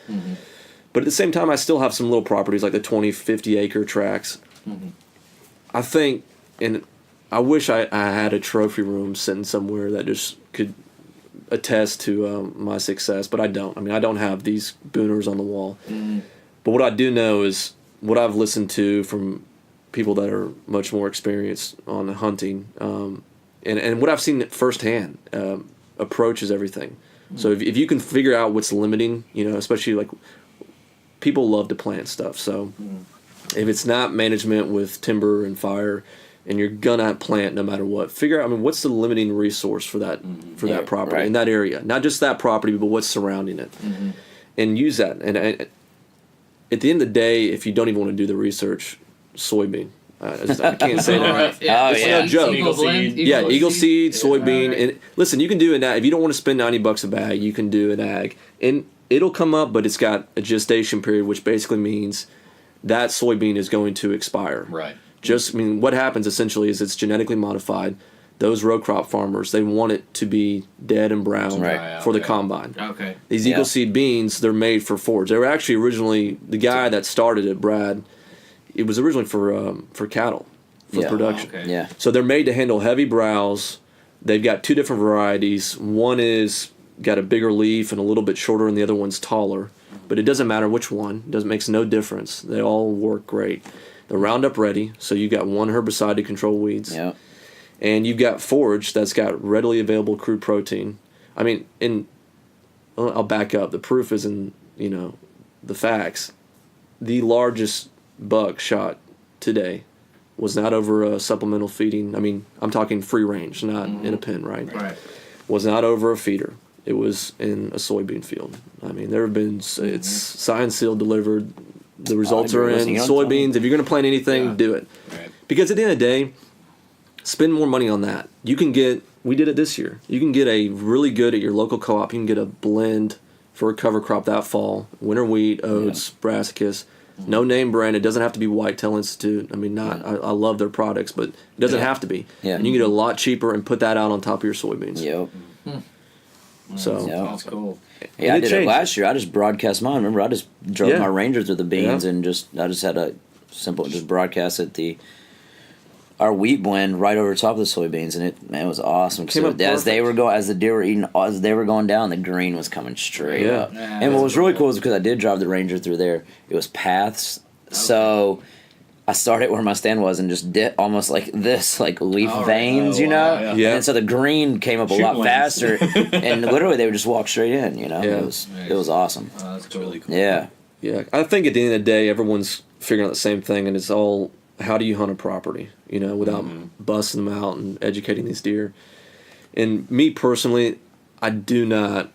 Speaker 4: But at the same time, I still have some little properties like the 20, 50 acre tracts. I think, and I wish I had a trophy room sitting somewhere that just could attest to my success, but I don't. I mean, I don't have these booners on the wall. But what I do know is what I've listened to from people that are much more experienced on hunting, and what I've seen firsthand. Approach is everything. So if you can figure out what's limiting, especially like people love to plant stuff. So if it's not management with timber and fire, and you're gonna plant no matter what, figure out. I mean, what's the limiting resource for that that property
Speaker 2: right.
Speaker 4: in that area? Not just that property, but what's surrounding it, and use that. And at the end of the day, if you don't even want to do the research, soybean. I can't say that.
Speaker 6: All right.
Speaker 2: Oh,
Speaker 4: It's
Speaker 2: yeah.
Speaker 4: no joke.
Speaker 6: Eagle blend,
Speaker 4: Yeah, eagle seed,
Speaker 6: Yeah.
Speaker 4: soybean,
Speaker 6: All right.
Speaker 4: and listen, you can do an ag. If you don't want to spend $90 a bag, you can do an ag, and it'll come up, but it's got a gestation period, which basically means that soybean is going to expire.
Speaker 5: Right.
Speaker 4: What happens essentially is it's genetically modified. Those row crop farmers, they want it to be dead and brown
Speaker 2: Right.
Speaker 4: for the
Speaker 5: Okay.
Speaker 4: combine.
Speaker 6: Okay.
Speaker 4: These
Speaker 2: Yeah.
Speaker 4: eagle seed beans, they're made for forage. They were actually originally, the guy that started it, Brad, it was originally for cattle, for
Speaker 2: Yeah.
Speaker 4: production.
Speaker 6: Okay.
Speaker 2: Yeah.
Speaker 4: So they're made to handle heavy browse. They've got two different varieties. One is got a bigger leaf and a little bit shorter, and the other one's taller. But it doesn't matter which one. It makes no difference. They all work great. They're Roundup ready, so you've got one herbicide to control weeds.
Speaker 2: Yeah.
Speaker 4: And you've got forage that's got readily available crude protein. I mean, I'll back up. The proof is in, the facts. The largest buck shot today was not over a supplemental feeding. I mean, I'm talking free range, not in a pen, right?
Speaker 6: Right.
Speaker 4: Was not over a feeder. It was in a soybean field. I mean, there have been, it's signed, sealed, delivered. The results are in.
Speaker 2: listening. You don't
Speaker 4: Soybeans, if you're going to plant anything,
Speaker 5: Yeah.
Speaker 4: do it.
Speaker 5: Right.
Speaker 4: Because at the end of the day, spend more money on that. You can get, we did it this year. You can get a really good at your local co-op. You can get a blend for a cover crop that fall. Winter wheat, oats, brassicas. No name brand. It doesn't have to be Whitetail Institute. I mean, I love their products, but it doesn't have to be.
Speaker 2: Yeah.
Speaker 4: And you can get it a lot cheaper and put that out on top of your soybeans.
Speaker 2: Yep.
Speaker 4: So,
Speaker 2: Yeah.
Speaker 6: That's cool.
Speaker 2: Yeah, I
Speaker 4: it
Speaker 2: did it
Speaker 4: changed.
Speaker 2: last year. I just broadcast mine. Remember, I just drove
Speaker 4: Yeah.
Speaker 2: my Ranger through the beans
Speaker 4: Yeah.
Speaker 2: and I just had a simple just broadcast at our wheat blend right over top of the soybeans, and it was awesome.
Speaker 4: Came up
Speaker 2: As they
Speaker 4: perfect.
Speaker 2: were going, as the deer were eating, as they were going down, the green was coming straight
Speaker 4: Yeah.
Speaker 2: up.
Speaker 6: Yeah,
Speaker 2: And what
Speaker 6: that's
Speaker 2: was really
Speaker 6: cool.
Speaker 2: cool is because I did drive the Ranger through there. It was paths, so I started where my stand was and just did almost like this, like leaf
Speaker 6: All right.
Speaker 2: veins,
Speaker 5: Oh,
Speaker 2: you know.
Speaker 5: wow, yeah.
Speaker 2: And then so the green came up a
Speaker 5: Shoot
Speaker 2: lot
Speaker 5: lanes.
Speaker 2: faster, and literally they would just walk straight in. You know,
Speaker 4: Yeah.
Speaker 2: it was awesome.
Speaker 6: That's cool.
Speaker 5: Really cool.
Speaker 2: Yeah.
Speaker 4: yeah, I think at the end of the day, everyone's figuring out the same thing, and it's all how do you hunt a property, without busting them out and educating these deer. And me personally, I do not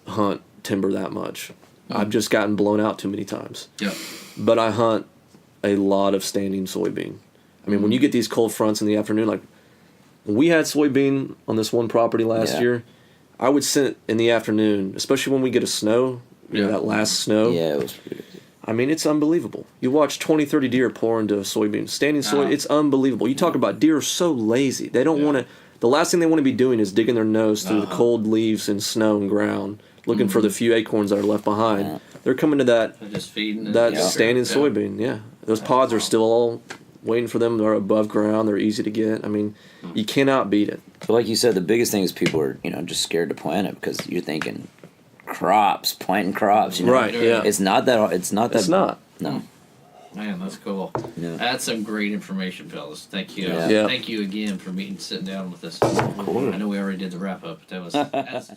Speaker 4: hunt timber that much. I've just gotten blown out too many times.
Speaker 6: Yeah.
Speaker 4: But I hunt a lot of standing soybean. I mean, when you get these cold fronts in the afternoon, like when we had soybean on this one property last
Speaker 2: Yeah.
Speaker 4: year, I would sit in the afternoon, especially when we get a snow,
Speaker 6: Yeah.
Speaker 4: that last snow.
Speaker 2: Yeah, it was.
Speaker 4: I mean, it's unbelievable. You watch 20, 30 deer pour into a soybean. Standing soy, it's unbelievable. You talk about deer are so lazy. They don't want to, the last thing they want to be doing is digging their nose through the cold leaves and snow and ground, looking for the few acorns that are left behind.
Speaker 2: Yeah.
Speaker 4: They're coming to that
Speaker 6: They're just feeding
Speaker 4: standing soybean. Yeah. Those pods are still all waiting for them. They're above ground. They're easy to get. I mean, you cannot beat it.
Speaker 2: But like you said, the biggest thing is people are, just scared to plant it because you're thinking planting crops,
Speaker 4: Right, yeah.
Speaker 2: It's not that. It's not that.
Speaker 4: It's not.
Speaker 2: No.
Speaker 6: Man, that's cool.
Speaker 2: Yeah.
Speaker 6: That's some great information, fellas. Thank you.
Speaker 2: Yeah.
Speaker 4: Yeah.
Speaker 6: Thank you again for sitting down with us.
Speaker 2: Cool.
Speaker 6: I know we already did the wrap up. But that's